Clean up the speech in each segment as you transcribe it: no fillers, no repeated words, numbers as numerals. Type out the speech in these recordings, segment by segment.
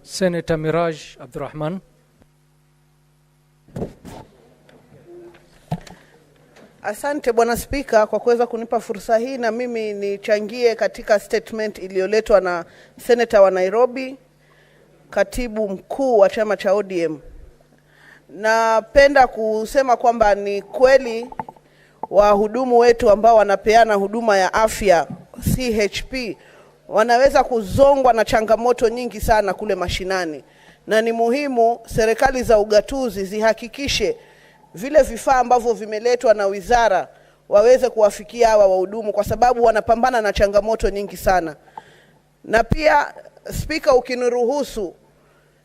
Senator Miraj Abdurrahman. Asante Bwana Spika kwa kuweza kunipa fursa hii na mimi nichangie katika statement iliyoletwa na Senator wa Nairobi, katibu mkuu wa chama cha ODM. Napenda kusema kwamba ni kweli wahudumu wetu ambao wanapeana huduma ya afya CHP wanaweza kuzongwa na changamoto nyingi sana kule mashinani, na ni muhimu serikali za ugatuzi zihakikishe vile vifaa ambavyo vimeletwa na wizara waweze kuwafikia hawa wahudumu, kwa sababu wanapambana na changamoto nyingi sana. Na pia Spika, ukiniruhusu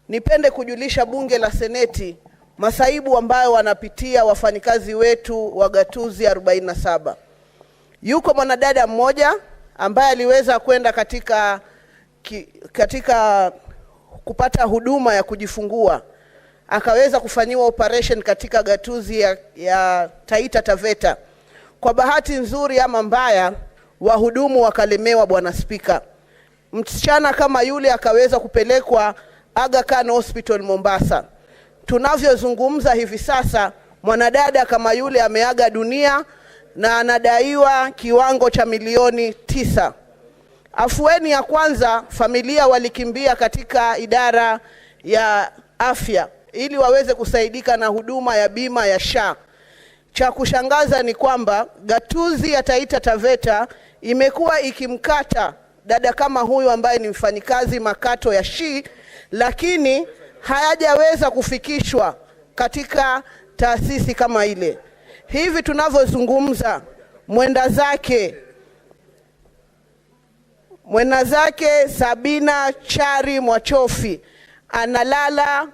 nipende kujulisha bunge la Seneti masaibu ambayo wanapitia wafanyikazi wetu wa gatuzi 47. Yuko mwanadada mmoja ambaye aliweza kwenda katika kupata huduma ya kujifungua, akaweza kufanyiwa operation katika gatuzi ya Taita Taveta. Kwa bahati nzuri ama mbaya, wahudumu wakalemewa Bwana Spika. Msichana kama yule akaweza kupelekwa Aga Khan Hospital Mombasa. Tunavyozungumza hivi sasa, mwanadada kama yule ameaga dunia na anadaiwa kiwango cha milioni 9. Afueni ya kwanza, familia walikimbia katika idara ya afya ili waweze kusaidika na huduma ya bima ya SHA. Cha kushangaza ni kwamba gatuzi ya Taita Taveta imekuwa ikimkata dada kama huyu ambaye ni mfanyikazi makato ya SHI, lakini hayajaweza kufikishwa katika taasisi kama ile. Hivi tunavyozungumza, mwenda zake Sabina Chari Mwachofi analala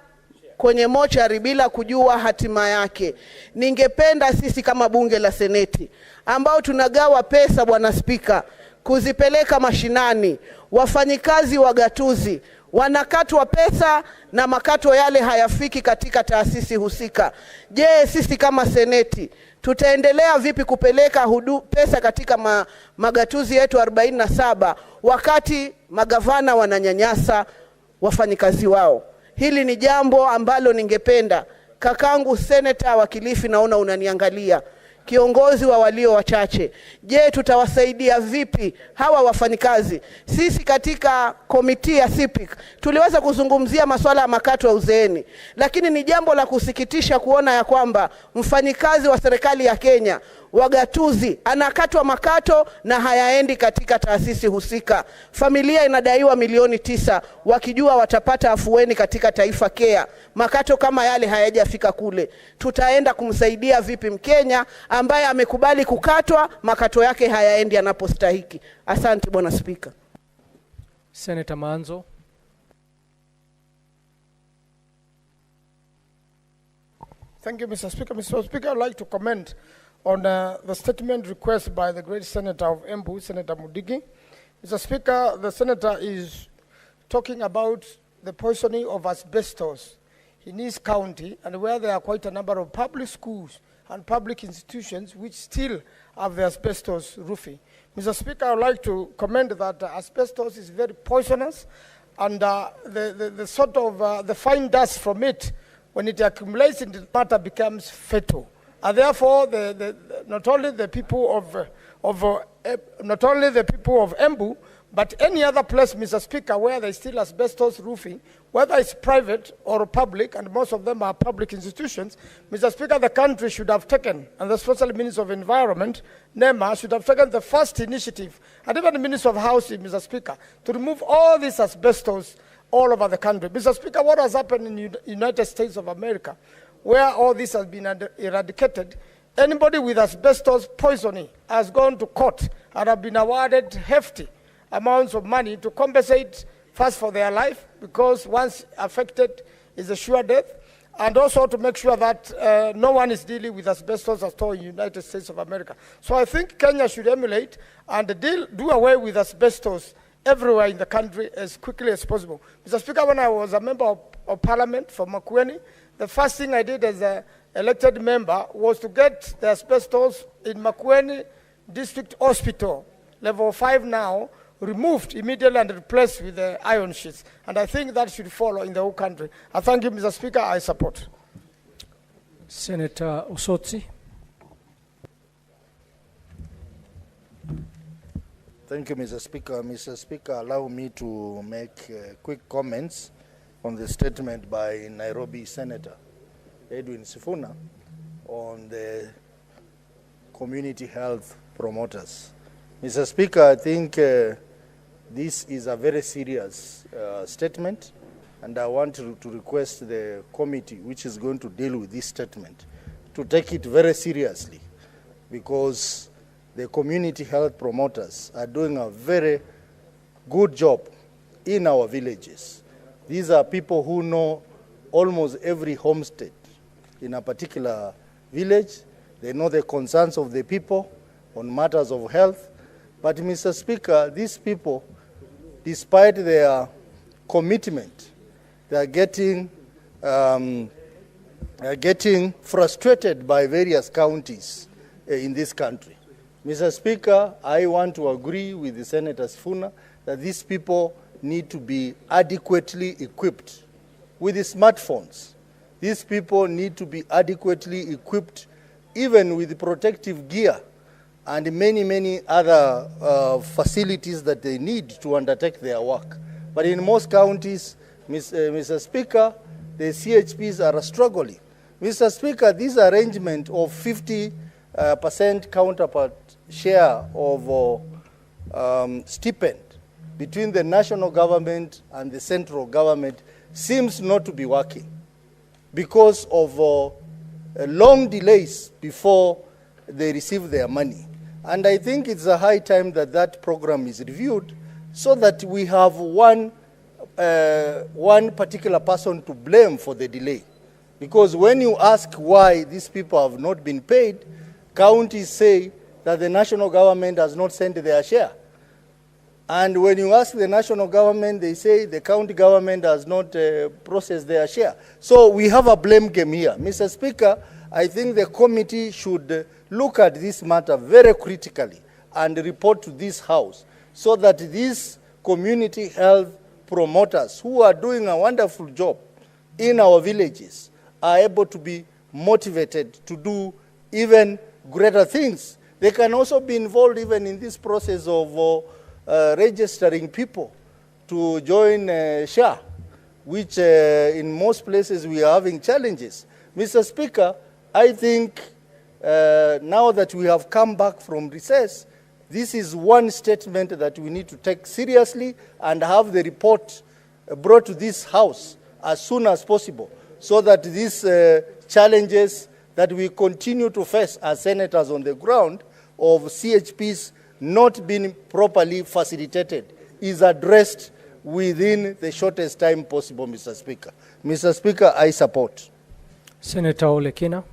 kwenye mochari bila kujua hatima yake. Ningependa sisi kama bunge la Seneti ambao tunagawa pesa Bwana Spika kuzipeleka mashinani, wafanyikazi wa gatuzi wanakatwa pesa na makato yale hayafiki katika taasisi husika. Je, sisi kama Seneti tutaendelea vipi kupeleka pesa katika magatuzi yetu 47 wakati magavana wananyanyasa wafanyikazi wao? Hili ni jambo ambalo ningependa kakangu Senator wa Kilifi, naona unaniangalia, kiongozi wa walio wachache. Je, tutawasaidia vipi hawa wafanyikazi? Sisi katika komiti ya Civic tuliweza kuzungumzia masuala ya makato ya uzeeni, lakini ni jambo la kusikitisha kuona ya kwamba mfanyikazi wa serikali ya Kenya wa gatuzi anakatwa makato na hayaendi katika taasisi husika. Familia inadaiwa milioni 9 wakijua watapata afueni katika Taifa Care. Makato kama yale hayajafika kule. Tutaenda kumsaidia vipi Mkenya ambaye amekubali kukatwa, makato yake hayaendi anapostahiki? Asante Bwana Spika. Senator Manzo. Thank you, Mr. Speaker. Mr. Speaker, I'd like to comment on the statement requested by the great Senator of Embu, Senator Mudigi. Mr. Speaker, the Senator is talking about the poisoning of asbestos in his county, and where there are quite a number of public schools and public institutions which still have the asbestos roofing. Mr. Speaker, I would like to comment that asbestos is very poisonous, and the sort of the fine dust from it, when it accumulates in the matter, becomes fatal. And therefore, not only the people of Embu, but any other place, Mr. Speaker, where there is still asbestos roofing, whether it's private or public, and most of them are public institutions, Mr. Speaker, the country should have taken, and the Special Minister of Environment, NEMA, should have taken the first initiative, and even the Minister of Housing, Mr. Speaker, to remove all these asbestos all over the country. Mr. Speaker, what has happened in the United States of America, where all this has been eradicated, anybody with asbestos poisoning has gone to court and have been awarded hefty amounts of money to compensate first for their life, because once affected is a sure death, and also to make sure that no one is dealing with asbestos at all in the United States of America. So I think Kenya should emulate and do away with asbestos everywhere in the country as quickly as possible. Mr. Speaker, when I was a member of Parliament for Makueni, the first thing I did as an elected member was to get the asbestos in Makueni District Hospital, level 5 now, removed immediately and replaced with the iron sheets. And I think that should follow in the whole country. I thank you, Mr. Speaker. I support. Senator Osotsi. Thank you, Mr. Speaker. Mr. Speaker, allow me to make quick comments on the statement by Nairobi Senator Edwin Sifuna on the community health promoters. Mr. Speaker, I think this is a very serious statement, and I want to request the committee which is going to deal with this statement to take it very seriously, because the community health promoters are doing a very good job in our villages. These are people who know almost every homestead in a particular village. They know the concerns of the people on matters of health. But, Mr. Speaker, these people, despite their commitment, they are getting frustrated by various counties in this country. Mr. Speaker, I want to agree with the Senator Sifuna that these people need to be adequately equipped with the smartphones. These people need to be adequately equipped even with protective gear and many, many other facilities that they need to undertake their work. But in most counties, Mr. Speaker, the CHPs are struggling. Mr. Speaker, this arrangement of 50% counterpart share of stipend between the national government and the central government seems not to be working because of long delays before they receive their money. And I think it's a high time that that program is reviewed so that we have one particular person to blame for the delay. Because when you ask why these people have not been paid, counties say that the national government has not sent their share. And when you ask the national government, they say the county government has not processed their share. So we have a blame game here. Mr. Speaker, I think the committee should look at this matter very critically and report to this House so that these community health promoters who are doing a wonderful job in our villages are able to be motivated to do even greater things. They can also be involved even in this process of registering people to join SHA, which in most places we are having challenges. Mr. Speaker, I think now that we have come back from recess, this is one statement that we need to take seriously and have the report brought to this House as soon as possible so that these challenges that we continue to face as senators on the ground of CHPs not being properly facilitated is addressed within the shortest time possible, Mr. Speaker. Mr. Speaker, I support. Senator Olekina.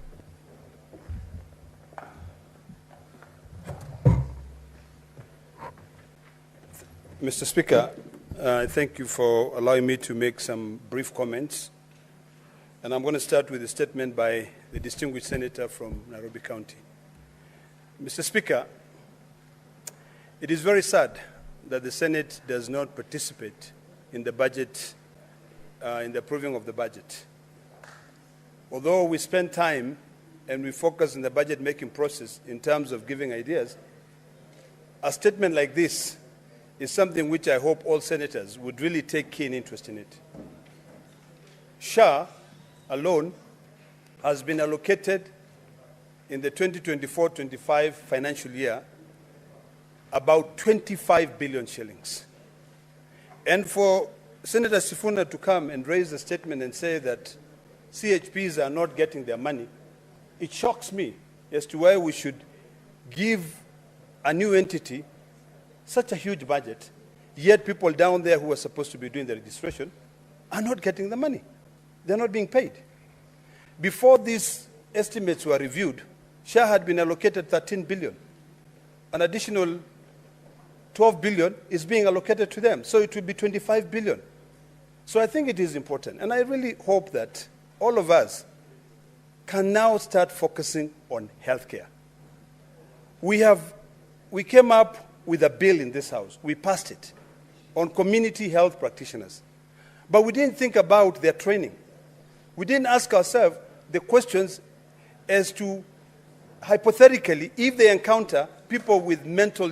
Mr. Speaker, thank you for allowing me to make some brief comments. And I'm going to start with a statement by the distinguished senator from Nairobi County. Mr. Speaker, it is very sad that the Senate does not participate in the budget, in the approving of the budget. Although we spend time and we focus on the budget-making process in terms of giving ideas, a statement like this is something which I hope all senators would really take keen interest in it. SHA alone has been allocated in the 2024-25 financial year about 25 billion shillings. And for Senator Sifuna to come and raise a statement and say that CHPs are not getting their money, it shocks me as to why we should give a new entity such a huge budget, yet people down there who are supposed to be doing the registration are not getting the money. They're not being paid. Before these estimates were reviewed, SHA had been allocated 13 billion. An additional 12 billion is being allocated to them, so it will be 25 billion. So I think it is important, and I really hope that all of us can now start focusing on healthcare. We came up with a bill in this House. We passed it on community health practitioners. But we didn't think about their training. We didn't ask ourselves the questions as to, hypothetically, if they encounter people with mental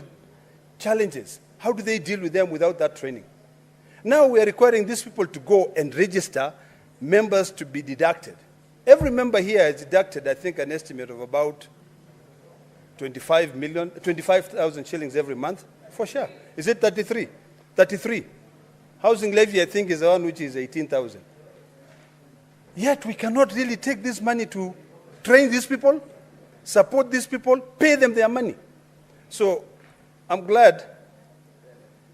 challenges, how do they deal with them without that training? Now we are requiring these people to go and register members to be deducted. Every member here is deducted, I think, an estimate of about 25,000 shillings every month, for sure. Is it 33? 33. Housing levy, I think, is the one which is 18,000. Yet we cannot really take this money to train these people, support these people, pay them their money. So I'm glad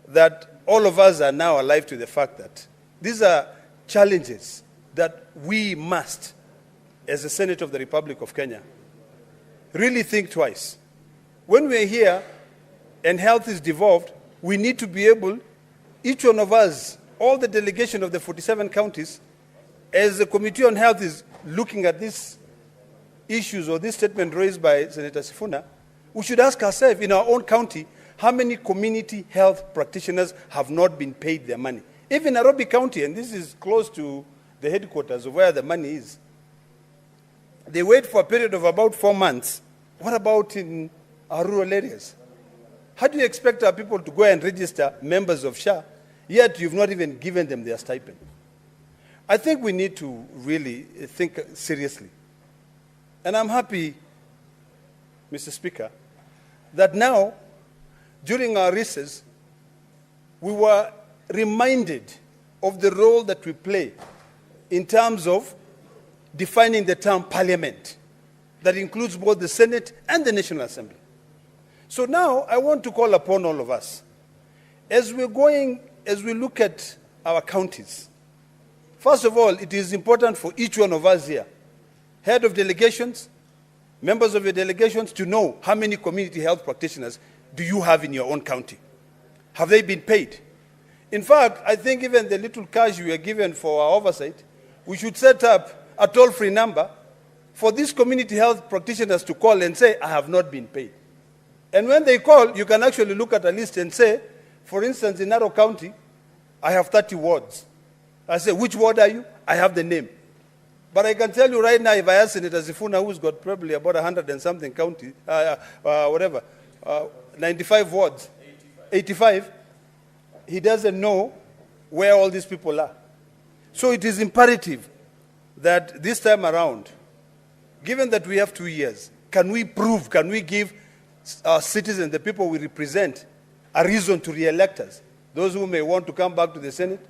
that all of us are now alive to the fact that these are challenges that we must, as the Senate of the Republic of Kenya, really think twice. When we're here and health is devolved, we need to be able, each one of us, all the delegation of the 47 counties, as the Committee on Health is looking at these issues or this statement raised by Senator Sifuna, we should ask ourselves in our own county, how many community health practitioners have not been paid their money? Even Nairobi County, and this is close to the headquarters of where the money is, they wait for a period of about 4 months. What about in our rural areas? How do you expect our people to go and register members of SHA, yet you've not even given them their stipend? I think we need to really think seriously. And I'm happy, Mr. Speaker, that now, during our recess, we were reminded of the role that we play in terms of defining the term parliament that includes both the Senate and the National Assembly. So now I want to call upon all of us, as we look at our counties. First of all, it is important for each one of us here, head of delegations, members of your delegations, to know how many community health practitioners do you have in your own county? Have they been paid? In fact, I think even the little cash we are given for our oversight, we should set up a toll-free number for these community health practitioners to call and say, I have not been paid. And when they call, you can actually look at a list and say, for instance, in Narok County, I have 30 wards. I say, which ward are you? I have the name. But I can tell you right now, if I ask Senator Sifuna, who's got probably about 100 and something county, 95 wards, 85, he doesn't know where all these people are. So it is imperative that this time around, given that we have 2 years, can we give our citizens, the people we represent, a reason to re-elect us? Those who may want to come back to the Senate,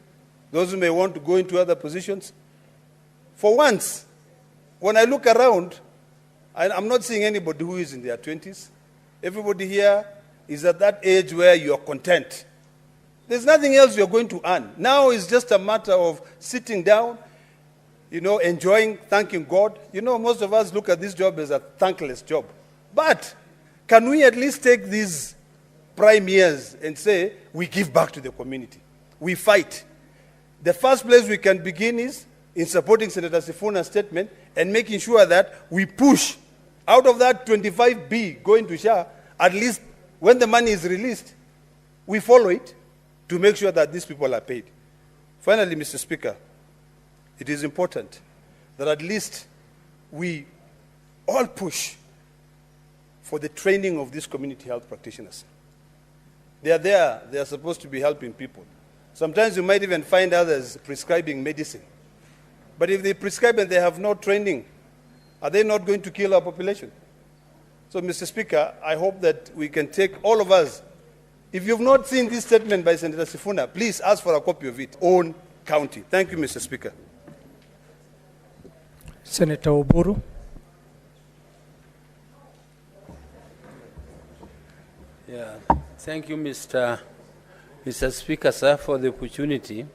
those who may want to go into other positions. For once, when I look around, I'm not seeing anybody who is in their 20s. Everybody here is at that age where you are content. There's nothing else you're going to earn. Now it's just a matter of sitting down, enjoying, thanking God. Most of us look at this job as a thankless job. But can we at least take these prime years and say, we give back to the community? We fight. The first place we can begin is in supporting Senator Sifuna's statement and making sure that we push out of that 25B going to SHA, at least when the money is released, we follow it to make sure that these people are paid. Finally, Mr. Speaker, it is important that at least we all push for the training of these community health practitioners. They are there, they are supposed to be helping people. Sometimes you might even find others prescribing medicine. But if they prescribe and they have no training, are they not going to kill our population? So, Mr. Speaker, I hope that we can take all of us. If you've not seen this statement by Senator Sifuna, please ask for a copy of it, own county. Thank you, Mr. Speaker. Senator Oburu. Yeah, thank you, Mr. Speaker, sir, for the opportunity.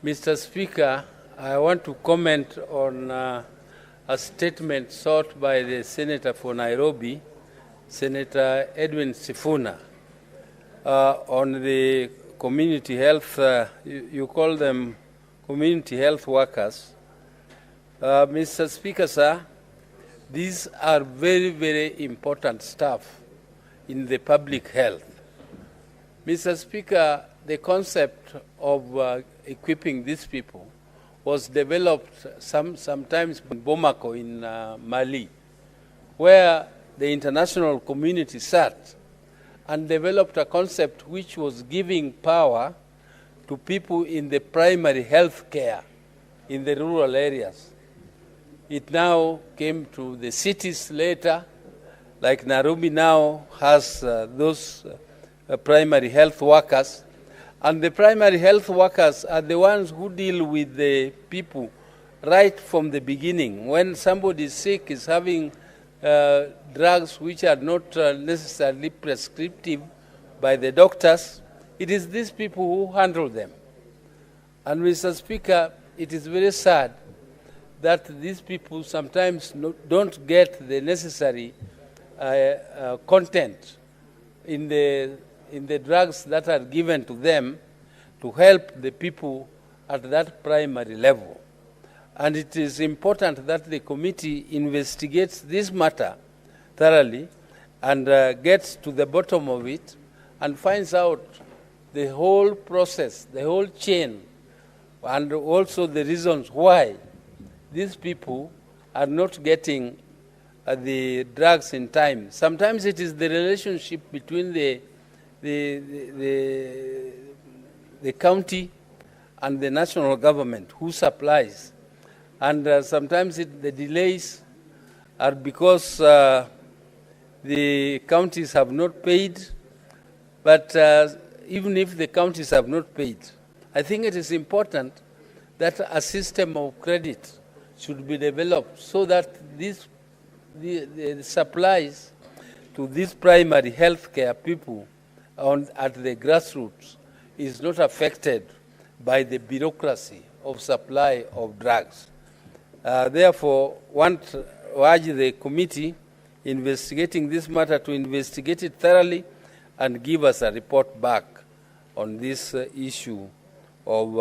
Mr. Speaker, I want to comment on a statement sought by the Senator for Nairobi, Senator Edwin Sifuna, on the community health, you call them community health workers. Mr. Speaker, sir, these are very, very important stuff in the public health. Mr. Speaker, the concept of equipping these people was developed sometimes in Bamako in Mali, where the international community sat and developed a concept which was giving power to people in the primary health care in the rural areas. It now came to the cities later, like Nairobi now has those primary health workers, and the primary health workers are the ones who deal with the people right from the beginning. When somebody is sick, is having drugs which are not necessarily prescriptive by the doctors, it is these people who handle them. And Mr. Speaker, it is very sad that these people sometimes don't get the necessary content in the drugs that are given to them to help the people at that primary level. And it is important that the committee investigates this matter thoroughly and gets to the bottom of it and finds out the whole process, the whole chain, and also the reasons why these people are not getting the drugs in time. Sometimes it is the relationship between the county and the national government who supplies. And sometimes the delays are because the counties have not paid. But even if the counties have not paid, I think it is important that a system of credit should be developed so that the supplies to these primary health care people at the grassroots is not affected by the bureaucracy of supply of drugs. Therefore, want urge the committee investigating this matter to investigate it thoroughly and give us a report back on this issue of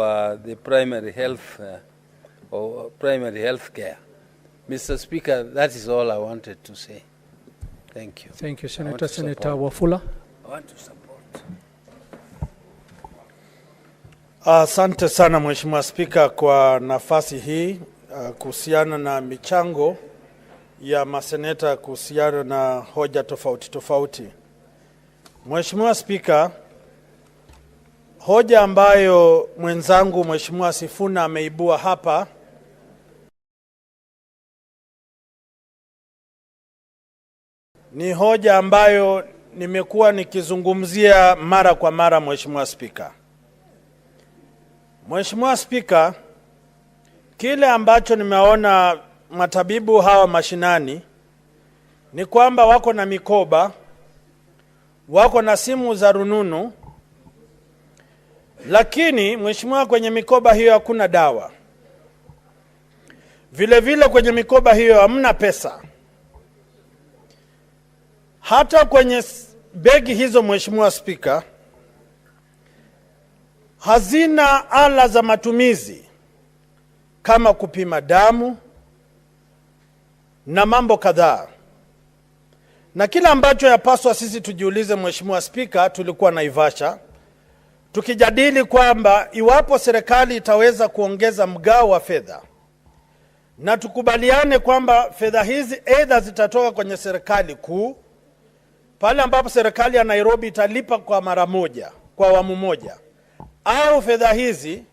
the primary health care. Mr. Speaker, that is all I wanted to say. Thank you. Thank you, Senator. Senator Wafula. I want to support. Asante sana Mheshimiwa Spika kwa nafasi hii kuhusiana na michango ya maseneta kuhusiana na hoja tofauti tofauti. Mheshimiwa Spika, hoja ambayo mwenzangu Mheshimiwa Sifuna ameibua hapa ni hoja ambayo nimekuwa nikizungumzia mara kwa mara Mheshimiwa Spika. Mheshimiwa Spika, kile ambacho nimeona matabibu hawa mashinani ni kwamba wako na mikoba, wako na simu za rununu, lakini Mheshimiwa, kwenye mikoba hiyo hakuna dawa. Vile vile kwenye mikoba hiyo hamna pesa. Hata kwenye begi hizo Mheshimiwa Spika hazina ala za matumizi kama kupima damu na mambo kadhaa. Na kila ambacho yapaswa sisi tujiulize Mheshimiwa Spika, tulikuwa Naivasha tukijadili kwamba iwapo serikali itaweza kuongeza mgao wa fedha na tukubaliane kwamba fedha hizi either zitatoka kwenye serikali kuu pale ambapo serikali ya Nairobi italipa kwa mara moja, kwa awamu moja, au fedha hizi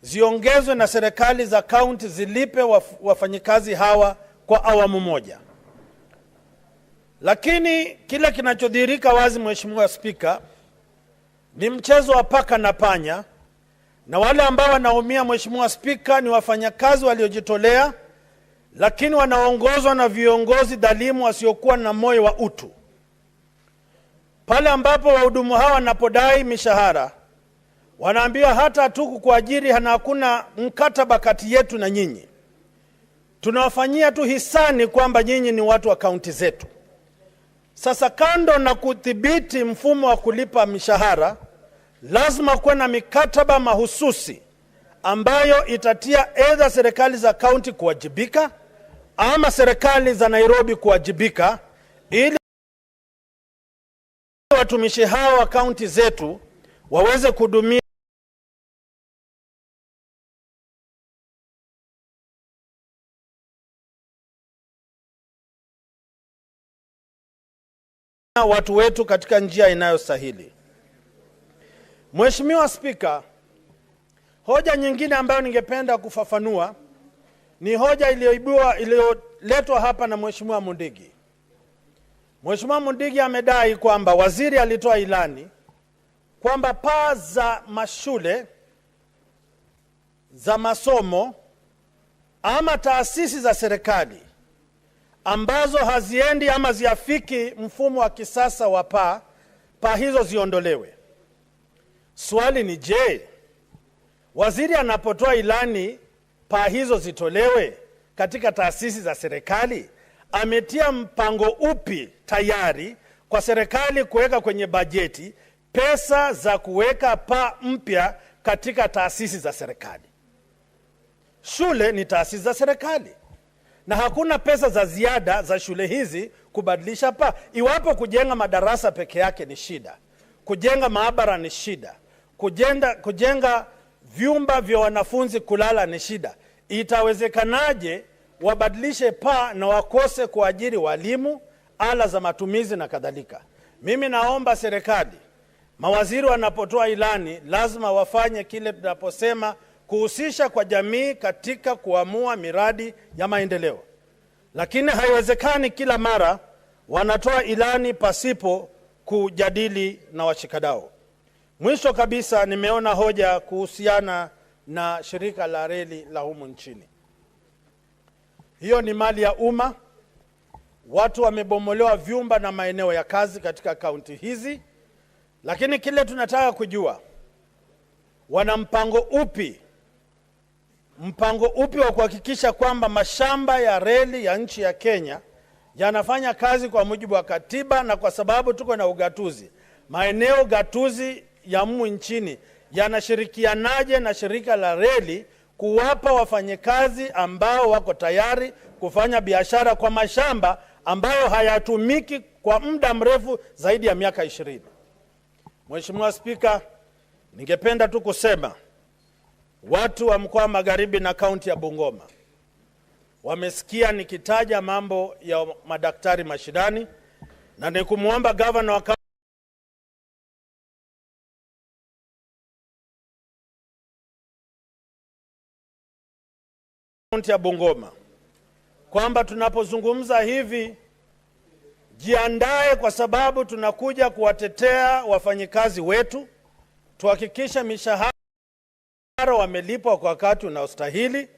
ziongezwe na serikali za kaunti zilipe wafanyikazi hawa kwa awamu moja. Lakini kile kinachodhihirika wazi Mheshimiwa Spika ni mchezo wa paka na panya, na wale ambao wanaumia Mheshimiwa Spika ni wafanyakazi waliojitolea, lakini wanaongozwa na viongozi dhalimu wasiokuwa na moyo wa utu. Pale ambapo wahudumu hawa wanapodai mishahara, wanaambiwa hata hatuku kuajiri, hakuna mkataba kati yetu na nyinyi. Tunawafanyia tu hisani kwamba nyinyi ni watu wa kaunti zetu. Sasa kando na kudhibiti mfumo wa kulipa mishahara, lazima kuwe na mikataba mahususi ambayo itatia either serikali za kaunti kuwajibika ama serikali za Nairobi kuwajibika, ili watumishi hao wa kaunti zetu waweze kudumia watu wetu katika njia inayostahili. Mheshimiwa Spika, hoja nyingine ambayo ningependa kufafanua ni hoja iliyoletwa hapa na Mheshimiwa Mundigi. Mheshimiwa Mundigi amedai kwamba waziri alitoa ilani kwamba paa za mashule za masomo ama taasisi za serikali ambazo haziendi ama ziafiki mfumo wa kisasa wa paa hizo ziondolewe. Swali ni je, waziri anapotoa ilani paa hizo zitolewe katika taasisi za serikali, ametia mpango upi tayari kwa serikali kuweka kwenye bajeti pesa za kuweka paa mpya katika taasisi za serikali? Shule ni taasisi za serikali na hakuna pesa za ziada za shule hizi kubadilisha paa. Iwapo kujenga madarasa peke yake ni shida, kujenga maabara ni shida, kujenga vyumba vya wanafunzi kulala ni shida, itawezekanaje wabadilishe paa na wakose kuajiri walimu, ala za matumizi na kadhalika? Mimi naomba serikali, mawaziri wanapotoa ilani lazima wafanye kile tunaposema kuhusisha kwa jamii katika kuamua miradi ya maendeleo. Lakini haiwezekani kila mara wanatoa ilani pasipo kujadili na washikadau. Mwisho kabisa, nimeona hoja kuhusiana na shirika la reli la humu nchini. Hiyo ni mali ya umma. Watu wamebomolewa vyumba na maeneo ya kazi katika kaunti hizi. Lakini kile tunataka kujua, wana mpango upi wa kuhakikisha kwamba mashamba ya reli ya nchi ya Kenya yanafanya kazi kwa mujibu wa katiba, na kwa sababu tuko na ugatuzi, maeneo gatuzi ya humu nchini yanashirikianaje na shirika la reli kuwapa wafanyakazi ambao wako tayari kufanya biashara kwa mashamba ambayo hayatumiki kwa muda mrefu zaidi ya miaka 20. Mheshimiwa Spika, ningependa tu kusema watu wa mkoa Magharibi na kaunti ya Bungoma wamesikia nikitaja mambo ya madaktari mashinani, na nikumuomba governor wa kaunti ya Bungoma kwamba tunapozungumza hivi jiandae, kwa sababu tunakuja kuwatetea wafanyikazi wetu, tuhakikisha mishahara wamelipwa kwa wakati unaostahili,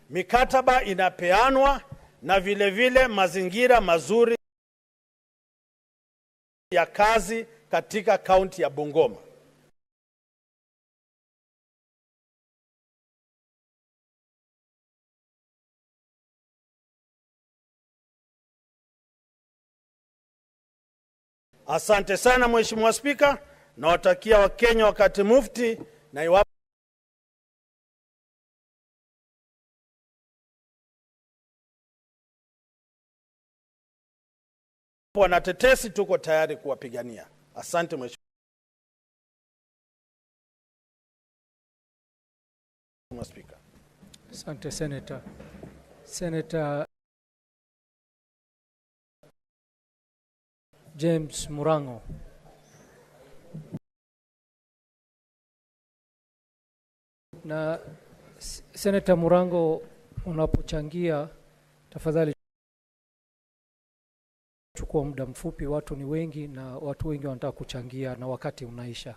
mikataba inapeanwa, na vile vile mazingira mazuri ya kazi katika kaunti ya Bungoma. Asante sana Mheshimiwa Spika, na watakia Wakenya wakati mufti, na iwapo wanatetesi tuko tayari kuwapigania. Asante Mheshimiwa Spika. Asante Senator. Senator James Murango. Na Senator Murango, unapochangia tafadhali chukua muda mfupi, watu ni wengi na watu wengi wanataka kuchangia na wakati unaisha.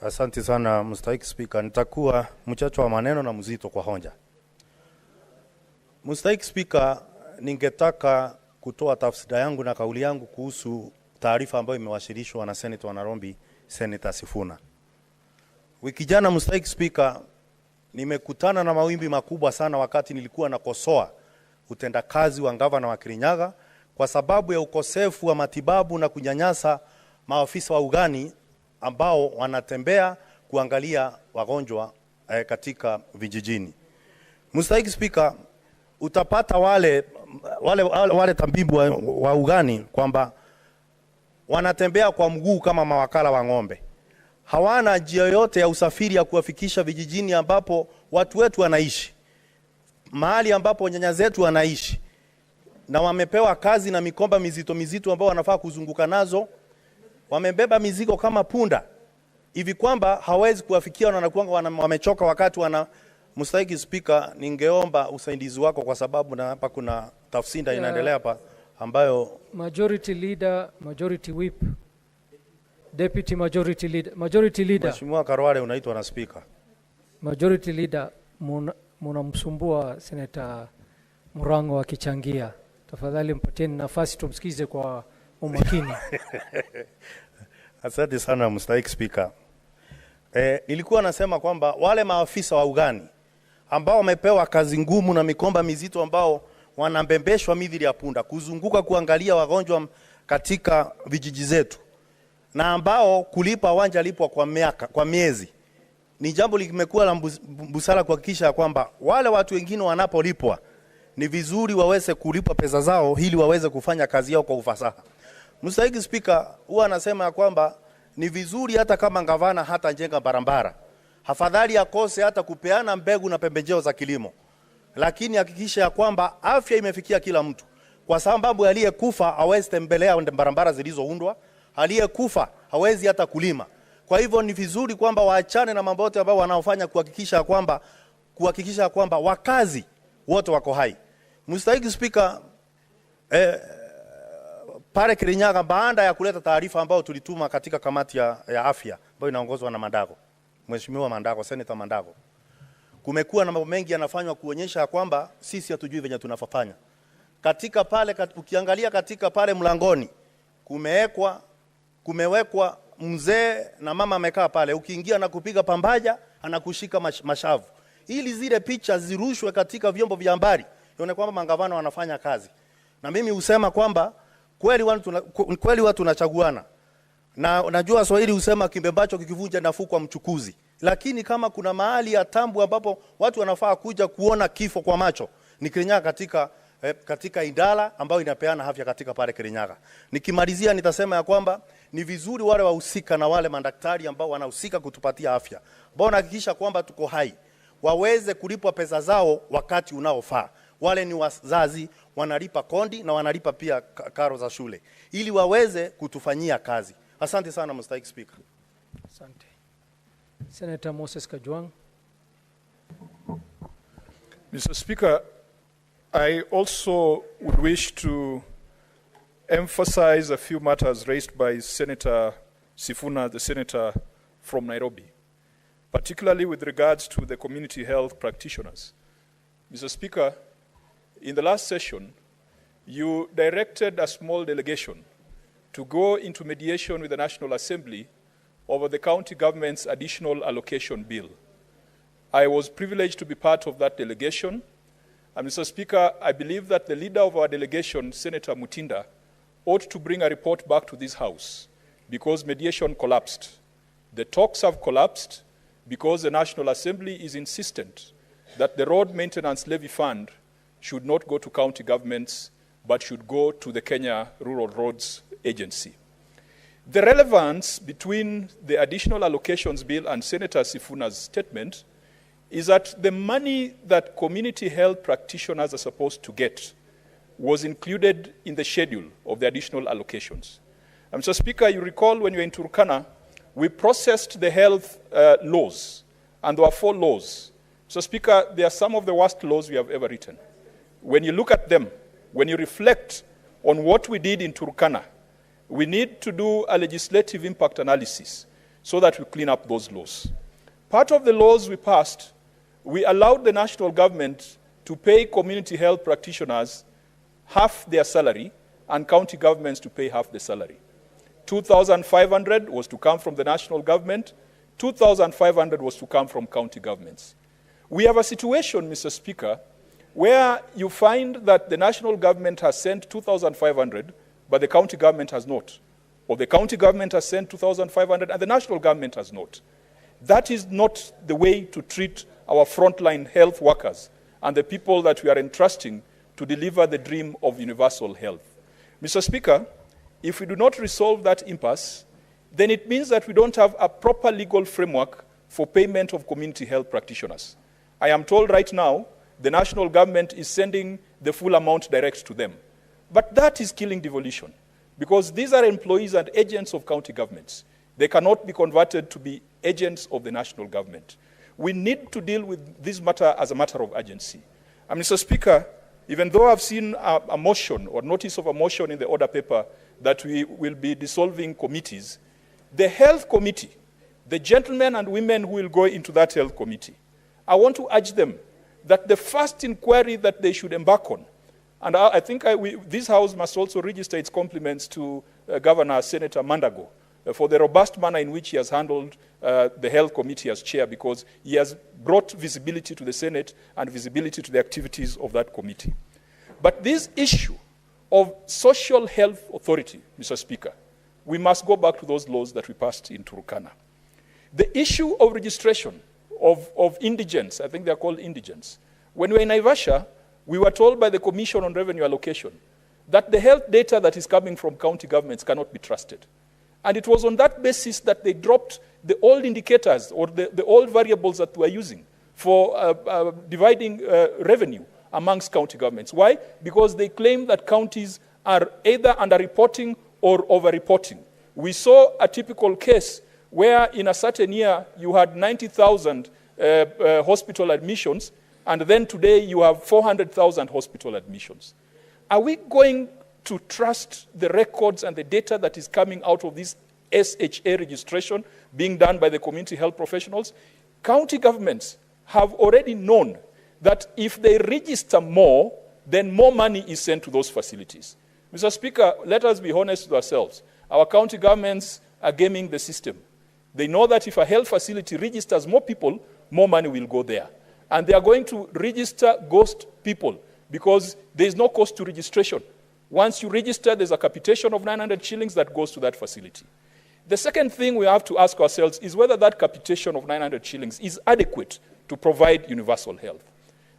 Asante sana Mstahiki Speaker, nitakuwa mchache wa maneno na mzito kwa hoja. Mstahiki Speaker, ningetaka kutoa tafsiri yangu na kauli yangu kuhusu taarifa ambayo imewasilishwa na Senator wa Nairobi, Senator Sifuna. Wiki jana Mstahiki Speaker, nimekutana na mawimbi makubwa sana wakati nilikuwa nakosoa utendakazi wa gavana wa Kirinyaga kwa sababu ya ukosefu wa matibabu na kunyanyasa maafisa wa ugani ambao wanatembea kuangalia wagonjwa katika vijijini. Mstahiki Speaker, utapata wale tabibu wa ugani kwamba wanatembea kwa mguu kama mawakala wa ng'ombe. hawana njia yoyote ya usafiri ya kuwafikisha vijijini ambapo watu wetu wanaishi, mahali ambapo nyanya zetu wanaishi, na wamepewa kazi na mikomba mizito ambao wanafaa kuzunguka nazo. Wamebeba mizigo kama punda hivi kwamba hawezi kuwafikia, na wanakuwa wamechoka wakati wana. Mstahiki Speaker, ningeomba usaidizi wako kwa sababu na hapa kuna tafsiri inaendelea hapa ambayo Majority Leader, Majority Whip, Deputy Majority Leader. Mheshimiwa Karwale unaitwa na Speaker. Majority Leader, mnamsumbua Senator Murango akichangia. Tafadhali mpatieni nafasi tumsikize kwa umakini. Asante sana Mstahiki Speaker. Nilikuwa nasema kwamba wale maafisa wa ugani ambao wamepewa kazi ngumu na mikomba mizito ambao wanambembeshwa midhili ya punda kuzunguka kuangalia wagonjwa katika vijiji zetu, na ambao kulipa wanja lipwa kwa miezi, ni jambo limekuwa la busara kuhakikisha kwamba wale watu wengine wanapolipwa ni vizuri waweze kulipwa pesa zao ili waweze kufanya kazi yao kwa ufasaha. Mstahiki Speaker, huwa anasema kwamba ni vizuri hata kama gavana hata jenga barabara, afadhali akose hata kupeana mbegu na pembejeo za kilimo, lakini hakikisha ya kwamba afya imefikia kila mtu, kwa sababu aliyekufa hawezi tembelea barabara zilizoundwa, aliyekufa hawezi hata kulima. Kwa hivyo ni vizuri kwamba waachane na mambo yote ambao wanaofanya kuhakikisha kwamba wakazi wote wako hai. Mstahiki Speaker, pale Kirinyaga, baada ya kuleta taarifa ambao tulituma katika kamati ya afya ambayo inaongozwa na Mandago, Mheshimiwa Mandago, Senator Mandago, kumekuwa na mambo mengi yanafanywa kuonyesha kwamba sisi hatujui venye tunafanya. Katika pale ukiangalia katika pale mlangoni kumewekwa mzee na mama amekaa pale, ukiingia na kupiga pambaja anakushika mashavu, ili zile picha zirushwe katika vyombo vya habari ione kwamba mangavana wanafanya kazi. Na mimi husema kwamba kweli watu tunachaguana, na unajua Swahili husema kimbembacho kikivunja nafuu kwa mchukuzi, lakini kama kuna mahali ya tambu ambapo watu wanafaa kuja kuona kifo kwa macho ni Kirinyaga, katika idara ambayo inapeana afya katika pale Kirinyaga. Nikimalizia nitasema ya kwamba ni vizuri wale wahusika na wale madaktari ambao wanahusika kutupatia afya, ambao hakikisha kwamba tuko hai, waweze kulipwa pesa zao wakati unaofaa. Wale ni wazazi, wanalipa kondi na wanalipa pia karo za shule, ili waweze kutufanyia kazi. Asante sana Mstahiki Speaker. Asante. Senator Moses Kajwang. Mr. Speaker, I also would wish to emphasize a few matters raised by Senator Sifuna, the senator from Nairobi, particularly with regards to the community health practitioners. Mr. Speaker, in the last session, you directed a small delegation to go into mediation with the National Assembly over the county government's additional allocation bill. I was privileged to be part of that delegation. And Mr. Speaker, I believe that the leader of our delegation, Senator Mutinda, ought to bring a report back to this House because mediation collapsed. The talks have collapsed because the National Assembly is insistent that the Road Maintenance Levy Fund should not go to county governments, but should go to the Kenya Rural Roads Agency. The relevance between the additional allocations bill and Senator Sifuna's statement is that the money that community health practitioners are supposed to get was included in the schedule of the additional allocations. Mr. Speaker, you recall when you were in Turkana, we processed the health laws, and there were 4 laws. Mr. Speaker, they are some of the worst laws we have ever written. When you look at them, when you reflect on what we did in Turkana, we need to do a legislative impact analysis so that we clean up those laws. Part of the laws we passed, we allowed the national government to pay community health practitioners half their salary and county governments to pay half the salary. 2,500 was to come from the national government, 2,500 was to come from county governments. We have a situation, Mr. Speaker, where you find that the national government has sent 2,500, but the county government has not. Or the county government has sent 2,500 and the national government has not. That is not the way to treat our frontline health workers and the people that we are entrusting to deliver the dream of universal health. Mr. Speaker, if we do not resolve that impasse, then it means that we don't have a proper legal framework for payment of community health practitioners. I am told right now the national government is sending the full amount direct to them. But that is killing devolution, because these are employees and agents of county governments. They cannot be converted to be agents of the national government. We need to deal with this matter as a matter of urgency. And Mr. Speaker, even though I've seen a motion or notice of a motion in the order paper that we will be dissolving committees, the health committee, the gentlemen and women who will go into that health committee, I want to urge them that the first inquiry that they should embark on, and I think this House must also register its compliments to Governor Senator Mandago for the robust manner in which he has handled the health committee as chair, because he has brought visibility to the Senate and visibility to the activities of that committee. But this issue of social health authority, Mr. Speaker, we must go back to those laws that we passed in Turkana. The issue of registration of indigents, I think they are called indigents. When we were in Naivasha, we were told by the Commission on Revenue Allocation that the health data that is coming from county governments cannot be trusted. And it was on that basis that they dropped the old indicators or the old variables that we were using for dividing revenue amongst county governments. Why? Because they claim that counties are either underreporting or overreporting. We saw a typical case where in a certain year you had 90,000 hospital admissions, and then today you have 400,000 hospital admissions. Are we going to trust the records and the data that is coming out of this SHA registration being done by the community health professionals? County governments have already known that if they register more, then more money is sent to those facilities. Mr. Speaker, let us be honest with ourselves. Our county governments are gaming the system. They know that if a health facility registers more people, more money will go there. And they are going to register ghost people because there is no cost to registration. Once you register, there's a capitation of 900 shillings that goes to that facility. The second thing we have to ask ourselves is whether that capitation of 900 shillings is adequate to provide universal health.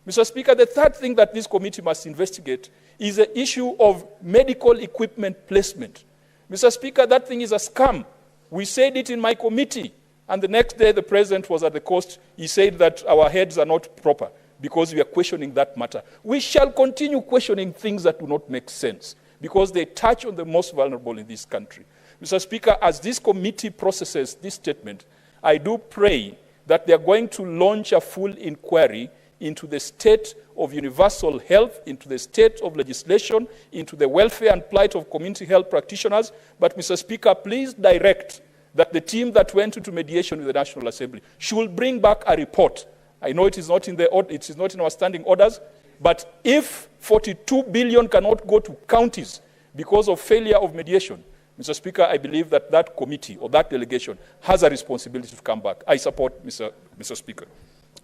Mr. Speaker, the third thing that this committee must investigate is the issue of medical equipment placement. Mr. Speaker, that thing is a scam. We said it in my committee, and the next day the president was at the coast. He said that our heads are not proper because we are questioning that matter. We shall continue questioning things that do not make sense because they touch on the most vulnerable in this country. Mr. Speaker, as this committee processes this statement, I do pray that they are going to launch a full inquiry into the state of universal health, into the state of legislation, into the welfare and plight of community health practitioners. But, Mr. Speaker, please direct that the team that went into mediation with the National Assembly should bring back a report. I know it is not in our standing orders, but if 42 billion cannot go to counties because of failure of mediation, Mr. Speaker, I believe that that committee or that delegation has a responsibility to come back. I support Mr. Speaker.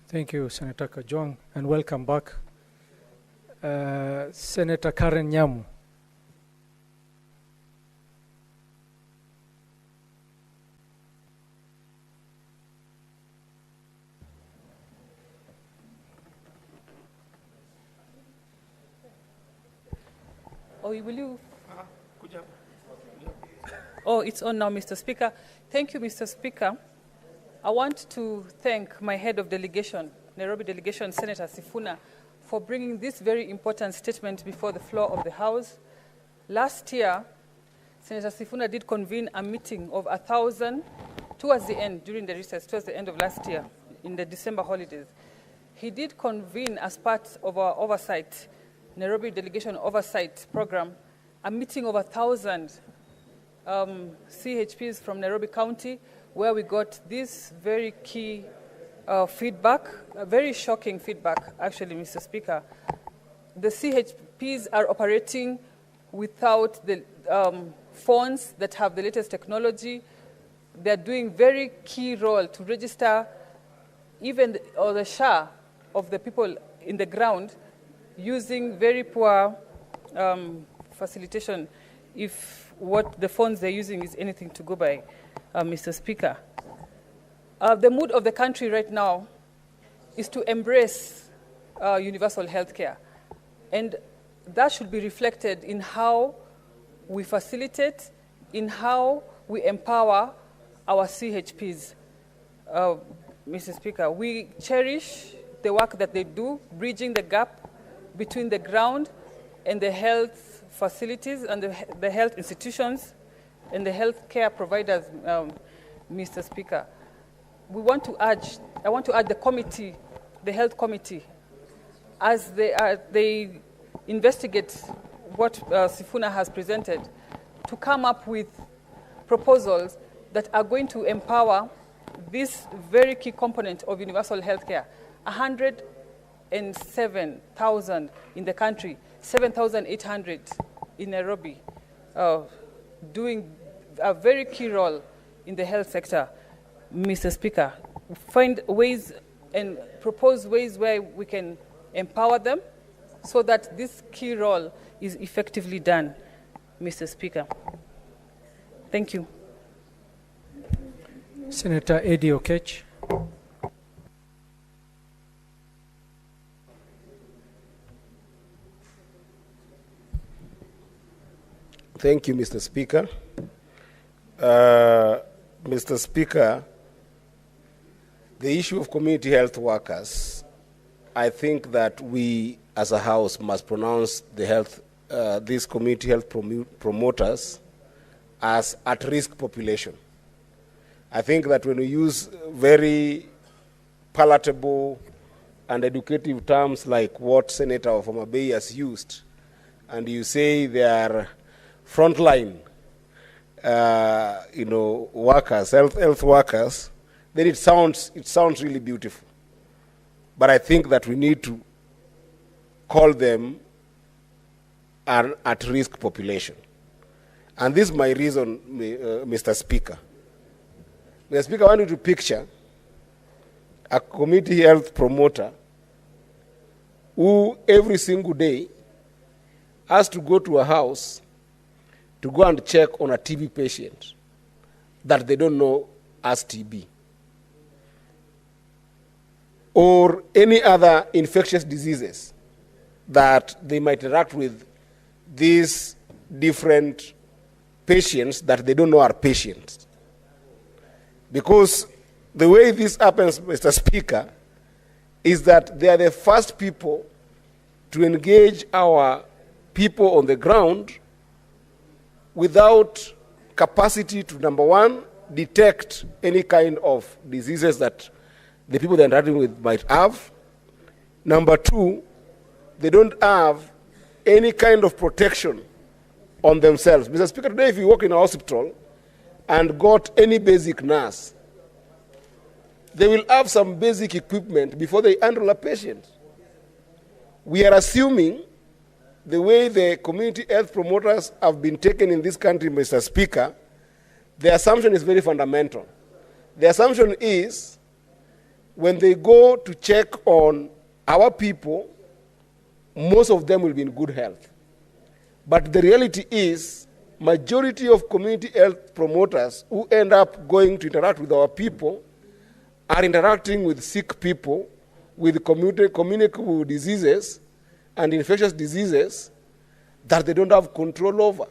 Thank you, Senator Kajwang, and welcome back. Senator Karen Nyamu. Oh, will you? Oh, it's on now, Mr. Speaker. Thank you, Mr. Speaker. I want to thank my head of delegation, Nairobi delegation, Senator Sifuna, for bringing this very important statement before the floor of the House. Last year, Senator Sifuna did convene a meeting of 1,000 towards the end, during the recess, towards the end of last year, in the December holidays. He did convene as part of our Oversight, Nairobi delegation Oversight program, a meeting of 1,000 CHPs from Nairobi County, where we got this very key feedback, very shocking feedback, actually, Mr. Speaker. The CHPs are operating without the phones that have the latest technology. They're doing very key role to register even the share of the people in the ground using very poor facilitation if what the phones they're using is anything to go by, Mr. Speaker. The mood of the country right now is to embrace universal health care. And that should be reflected in how we facilitate, in how we empower our CHPs, Mr. Speaker. We cherish the work that they do, bridging the gap between the ground and the health facilities and the health institutions and the health care providers, Mr. Speaker. I want to urge the committee, the health committee, as they investigate what Sifuna has presented, to come up with proposals that are going to empower this very key component of universal health care. 107,000 in the country, 7,800 in Nairobi, doing a very key role in the health sector. Mr. Speaker, find ways and propose ways where we can empower them so that this key role is effectively done, Mr. Speaker. Thank you. Senator Eddie Okech. Thank you, Mr. Speaker. Mr. Speaker, the issue of community health workers, I think that we as a House must pronounce these community health promoters as at-risk population. I think that when we use very palatable and educative terms like what Senator Ofoma Bay has used, and you say they are frontline, workers, health workers, then it sounds really beautiful. But I think that we need to call them an at-risk population. And this is my reason, Mr. Speaker. Mr. Speaker, I want you to picture a community health promoter who every single day has to go to a house to go and check on a TB patient that they don't know as TB, or any other infectious diseases that they might interact with these different patients that they don't know are patients. Because the way this happens, Mr. Speaker, is that they are the first people to engage our people on the ground without capacity to, number one, detect any kind of diseases that the people they're interacting with might have. Number two, they don't have any kind of protection on themselves. Mr. Speaker, today if you walk in a hospital and got any basic nurse, they will have some basic equipment before they handle a patient. We are assuming the way the community health promoters have been taken in this country, Mr. Speaker, the assumption is very fundamental. The assumption is when they go to check on our people, most of them will be in good health. But the reality is, majority of community health promoters who end up going to interact with our people are interacting with sick people, with communicable diseases and infectious diseases that they don't have control over.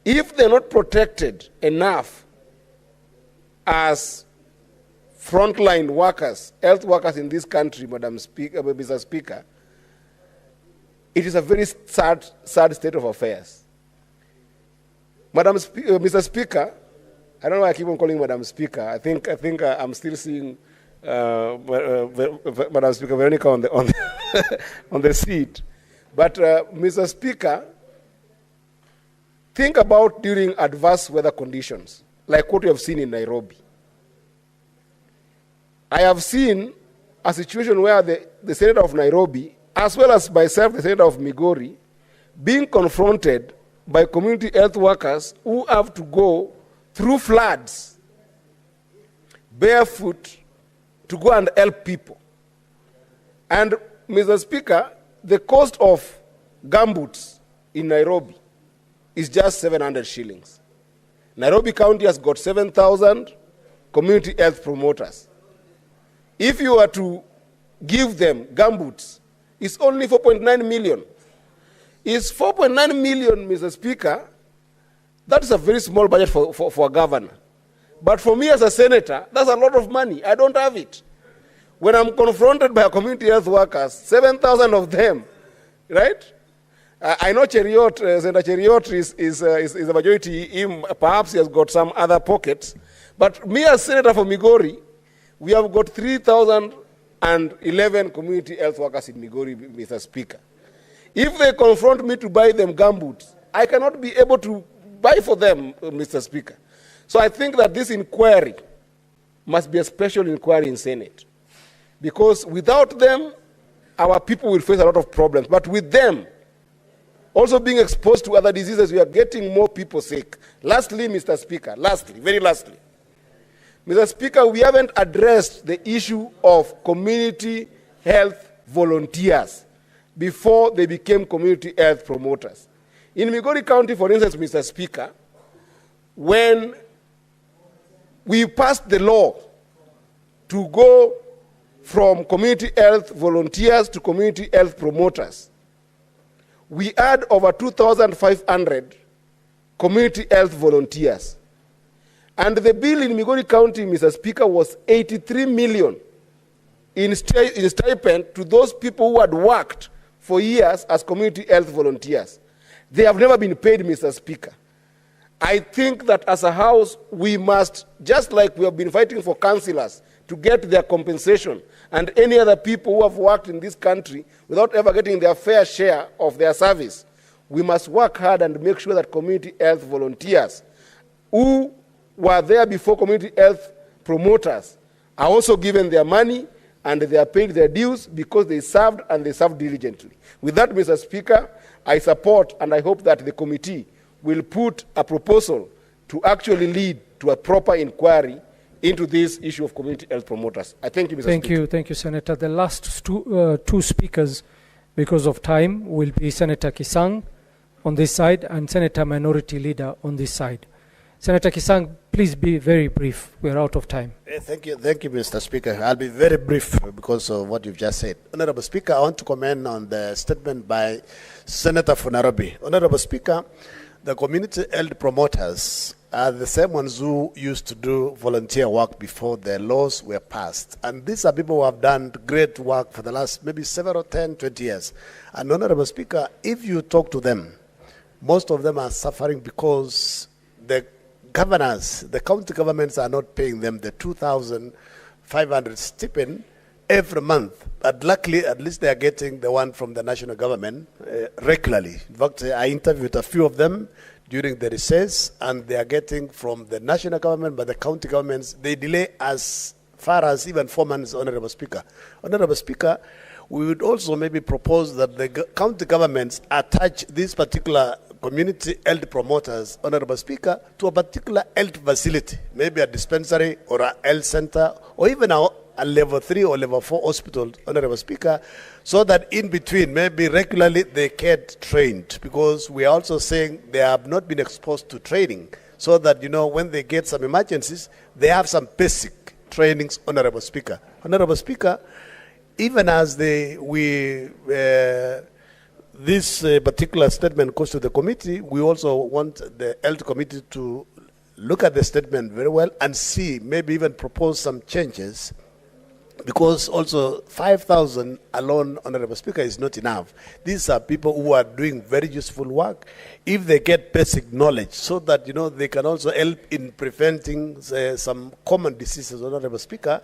If they're not protected enough as frontline workers, health workers in this country, Mr. Speaker, it is a very sad state of affairs. Mr. Speaker, I don't know why I keep on calling Madam Speaker. I think I'm still seeing Madam Speaker Veronica on the seat. But Mr. Speaker, think about during adverse weather conditions, like what we have seen in Nairobi. I have seen a situation where the Senator of Nairobi, as well as myself, the Senator of Migori, being confronted by community health workers who have to go through floods, barefoot, to go and help people. And, Mr. Speaker, the cost of gumboots in Nairobi is just 700 shillings. Nairobi County has got 7,000 community health promoters. If you were to give them gumboots, it's only 4.9 million. It's 4.9 million, Mr. Speaker. That is a very small budget for a governor. But for me as a senator, that's a lot of money. I don't have it. When I'm confronted by community health workers, 7,000 of them, right? I know Cheriot, Senator Cheriot is a majority. Him, perhaps he has got some other pockets. But me as senator for Migori, we have got 3,011 community health workers in Migori, Mr. Speaker. If they confront me to buy them gumboots, I cannot be able to buy for them, Mr. Speaker. So I think that this inquiry must be a special inquiry in Senate. Because without them, our people will face a lot of problems. But with them, also being exposed to other diseases, we are getting more people sick. Lastly, Mr. Speaker, very lastly, Mr. Speaker, we haven't addressed the issue of community health volunteers before they became community health promoters. In Migori County, for instance, Mr. Speaker, when we passed the law to go from community health volunteers to community health promoters, we had over 2,500 community health volunteers. And the bill in Migori County, Mr. Speaker, was 83 million in stipend to those people who had worked for years as community health volunteers. They have never been paid, Mr. Speaker. I think that as a House, we must, just like we have been fighting for councillors to get their compensation and any other people who have worked in this country without ever getting their fair share of their service, we must work hard and make sure that community health volunteers who were there before community health promoters are also given their money and they are paid their dues because they served and they served diligently. With that, Mr. Speaker, I support and I hope that the committee will put a proposal to actually lead to a proper inquiry into this issue of community health promoters. I thank you, Mr. Speaker. Thank you, Senator. The last two speakers, because of time, will be Senator Kisang on this side and Senator Minority Leader on this side. Senator Kisang, please be very brief. We're out of time. Thank you, Mr. Speaker. I'll be very brief because of what you've just said. Honorable Speaker, I want to comment on the statement by Senator from Nairobi. Honorable Speaker, the community health promoters are the same ones who used to do volunteer work before the laws were passed. And these are people who have done great work for the last maybe 7 or 10, 20 years. And Honorable Speaker, if you talk to them, most of them are suffering because the governors, the county governments are not paying them the 2,500 stipend every month. But luckily, at least they are getting the one from the national government regularly. In fact, I interviewed a few of them during the recess, and they are getting from the national government, but the county governments, they delay as far as even 4 months, Honorable Speaker. Honorable Speaker, we would also maybe propose that the county governments attach this particular community health promoters, Honorable Speaker, to a particular health facility, maybe a dispensary or a health center, or even a level 3 or level 4 hospital, Honorable Speaker, so that in between, maybe regularly they get trained, because we are also saying they have not been exposed to training, so that, you know, when they get some emergencies, they have some basic trainings, Honorable Speaker. Honorable Speaker, even as this particular statement goes to the committee, we also want the health committee to look at the statement very well and see, maybe even propose some changes, because also 5,000 alone, Honorable Speaker, is not enough. These are people who are doing very useful work. If they get basic knowledge, so that, you know, they can also help in preventing some common diseases, Honorable Speaker,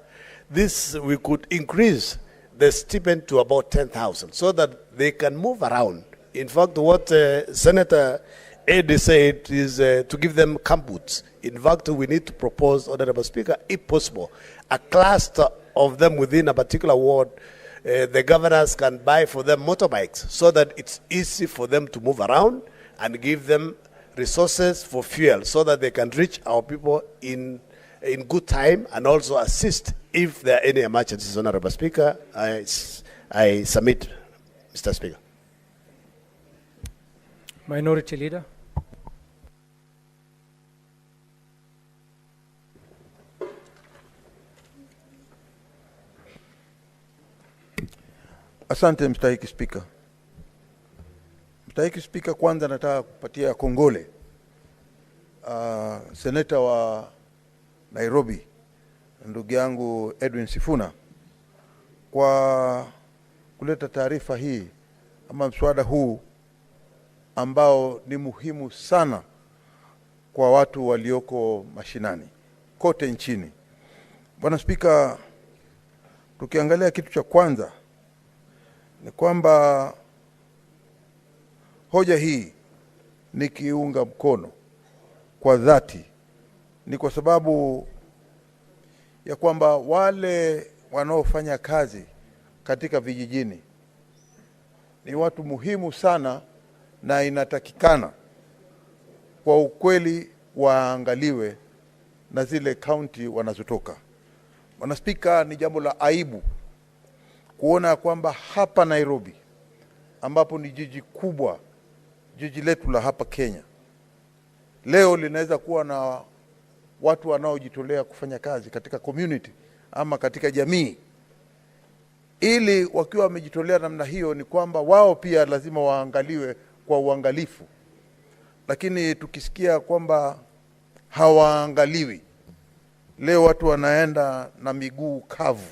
this we could increase the stipend to about 10,000 so that they can move around. In fact, what Senator Eddie said is to give them gumboots. In fact, we need to propose, Honorable Speaker, if possible, a cluster of them within a particular ward. The governors can buy for them motorbikes so that it's easy for them to move around, and give them resources for fuel so that they can reach our people in good time, and also assist if there are any emergencies. Honorable Speaker, I submit, Mr. Speaker. Minority Leader. Asante mstahiki Spika. Mstahiki Spika, kwanza nataka kupatia kongole seneta wa Nairobi, ndugu yangu Edwin Sifuna, kwa kuleta taarifa hii ama mswada huu ambao ni muhimu sana kwa watu walioko mashinani kote nchini. Bwana Spika, tukiangalia kitu cha kwanza ni kwamba hoja hii nikiunga mkono kwa dhati ni kwa sababu ya kwamba wale wanaofanya kazi katika vijijini ni watu muhimu sana, na inatakikana kwa ukweli waangaliwe na zile kaunti wanazotoka. Bwana Spika, ni jambo la aibu kuona kwamba hapa Nairobi, ambapo ni jiji kubwa, jiji letu la hapa Kenya, leo linaweza kuwa na watu wanaojitolea kufanya kazi katika community ama katika jamii, ili wakiwa wamejitolea namna hiyo ni kwamba wao pia lazima waangaliwe kwa uangalifu. Lakini tukisikia kwamba hawaangaliwi, leo watu wanaenda na miguu kavu,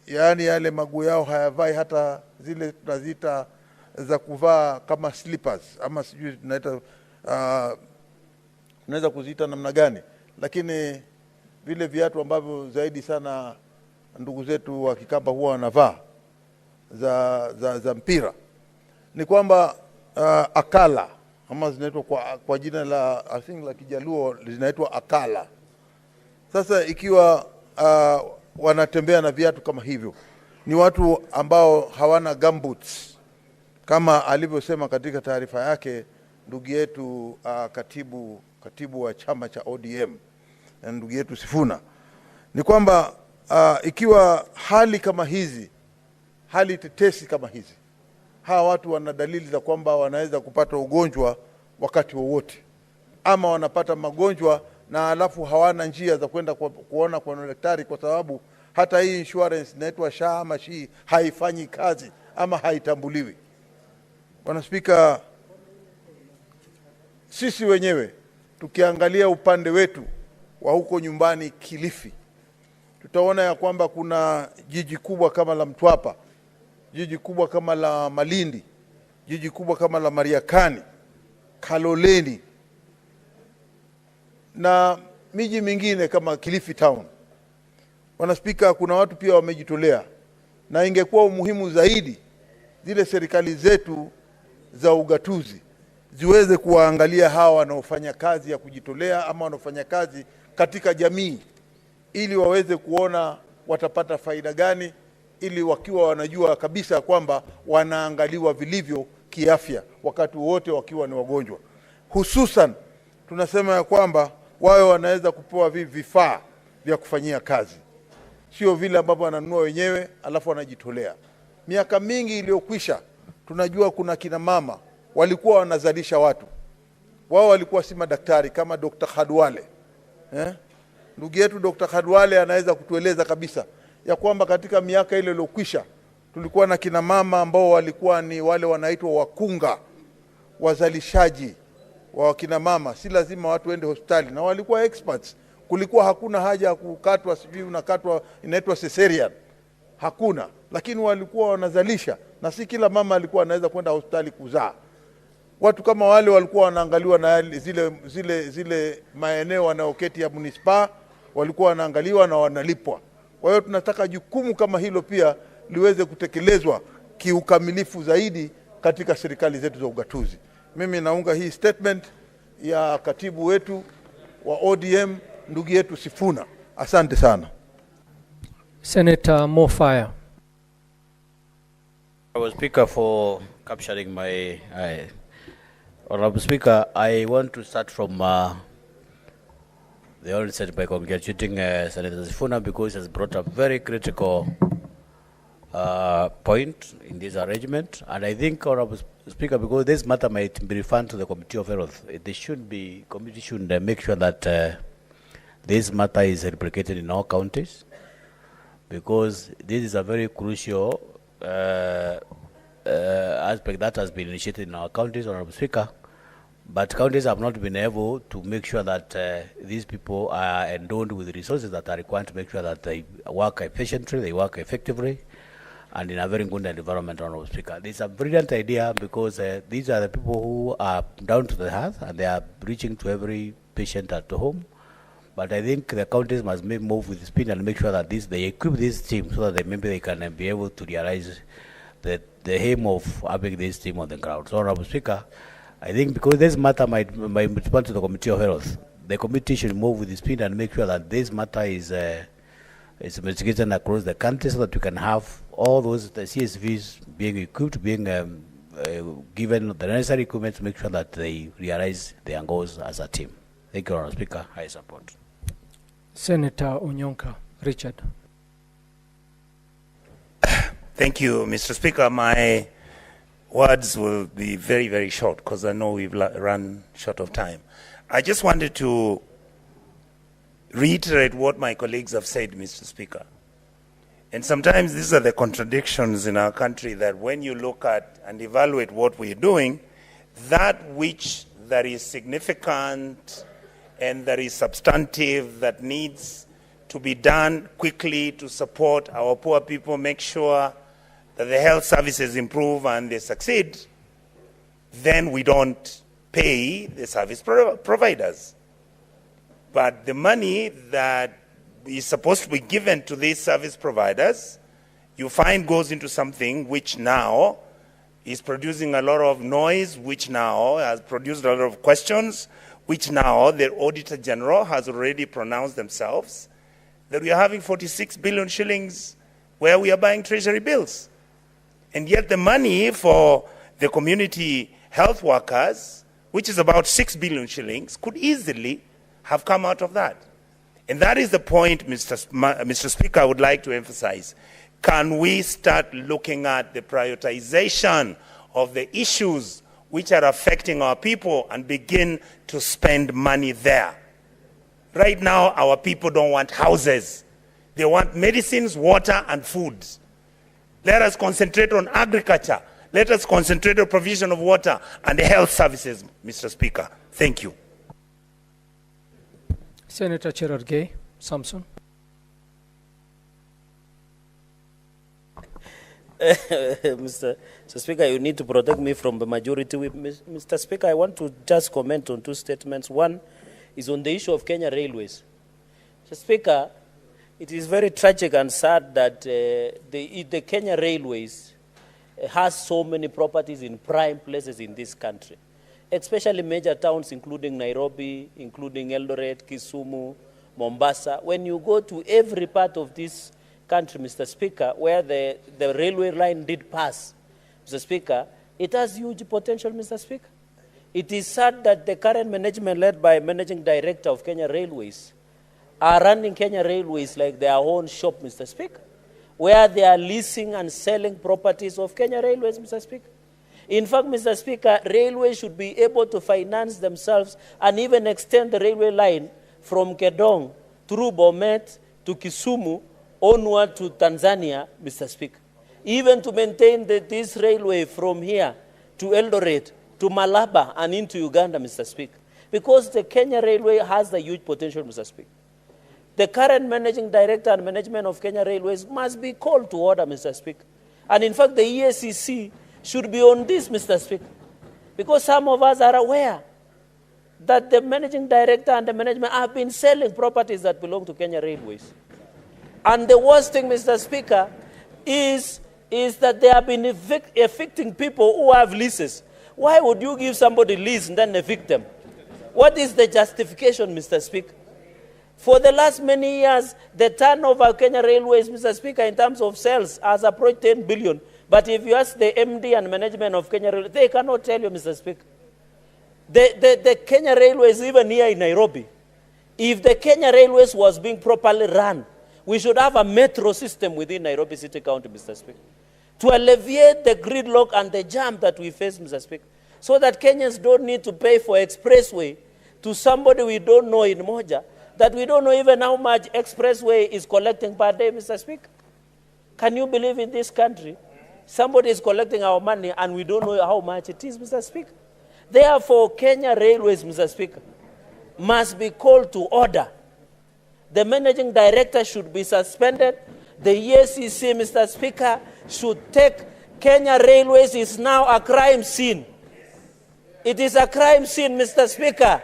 yaani yale maguu yao hayavai hata zile tunaziita za kuvaa kama slippers, ama sijui tunaita unaweza kuziita namna gani, lakini vile viatu ambavyo zaidi sana ndugu zetu wa Kikamba huwa wanavaa za mpira, ni kwamba akala, ama zinaitwa kwa jina la I think la Kijaluo zinaitwa akala. Sasa ikiwa wanatembea na viatu kama hivyo, ni watu ambao hawana gumboots kama alivyosema katika taarifa yake ndugu yetu katibu wa chama cha ODM na ndugu yetu Sifuna, ni kwamba ikiwa hali kama hizi, hali tetesi kama hizi, hawa watu wana dalili za kwamba wanaweza kupata ugonjwa wakati wowote, ama wanapata magonjwa na alafu hawana njia za kwenda kuona kwa daktari, kwa sababu hata hii insurance inaitwa SHA ama SHI haifanyi kazi ama haitambuliwi. Bwana Spika, sisi wenyewe tukiangalia upande wetu wa huko nyumbani Kilifi, tutaona ya kwamba kuna jiji kubwa kama la Mtwapa, jiji kubwa kama la Malindi, jiji kubwa kama la Mariakani, Kaloleni na miji mingine kama Kilifi Town. Bwana Spika, kuna watu pia wamejitolea, na ingekuwa umuhimu zaidi zile serikali zetu za ugatuzi ziweze kuwaangalia hawa wanaofanya kazi ya kujitolea ama wanaofanya kazi katika jamii, ili waweze kuona watapata faida gani, ili wakiwa wanajua kabisa kwamba wanaangaliwa vilivyo kiafya wakati wote wakiwa ni wagonjwa. Hususan tunasema ya kwamba wao wanaweza kupewa vifaa vya kufanyia kazi, sio vile ambavyo wananunua wenyewe alafu wanajitolea. Miaka mingi iliyokwisha tunajua kuna kina mama walikuwa wanazalisha watu, wao walikuwa si madaktari kama Dr. Khadwale. Ndugu yetu Dr. Khadwale anaweza kutueleza kabisa ya kwamba katika miaka ile iliyokwisha tulikuwa na kina mama ambao walikuwa ni wale wanaitwa wakunga, wazalishaji wa kina mama. Si lazima watu waende hospitali, na walikuwa experts. Kulikuwa hakuna haja ya kukatwa, sijui unakatwa inaitwa cesarean, hakuna, lakini walikuwa wanazalisha, na si kila mama alikuwa anaweza kwenda hospitali kuzaa. Watu kama wale walikuwa wanaangaliwa na zile maeneo wanaoketi ya munispa, walikuwa wanaangaliwa na wanalipwa. Kwa hiyo tunataka jukumu kama hilo pia liweze kutekelezwa kiukamilifu zaidi katika serikali zetu za ugatuzi. Mimi naunga hii statement ya katibu wetu wa ODM ndugu yetu Sifuna. Asante sana. Senator Mofire. Honorable Speaker, for capturing my Honorable Speaker, I want to start from the onset by congratulating Senator Sifuna, because he has brought up very critical point in this arrangement. And I think, Honorable Speaker, because this matter might be referred to the Committee of Health, committee should make sure that this matter is replicated in all counties, because this is a very crucial aspect that has been initiated in our counties, Honorable Speaker, But counties have not been able to make sure that these people are endowed with resources that are required to make sure that they work efficiently, they work effectively, and in a very good environment, Honorable Speaker. This is a brilliant idea because these are the people who are down to the earth and they are reaching to every patient at home. But I think the counties must move with speed and make sure that they equip this team so that maybe they can be able to realize the aim of having this team on the ground. So, Honorable Speaker, I think because this matter might respond to the Committee of Health, the committee should move with speed and make sure that this matter is investigated across the country so that we can have all those the CSVs being equipped, being given the necessary equipment to make sure that they realize their goals as a team. Thank you, Honorable Speaker. I support. Senator Onyonka, Richard. Thank you, Mr. Speaker. My words will be very, very short because I know we've run short of time. I just wanted to reiterate what my colleagues have said, Mr. Speaker. And sometimes these are the contradictions in our country that when you look at and evaluate what we're doing, that which that is significant and that is substantive, that needs to be done quickly to support our poor people, make sure that the health services improve and they succeed, then we don't pay the service providers. But the money that is supposed to be given to these service providers, you find goes into something which now is producing a lot of noise, which now has produced a lot of questions, which now the Auditor General has already pronounced themselves that we are having 46 billion shillings where we are buying treasury bills. And yet the money for the community health workers, which is about 6 billion shillings, could easily have come out of that. And that is the point, Mr. Speaker, I would like to emphasize. Can we start looking at the prioritization of the issues which are affecting our people and begin to spend money there? Right now, our people don't want houses. They want medicines, water, and food. Let us concentrate on agriculture. Let us concentrate on provision of water and the health services, Mr. Speaker. Thank you. Senator Cherargei, Samson. Mr. Speaker, you need to protect me from the majority whip. Mr. Speaker, I want to just comment on two statements. One is on the issue of Kenya Railways. Mr. Speaker, it is very tragic and sad that the Kenya Railways has so many properties in prime places in this country, especially major towns including Nairobi, including Eldoret, Kisumu, Mombasa. When you go to every part of this country, Mr. Speaker, where the railway line did pass, Mr. Speaker, it has huge potential, Mr. Speaker. It is sad that the current management led by Managing Director of Kenya Railways are running Kenya Railways like their own shop, Mr. Speaker, where they are leasing and selling properties of Kenya Railways, Mr. Speaker. In fact, Mr. Speaker, railways should be able to finance themselves and even extend the railway line from Kedong through Bomet to Kisumu onward to Tanzania, Mr. Speaker. Even to maintain this railway from here to Eldoret, to Malaba and into Uganda, Mr. Speaker. Because the Kenya Railway has the huge potential, Mr. Speaker. The current managing director and management of Kenya Railways must be called to order, Mr. Speaker. And in fact, the EACC should be on this, Mr. Speaker. Because some of us are aware that the managing director and the management have been selling properties that belong to Kenya Railways. And the worst thing, Mr. Speaker, is that they have been evicting people who have leases. Why would you give somebody lease and then evict them? What is the justification, Mr. Speaker? For the last many years, the turnover of Kenya Railways, Mr. Speaker, in terms of sales has approached 10 billion. But if you ask the MD and management of Kenya Railways, they cannot tell you, Mr. Speaker. The Kenya Railways, even here in Nairobi, if the Kenya Railways was being properly run, we should have a metro system within Nairobi City County, Mr. Speaker, to alleviate the gridlock and the jam that we face, Mr. Speaker, so that Kenyans don't need to pay for expressway to somebody we don't know in Moja, that we don't know even how much expressway is collecting per day, Mr. Speaker. Can you believe in this country, somebody is collecting our money and we don't know how much it is, Mr. Speaker? Therefore, Kenya Railways, Mr. Speaker, must be called to order. The managing director should be suspended. The EACC, Mr. Speaker, should take Kenya Railways is now a crime scene. It is a crime scene, Mr. Speaker.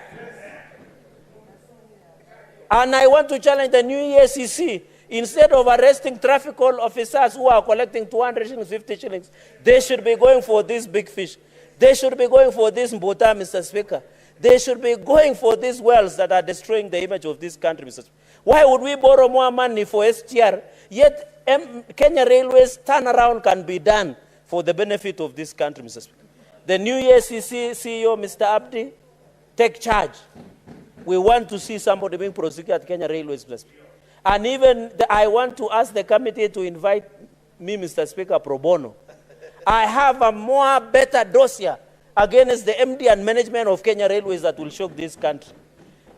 And I want to challenge the new EACC. Instead of arresting traffic officers who are collecting 250 shillings, they should be going for this big fish. They should be going for this mbota, Mr. Speaker. They should be going for these wells that are destroying the image of this country, Mr. Speaker. Why would we borrow more money for SGR, yet Kenya Railways turnaround can be done for the benefit of this country, Mr. Speaker? The new EACC CEO, Mr. Abdi, take charge. We want to see somebody being prosecuted at Kenya Railways, Mr. Speaker. And even I want to ask the committee to invite me, Mr. Speaker, pro bono. I have a more better dossier against the MD and management of Kenya Railways that will shock this country.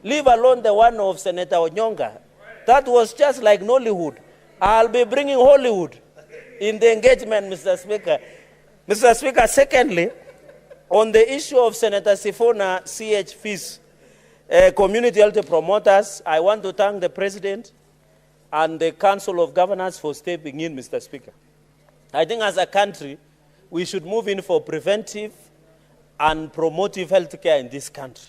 Leave alone the one of Senator Onyonga. That was just like Nollywood. I'll be bringing Hollywood in the engagement, Mr. Speaker. Mr. Speaker, secondly, on the issue of Senator Sifuna CH fees, community health promoters, I want to thank the President and the Council of Governors for stepping in, Mr. Speaker. I think as a country, we should move in for preventive and promotive health care in this country.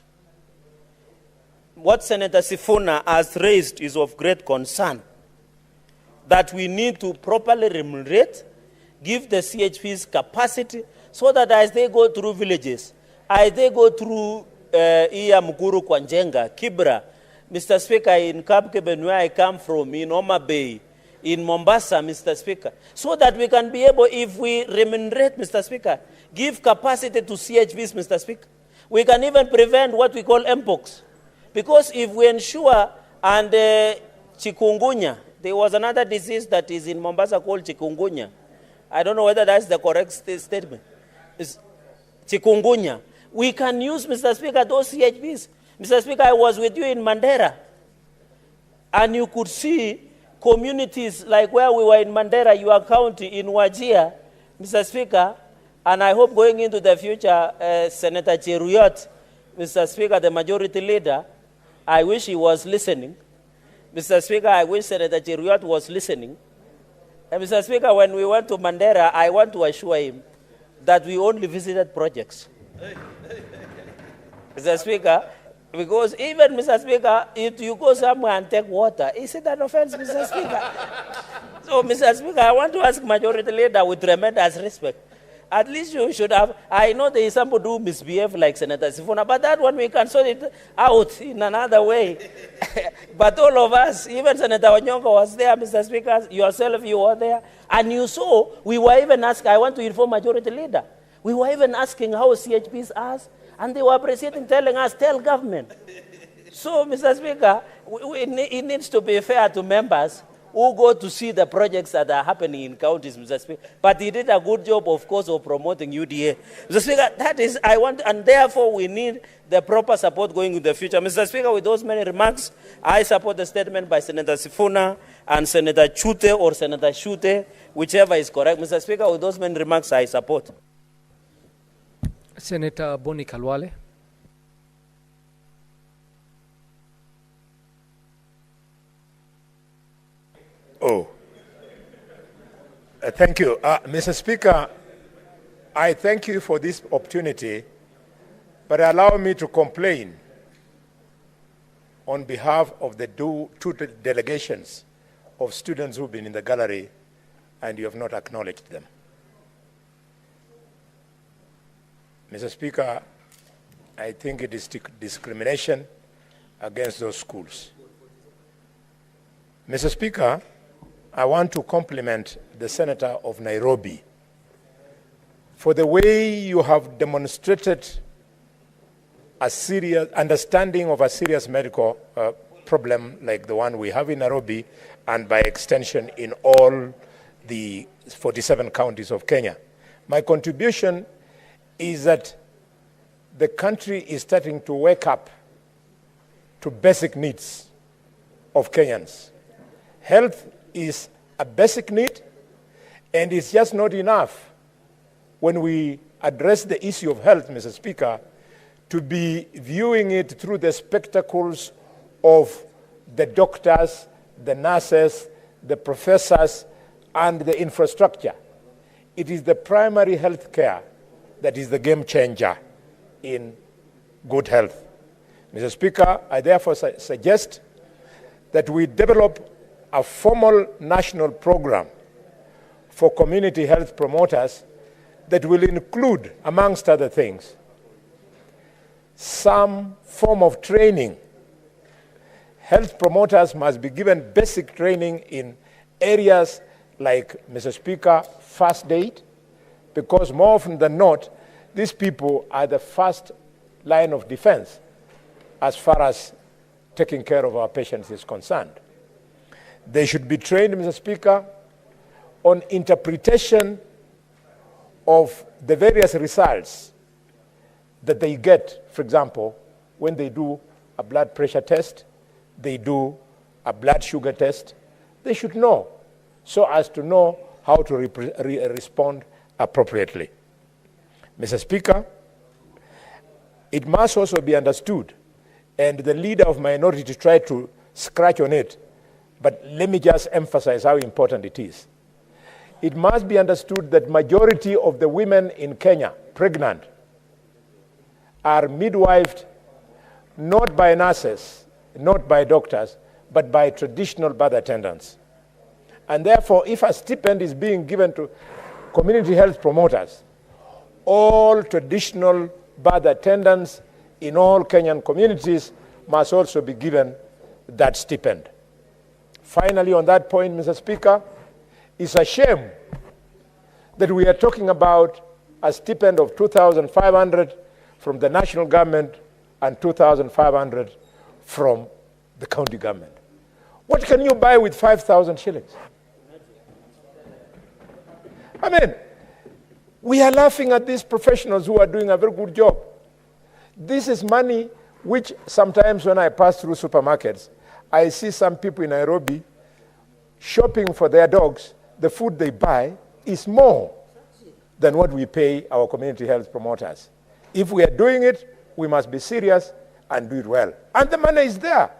What Senator Sifuna has raised is of great concern, that we need to properly remunerate, give the CHPs capacity, so that as they go through villages, as they go through Iya Mukuru Kwanjenga, Kibra, Mr. Speaker, in Kapkeben, where I come from, in Homa Bay, in Mombasa, Mr. Speaker, so that we can be able, if we remunerate, Mr. Speaker, give capacity to CHVs, Mr. Speaker, we can even prevent what we call mpox. Because if we ensure, and chikungunya, there was another disease that is in Mombasa called chikungunya. I don't know whether that's the correct statement. It's chikungunya. We can use, Mr. Speaker, those CHVs. Mr. Speaker, I was with you in Mandera, and you could see communities like where we were in Mandera, your county, in Wajir, Mr. Speaker, and I hope going into the future, Senator Cheruyot, Mr. Speaker, the majority leader, I wish he was listening. Mr. Speaker, I wish Senator Cheruyot was listening. And Mr. Speaker, when we went to Mandera, I want to assure him that we only visited projects. Mr. Speaker, because even, Mr. Speaker, if you go somewhere and take water, is it an offense, Mr. Speaker? So, Mr. Speaker, I want to ask Majority Leader with tremendous respect. At least you should have, I know there is somebody who misbehave like Senator Sifuna, but that one we can sort it out in another way. But all of us, even Senator Onyonga was there, Mr. Speaker, yourself, you were there, and you saw, we were even asking, I want to inform Majority Leader, we were even asking how CHPs asked, and they were appreciating, telling us, tell government. So, Mr. Speaker, it needs to be fair to members who go to see the projects that are happening in counties, Mr. Speaker. But he did a good job, of course, of promoting UDA. Mr. Speaker, that is, I want, and therefore we need the proper support going in the future. Mr. Speaker, with those many remarks, I support the statement by Senator Sifuna and Senator Chute or Senator Shute, whichever is correct. Mr. Speaker, with those many remarks, I support. Senator Boni Kalwale. Thank you. Mr. Speaker, I thank you for this opportunity, but allow me to complain on behalf of the two delegations of students who've been in the gallery and you have not acknowledged them. Mr. Speaker, I think it is discrimination against those schools. Mr. Speaker, I want to compliment the Senator of Nairobi for the way you have demonstrated a serious understanding of a serious medical problem like the one we have in Nairobi and by extension in all the 47 counties of Kenya. My contribution is that the country is starting to wake up to basic needs of Kenyans. Health is a basic need, and it's just not enough when we address the issue of health, Mr. Speaker, to be viewing it through the spectacles of the doctors, the nurses, the professors, and the infrastructure. It is the primary health care that is the game changer in good health. Mr. Speaker, I therefore suggest that we develop a formal national program for community health promoters that will include, amongst other things, some form of training. Health promoters must be given basic training in areas like, Mr. Speaker, first aid, because more often than not, these people are the first line of defense as far as taking care of our patients is concerned. They should be trained, Mr. Speaker, on interpretation of the various results that they get. For example, when they do a blood pressure test, they do a blood sugar test, they should know so as to know how to respond appropriately. Mr. Speaker, it must also be understood, and the leader of minority to try to scratch on it, but let me just emphasize how important it is. It must be understood that majority of the women in Kenya, pregnant, are midwifed not by nurses, not by doctors, but by traditional birth attendants. And therefore, if a stipend is being given to community health promoters, all traditional birth attendants in all Kenyan communities must also be given that stipend. Finally, on that point, Mr. Speaker, it's a shame that we are talking about a stipend of 2,500 from the national government and 2,500 from the county government. What can you buy with 5,000 shillings? I mean, we are laughing at these professionals who are doing a very good job. This is money which sometimes when I pass through supermarkets, I see some people in Nairobi shopping for their dogs. The food they buy is more than what we pay our community health promoters. If we are doing it, we must be serious and do it well. And the money is there.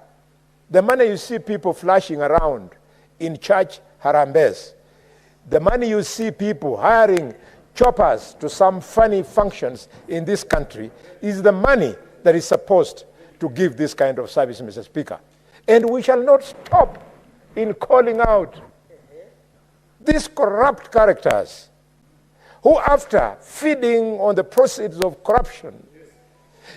The money you see people flashing around in church harambes, the money you see people hiring choppers to some funny functions in this country is the money that is supposed to give this kind of service, Mr. Speaker. And we shall not stop in calling out these corrupt characters who, after feeding on the proceeds of corruption,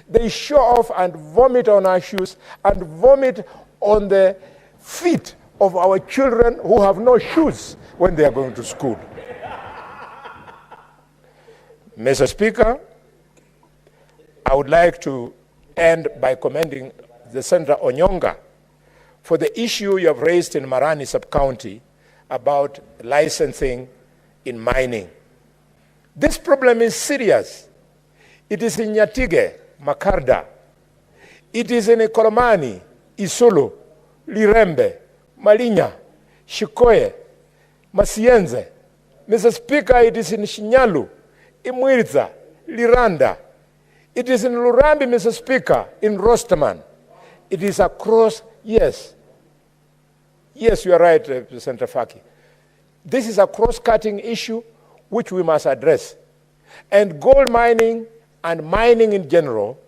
they show off and vomit on our shoes and vomit on the feet of our children who have no shoes when they are going to school. Mr. Speaker, I would like to end by commending the Senator Onyonga for the issue you have raised in Marani sub-county about licensing in mining. This problem is serious. It is in Nyatige, Makarda. It is in Ikolomani, Isulu, Lirembe, Malinya, Shikoye, Masienze. Mr. Speaker, it is in Shinyalu, Imwiriza, Liranda. It is in Lurambi, Mr. Speaker, in Rosterman. It is across, yes. Yes, you are right, Senator Faki. This is a cross-cutting issue which we must address. And gold mining and mining in general,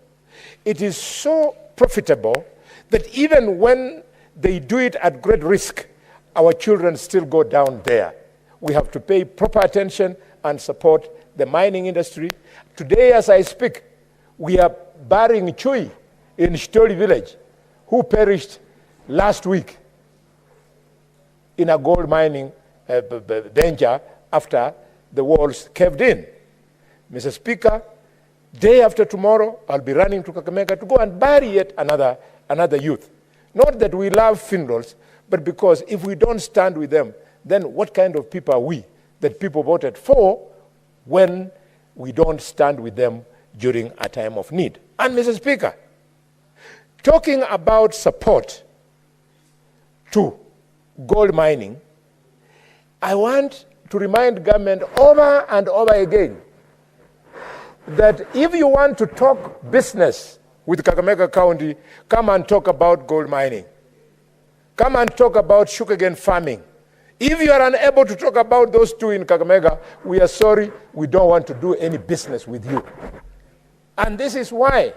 it is so profitable that even when they do it at great risk, our children still go down there. We have to pay proper attention and support the mining industry. Today, as I speak, we are burying Chui in Shtori village, who perished last week in a gold mining danger after the walls caved in. Mr. Speaker, day after tomorrow, I'll be running to Kakamega to go and bury yet another youth. Not that we love funerals, but because if we don't stand with them, then what kind of people are we that people voted for when we don't stand with them during a time of need? And Mr. Speaker, talking about support to gold mining, I want to remind government over and over again that if you want to talk business with Kakamega County, come and talk about gold mining. Come and talk about sugarcane farming. If you are unable to talk about those two in Kakamega, we are sorry, we don't want to do any business with you. And this is why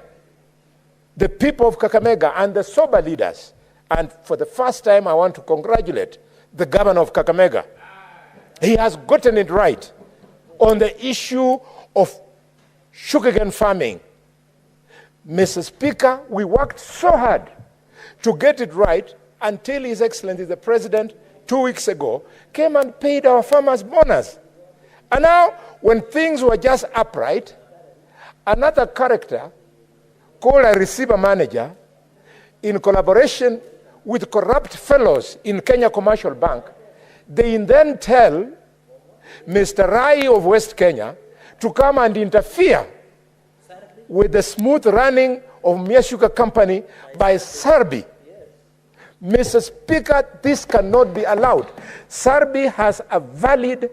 the people of Kakamega and the sober leaders, and for the first time I want to congratulate the governor of Kakamega. He has gotten it right on the issue of sugarcane farming. Mr. Speaker, we worked so hard to get it right until His Excellency the President 2 weeks ago came and paid our farmers bonus. And now, when things were just upright, another character called a receiver manager, in collaboration with corrupt fellows in Kenya Commercial Bank, they then tell Mr. Rai of West Kenya to come and interfere with the smooth running of Mumia Sugar Company by Sarbi. Mr. Speaker, this cannot be allowed. Sarbi has a valid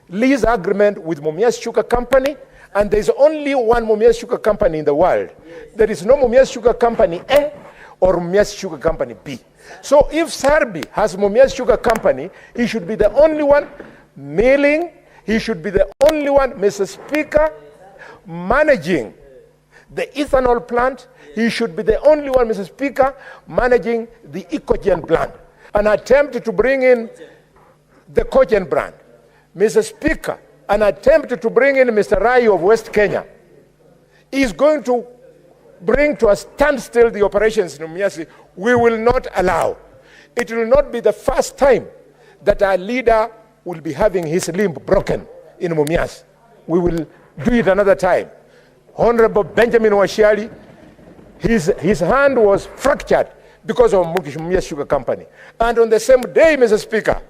lease agreement with Mumia Sugar Company, and there is only one Mumia Sugar Company in the world. There is no Mumia Sugar Company A or Mumia Sugar Company B. So if Sarbi has Mumia Sugar Company, he should be the only one milling, he should be the only one, Mr. Speaker, managing the ethanol plant. He should be the only one, Mr. Speaker, managing the Ecogen plant. An attempt to bring in the Cogen brand. Mr. Speaker, an attempt to bring in Mr. Rai of West Kenya is going to bring to a standstill the operations in Mumias. We will not allow. It will not be the first time that our leader will be having his limb broken in Mumias. We will do it another time. Honorable Benjamin Washiali, his hand was fractured because of Mumia Sugar Company. And on the same day, Mr. Speaker,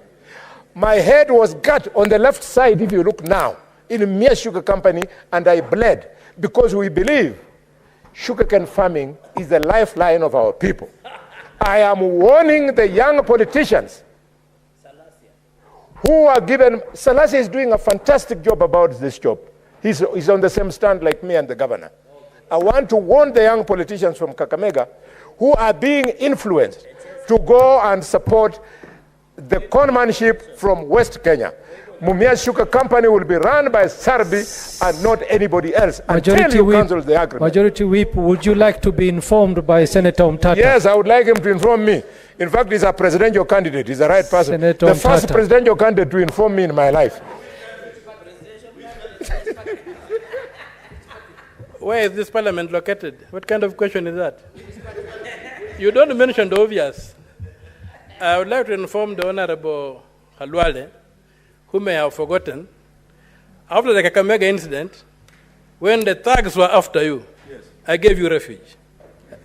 my head was cut on the left side, if you look now, in Mumia Sugar Company, and I bled because we believe sugarcane farming is the lifeline of our people. I am warning the young politicians who are given, Salasia is doing a fantastic job about this job. He's on the same stand like me and the governor. I want to warn the young politicians from Kakamega who are being influenced to go and support the conmanship from West Kenya. Mumia Sugar Company will be run by Sarbi and not anybody else until you cancel the agreement. Majority Whip, would you like to be informed by Senator Umtata? Yes, I would like him to inform me. In fact, he's a presidential candidate. He's the right person. Senator the first Umtata. presidential candidate to inform me in my life. Where is this parliament located? What kind of question is that? You don't mention the obvious. I would like to inform the Honorable Halwale, who may have forgotten, after the Kakamega incident, when the thugs were after you, yes, I gave you refuge.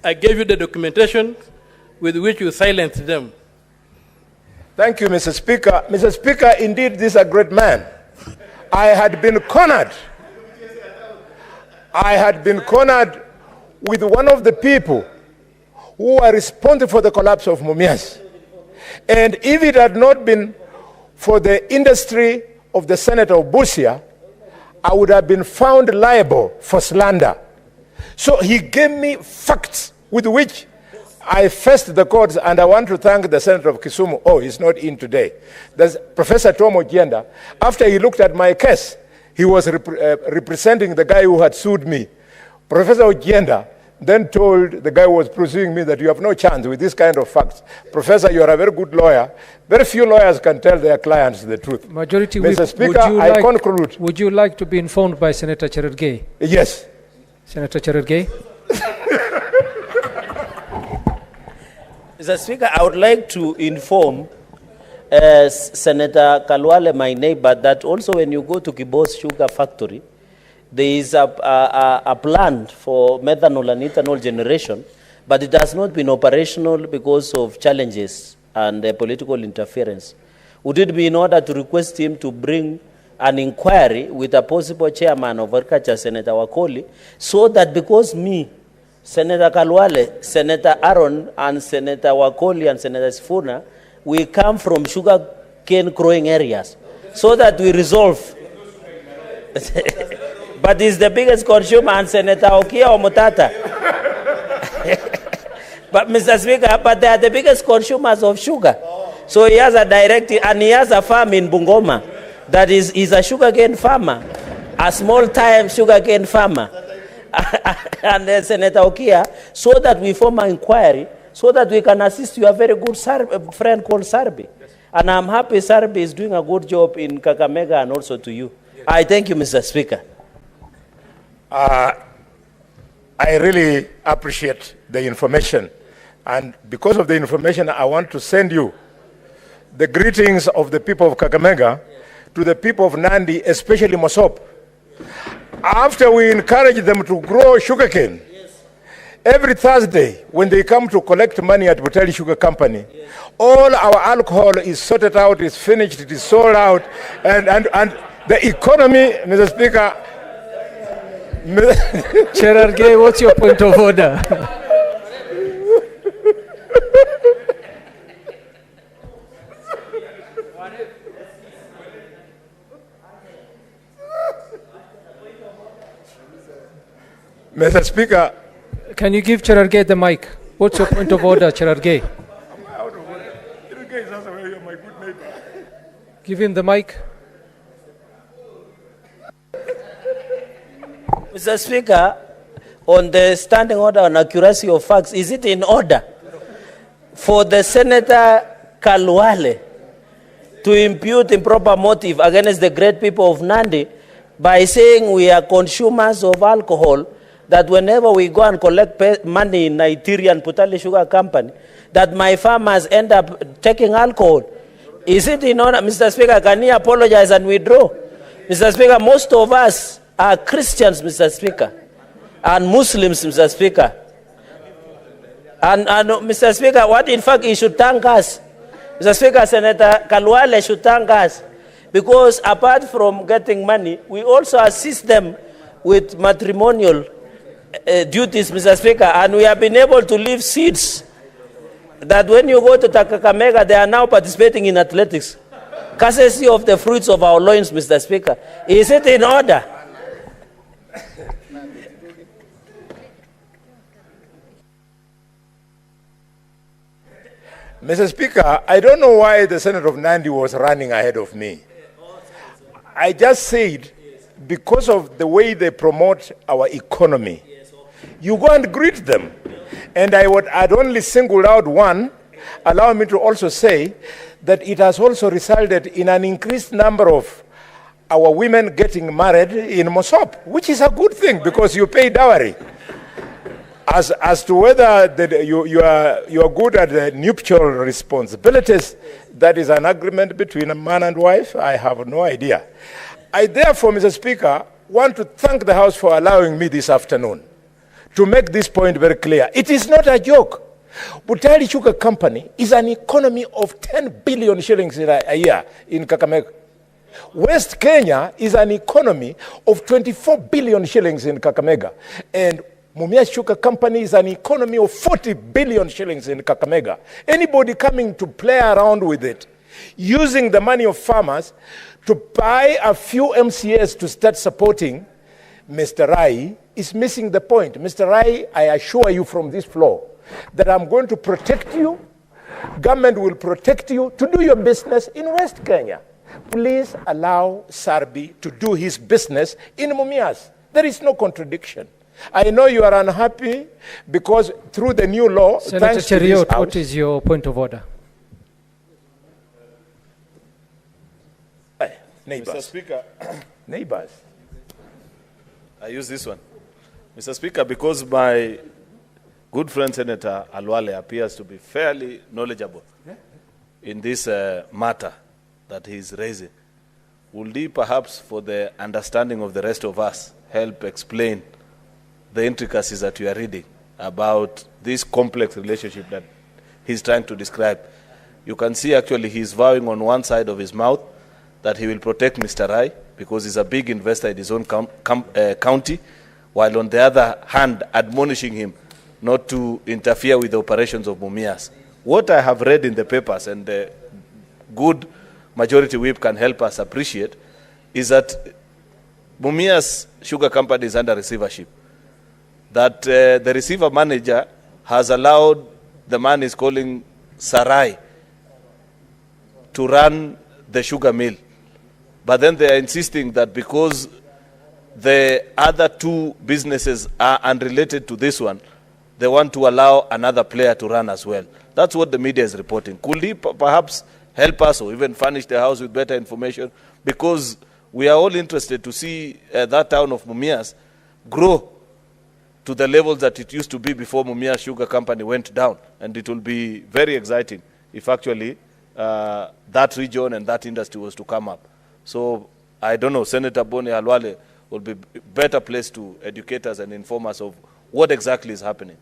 I gave you the documentation with which you silenced them. Thank you, Mr. Speaker. Mr. Speaker, indeed, this is a great man. I had been cornered. I had been cornered with one of the people who were responsible for the collapse of Mumias. And if it had not been for the industry of the Senator of Busia, I would have been found liable for slander. So he gave me facts with which I faced the courts, and I want to thank the Senator of Kisumu. Oh, he's not in today. There's Professor Tom Ogienda. After he looked at my case, he was representing the guy who had sued me. Professor Ogienda then told the guy who was pursuing me that you have no chance with this kind of facts. Professor, you are a very good lawyer. Very few lawyers can tell their clients the truth. Majority Mr. Whip, Speaker, I conclude. Would you like to be informed by Senator Cherargei? Yes. Senator Cherargei? Mr. Speaker, I would like to inform Senator Kalwale, my neighbor, that also when you go to Kibos Sugar Factory, there is a plant for methanol and ethanol generation, but it has not been operational because of challenges and political interference. Would it be in order to request him to bring an inquiry with a possible chairman of Agriculture, Senator Wakoli, so that because me, Senator Kalwale, Senator Aaron, and Senator Wakoli, and Senator Sifuna, we come from sugar cane growing areas, so that we resolve. But he's the biggest consumer, and Senator Okia or Mutata. But Mr. Speaker, but they are the biggest consumers of sugar. So he has a direct, and he has a farm in Bungoma that is a sugarcane farmer, a small-time sugarcane farmer. And Senator Okia, so that we form an inquiry, so that we can assist you, a very good friend called Sarbi. And I'm happy Sarbi is doing a good job in Kakamega and also to you. I thank you, Mr. Speaker. I really appreciate the information. And because of the information, I want to send you the greetings of the people of Kakamega to the people of Nandi, especially Mosop. After we encourage them to grow sugarcane, every Thursday when they come to collect money at Butali Sugar Company, all our alcohol is sorted out, is finished, it is sold out, and the economy, Mr. Speaker. Chair Arge, what's your point of order? Mr. Speaker. Can you give Chair Arge the mic? What's your point of order, Chair Arge? Give him the mic. Mr. Speaker, on the standing order on accuracy of facts, is it in order for the Senator Kalwale to impute improper motive against the great people of Nandi by saying we are consumers of alcohol, that whenever we go and collect money in Nigerian Putali Sugar Company, that my farmers end up taking alcohol? Is it in order? Mr. Speaker, can he apologize and withdraw? Mr. Speaker, most of us are Christians, Mr. Speaker, and Muslims, Mr. Speaker. And Mr. Speaker, what in fact he should thank us. Mr. Speaker, Senator Kalwale should thank us, because apart from getting money, we also assist them with matrimonial duties, Mr. Speaker, and we have been able to leave seeds that when you go to Kakamega, they are now participating in athletics, courtesy of the fruits of our loins, Mr. Speaker. Is it in order? Mr. Speaker, I don't know why the Senator of Nandi was running ahead of me. I just said, because of the way they promote our economy, you go and greet them. And I'd only singled out one. Allow me to also say that it has also resulted in an increased number of our women getting married in Mosop, which is a good thing because you pay dowry. As to whether you are good at the nuptial responsibilities, that is an agreement between a man and wife, I have no idea. I therefore, Mr. Speaker, want to thank the House for allowing me this afternoon to make this point very clear. It is not a joke. Butali Sugar Company is an economy of 10 billion shillings a year in Kakamega. West Kenya is an economy of 24 billion shillings in Kakamega. And Mumia Sugar Company is an economy of 40 billion shillings in Kakamega. Anybody coming to play around with it, using the money of farmers to buy a few MCAs to start supporting Mr. Rai, is missing the point. Mr. Rai, I assure you from this floor that I'm going to protect you. Government will protect you to do your business in West Kenya. Please allow Sarbi to do his business in Mumias. There is no contradiction. I know you are unhappy because through the new law, Senator Cheriot, what is your point of order? Neighbors. Mr. Speaker, neighbors. I use this one. Mr. Speaker, because my good friend Senator Alwale appears to be fairly knowledgeable in this matter that he is raising, would he perhaps, for the understanding of the rest of us, help explain the intricacies that you are reading about this complex relationship that he's trying to describe? You can see actually he's vowing on one side of his mouth that he will protect Mr. Rai because he's a big investor in his own county, while on the other hand admonishing him not to interfere with the operations of Mumias. What I have read in the papers, and the good majority whip can help us appreciate, is that Mumia's sugar company is under receivership. That the receiver manager has allowed the man is calling Sarai to run the sugar mill. But then they are insisting that because the other two businesses are unrelated to this one, they want to allow another player to run as well. That's what the media is reporting. Could he perhaps help us or even furnish the House with better information? Because we are all interested to see that town of Mumias grow to the levels that it used to be before Mumia Sugar Company went down. And it will be very exciting if actually that region and that industry was to come up. So I don't know, Senator Boni Halwale will be better placed to educate us and inform us of what exactly is happening.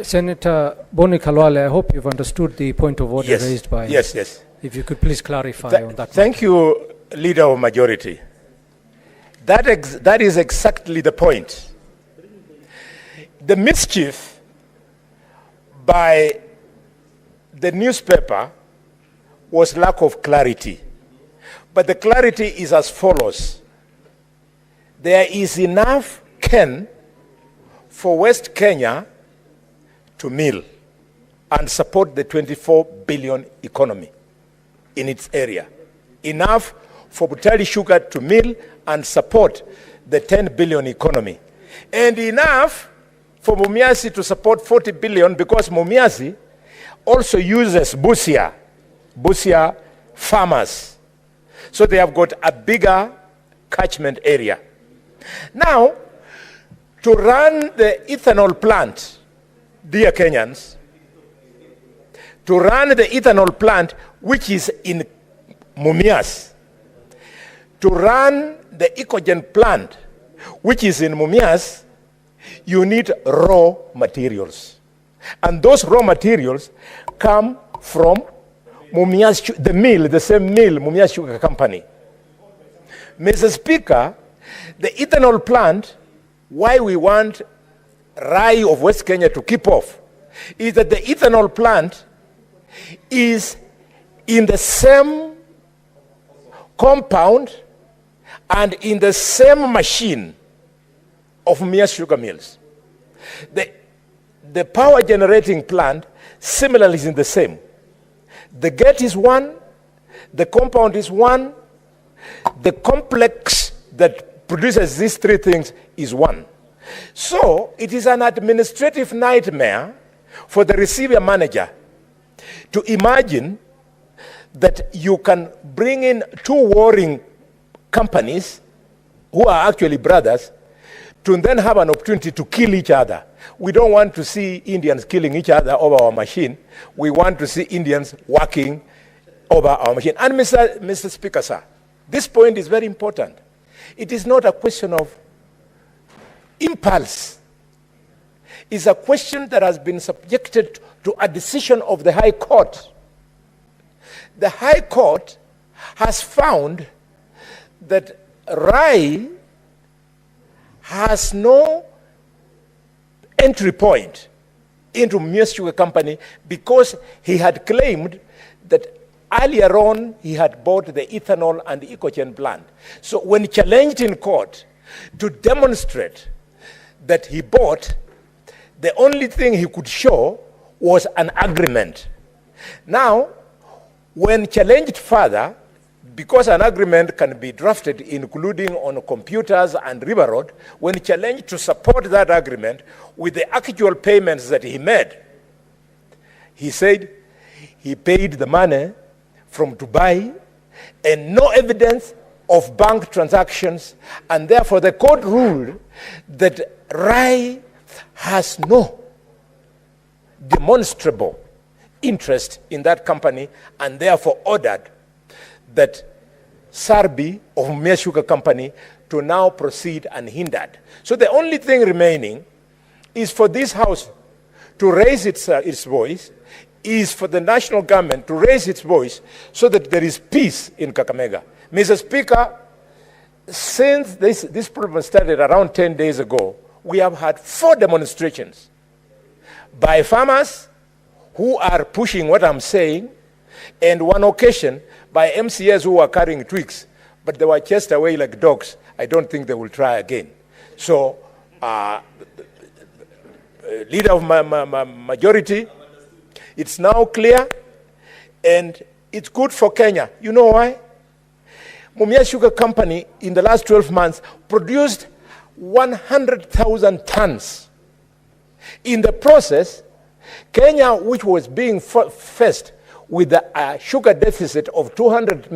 Senator Boni Halwale, I hope you've understood the point of order raised by... Yes, yes. If you could please clarify on that. Thank you, Leader of Majority. That is exactly the point. The mischief by the newspaper was lack of clarity. But the clarity is as follows. There is enough can for West Kenya to mill and support the 24 billion economy in its area. Enough for Butali Sugar to mill and support the 10 billion economy. And enough for Mumias to support 40 billion because Mumias also uses Busia farmers. So they have got a bigger catchment area. Now, to run the ethanol plant, dear Kenyans, to run the ethanol plant, which is in Mumias, to run the Ecogen plant, which is in Mumias, you need raw materials. And those raw materials come from Mumias, the mill, the same mill, Mumia Sugar Company. Mr. Speaker, the ethanol plant, why we want Rai of West Kenya to keep off, is that the ethanol plant is in the same compound and in the same machine of Mumia Sugar Mills. The power generating plant similarly is in the same. The gate is one, the compound is one, the complex that produces these three things is one. So it is an administrative nightmare for the receiver manager to imagine that you can bring in two warring companies who are actually brothers to then have an opportunity to kill each other. We don't want to see Indians killing each other over our machine. We want to see Indians working over our machine. And Mr. Speaker, sir, this point is very important. It is not a question of impulse. It's a question that has been subjected to a decision of the High Court. The High Court has found that Rai has no entry point into Mumia Sugar Company because he had claimed that earlier on he had bought the ethanol and the Ecogen plant. So when challenged in court to demonstrate that he bought, the only thing he could show was an agreement. Now, when challenged further, because an agreement can be drafted including on computers and River Road, when challenged to support that agreement with the actual payments that he made, he said he paid the money from Dubai and no evidence of bank transactions, and therefore the court ruled that Rai has no demonstrable interest in that company and therefore ordered that Sarbi of Mumia Sugar Company to now proceed unhindered. So the only thing remaining is for this House to raise its voice, is for the national government to raise its voice so that there is peace in Kakamega. Mr. Speaker, since this problem started around 10 days ago, we have had 4 demonstrations by farmers who are pushing what I'm saying, and one occasion by MCAs who are carrying twigs. but they were chased away like dogs. I don't think they will try again. So, leader of majority, it's now clear, and it's good for Kenya. You know why? Mumia Sugar Company in the last 12 months produced 100,000 tons. In the process, Kenya, which was being faced with a sugar deficit of 200,000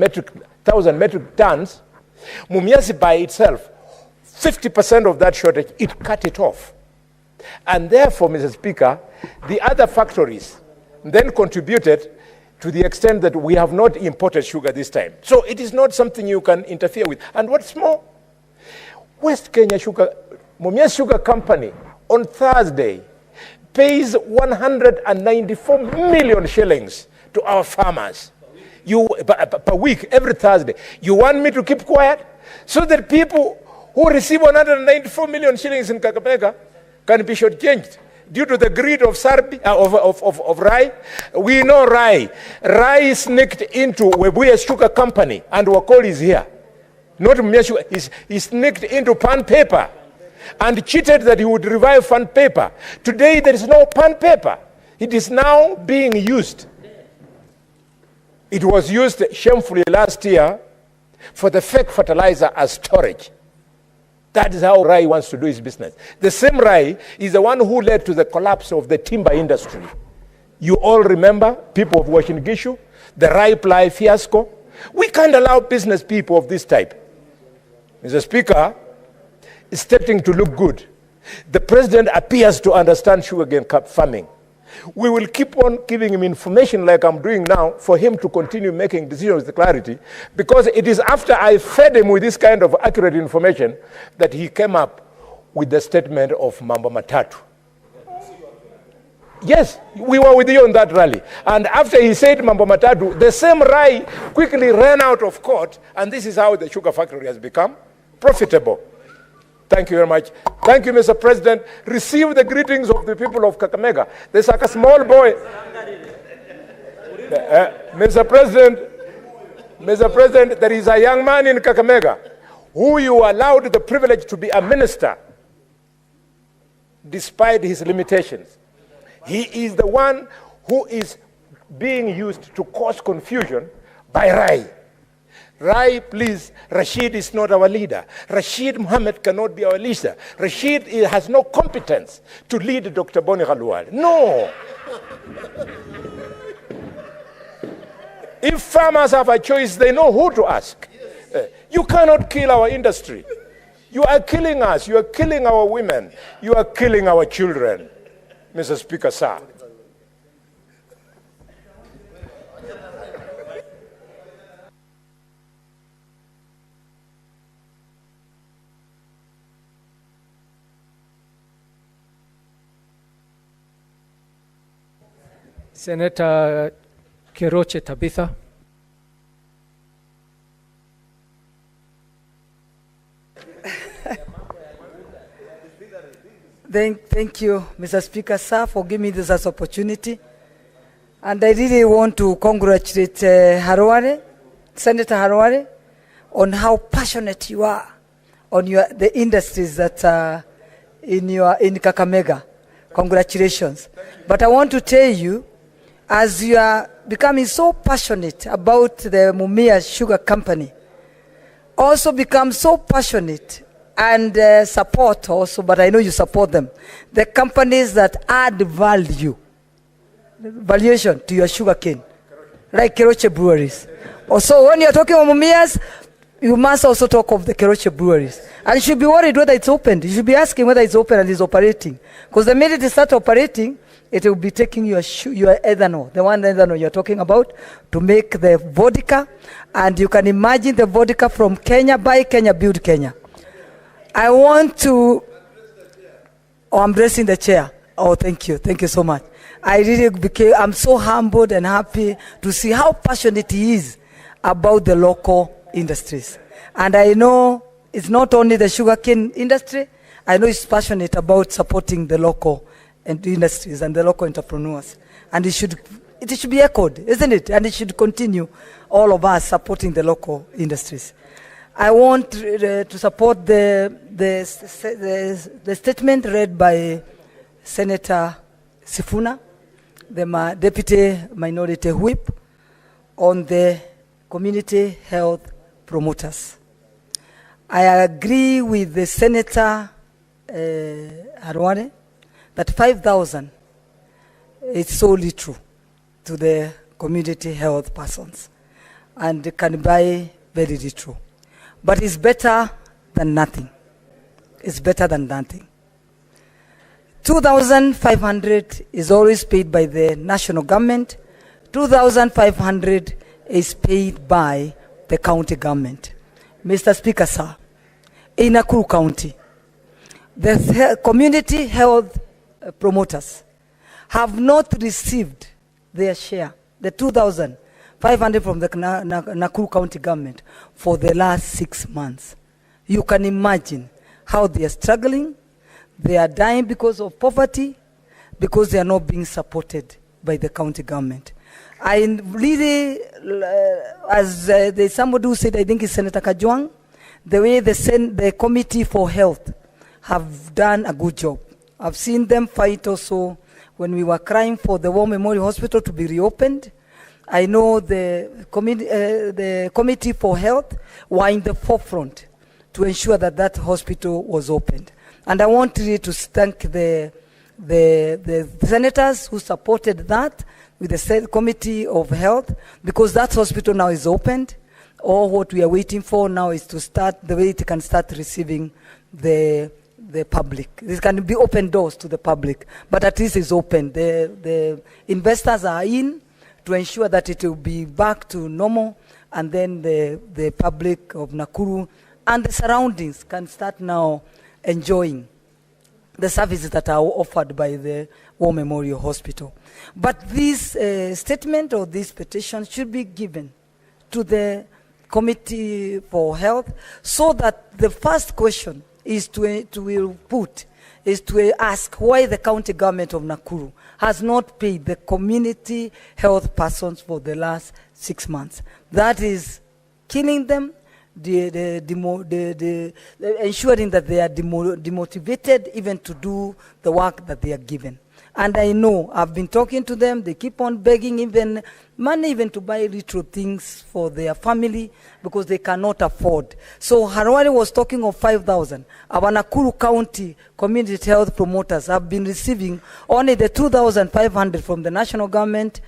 metric tons, Mumias by itself, 50% of that shortage, it cut it off. And therefore, Mr. Speaker, the other factories then contributed to the extent that we have not imported sugar this time. So it is not something you can interfere with. And what's more, West Kenya Sugar, Mumia Sugar Company, on Thursday, pays 194 million shillings to our farmers per week, every Thursday. You want me to keep quiet? So that people who receive 194 million shillings in Kakamega can be shortchanged due to the greed of Rai. We know Rai. Rai sneaked into Webuye Sugar Company, and Wakoli is here. Not Mumia Sugar. He sneaked into Pan Paper and cheated that he would revive Pan Paper. Today there is no Pan Paper. It is now being used. It was used shamefully last year for the fake fertilizer as storage. That is how Rai wants to do his business. The same Rai is the one who led to the collapse of the timber industry. You all remember, people of Washington Gishu, the Rai ply fiasco. We can't allow business people of this type. Mr. Speaker, it's starting to look good. The president appears to understand sugarcane farming. We will keep on giving him information like I'm doing now for him to continue making decisions with clarity, because it is after I fed him with this kind of accurate information that he came up with the statement of Mambo Matatu. Yes, we were with you on that rally. And after he said Mambo Matatu, the same Rai quickly ran out of court, and this is how the sugar factory has become profitable. Thank you very much. Thank you, Mr. President. Receive the greetings of the people of Kakamega. There's like a small boy. Mr. President, there is a young man in Kakamega who you allowed the privilege to be a minister despite his limitations. He is the one who is being used to cause confusion by Rai. Rai, please, Rashid is not our leader. Rashid Mohammed cannot be our leader. Rashid has no competence to lead Dr. Boni Khalwale. No. If farmers have a choice, they know who to ask. You cannot kill our industry. You are killing us. You are killing our women. You are killing our children. Mr. Speaker, sir. Senator Keroche Tabitha. Thank you, Mr. Speaker, sir, for giving me this opportunity. And I really want to congratulate Senator Harware, on how passionate you are on the industries that are in Kakamega. Congratulations. But I want to tell you, as you are becoming so passionate about the Mumia Sugar Company, also become so passionate and support also, but I know you support them, the companies that add valuation to your sugar cane, like Keroche breweries. Also, when you're talking about Mumias, you must also talk of the Keroche breweries. And you should be worried whether it's opened. You should be asking whether it's open and it's operating. Because the minute it starts operating, it will be taking your ethanol, the one ethanol you're talking about, to make the vodka. And you can imagine the vodka from Kenya, buy Kenya, build Kenya. I want to... Oh, I'm blessing the chair. Oh, thank you. Thank you so much. I'm so humbled and happy to see how passionate he is about the local industries. And I know it's not only the sugarcane industry, I know he's passionate about supporting the local industries and the local entrepreneurs. And it should be echoed, isn't it? And it should continue, all of us supporting the local industries. I want to support the statement read by Senator Sifuna, the Deputy Minority Whip, on the community health promoters. I agree with the Senator Harwane that 5,000 is solely true to the community health persons, and it can be very true. But it's better than nothing. It's better than nothing. 2,500 is always paid by the national government. 2,500 is paid by the county government. Mr. Speaker, sir, in Nakuru County, the community health promoters have not received their share, the 2,500 from the Nakuru County government, for the last 6 months. You can imagine how they are struggling. They are dying because of poverty, because they are not being supported by the county government. I really, as there's somebody who said, I think it's Senator Kajwang, the way the Committee for Health have done a good job. I've seen them fight also when we were crying for the War Memorial Hospital to be reopened. I know the Committee for Health were in the forefront to ensure that that hospital was opened. And I want really to thank the senators who supported that with the Committee of Health, because that hospital now is opened. All what we are waiting for now is to start, the way it can start receiving the public. This can be open doors to the public, but at least it's open. The investors are in to ensure that it will be back to normal, and then the public of Nakuru and the surroundings can start now enjoying the services that are offered by the War Memorial Hospital. But this statement or this petition should be given to the Committee for Health, so that the first question is to ask why the county government of Nakuru has not paid the community health persons for the last 6 months. That is killing them, ensuring that they are demotivated even to do the work that they are given. And I know, I've been talking to them, they keep on begging even money even to buy little things for their family because they cannot afford. So Harwari was talking of 5,000. Our Nakuru County community health promoters have been receiving only the 2,500 from the national government,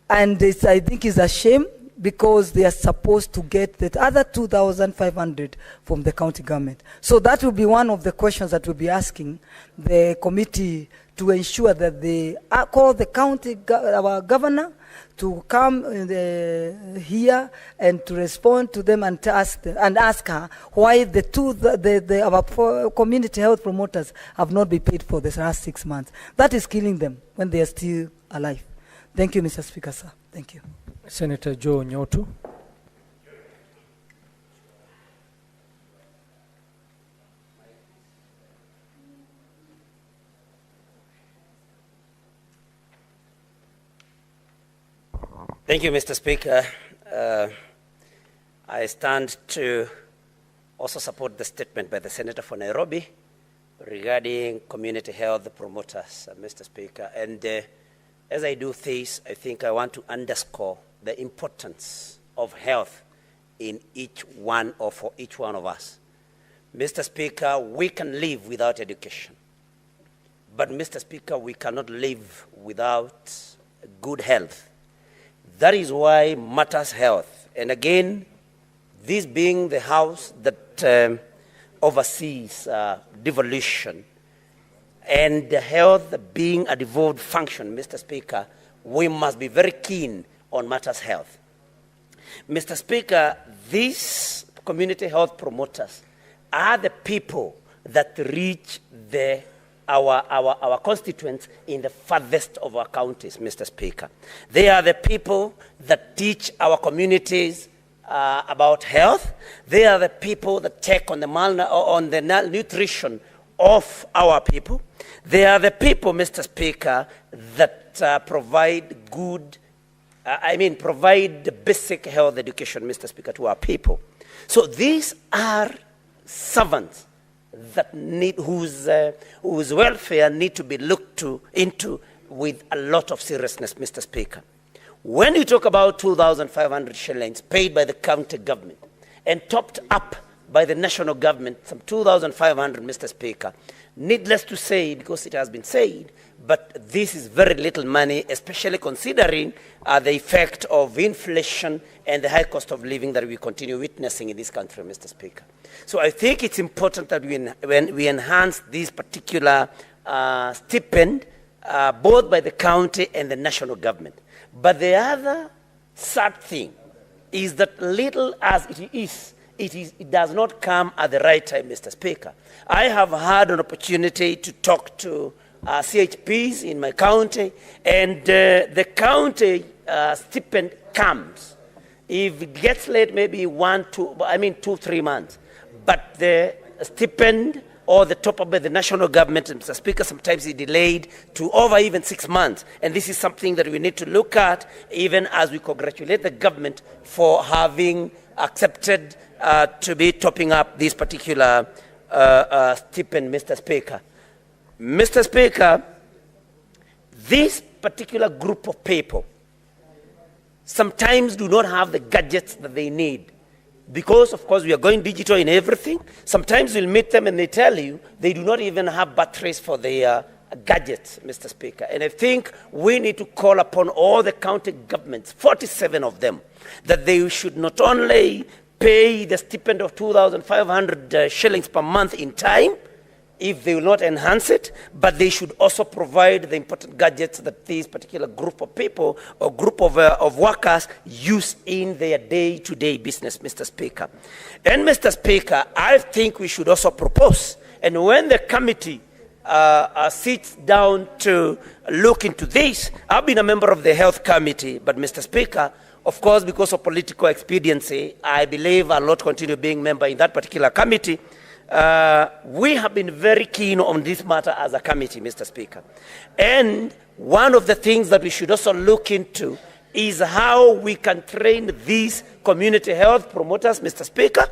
and I think it's a shame, because they are supposed to get the other 2,500 from the county government. So that will be one of the questions that we'll be asking the committee, to ensure that they call the county, our governor, to come here and to respond to them and to ask her why our community health promoters have not been paid for the last 6 months. That is killing them when they are still alive. Thank you, Mr. Speaker, sir. Thank you. Senator Joe Nyotu. Thank you, Mr. Speaker. I stand to also support the statement by the Senator for Nairobi regarding community health promoters, Mr. Speaker. And as I do this, I think I want to underscore the importance of health in each one or for each one of us. Mr. Speaker, we can live without education. But, Mr. Speaker, we cannot live without good health. That is why matters health. And again, this being the house that oversees devolution, and health being a devolved function, Mr. Speaker, we must be very keen on matters health. Mr. Speaker, these community health promoters are the people that reach our constituents in the farthest of our counties, Mr. Speaker. They are the people that teach our communities about health. They are the people that check on the nutrition of our people. They are the people, Mr. Speaker, that provide provide basic health education, Mr. Speaker, to our people. So these are servants that need, whose welfare need to be looked into with a lot of seriousness, Mr. Speaker. When you talk about 2,500 shillings paid by the county government and topped up by the national government, some 2,500, Mr. Speaker, needless to say, because it has been said, but this is very little money, especially considering the effect of inflation and the high cost of living that we continue witnessing in this country, Mr. Speaker. So I think it's important that when we enhance this particular stipend, both by the county and the national government. But the other sad thing is that little as it is, it does not come at the right time, Mr. Speaker. I have had an opportunity to talk to CHPs in my county, and the county stipend comes. If it gets late, maybe 2-3 months. But the stipend or the top up by the national government, Mr. Speaker, sometimes is delayed to over even 6 months. And this is something that we need to look at, even as we congratulate the government for having accepted to be topping up this particular stipend, Mr. Speaker. Mr. Speaker, this particular group of people sometimes do not have the gadgets that they need. Because, of course, we are going digital in everything. Sometimes you'll meet them and they tell you they do not even have batteries for their gadgets, Mr. Speaker. And I think we need to call upon all the county governments, 47 of them, that they should not only pay the stipend of 2,500 shillings per month in time, if they will not enhance it, but they should also provide the important gadgets that this particular group of people or group of workers use in their day-to-day business, Mr. Speaker. And, Mr. Speaker, I think we should also propose, and when the committee sits down to look into this, I've been a member of the Health Committee, but, Mr. Speaker, of course, because of political expediency, I believe I'll not continue being member in that particular committee. We have been very keen on this matter as a committee, Mr. Speaker. And one of the things that we should also look into is how we can train these community health promoters, Mr. Speaker,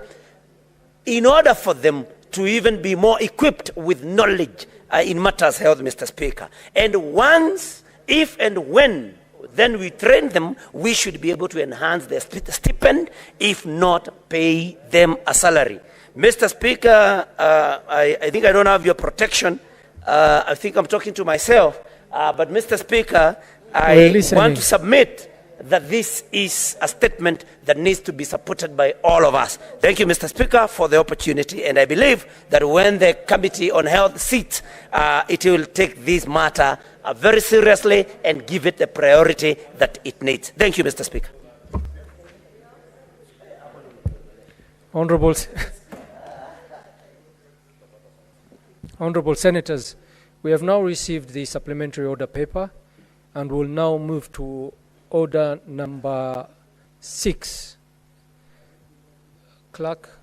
in order for them to even be more equipped with knowledge in matters health, Mr. Speaker. And once, if and when, then we train them, we should be able to enhance their stipend, if not pay them a salary. Mr. Speaker, I think I don't have your protection. I think I'm talking to myself. But, Mr. Speaker, I want to submit that this is a statement that needs to be supported by all of us. Thank you, Mr. Speaker, for the opportunity. And I believe that when the Committee on Health sits, it will take this matter very seriously and give it the priority that it needs. Thank you, Mr. Speaker. Honorable Senators, we have now received the supplementary order paper and will now move to order number 6. Clerk.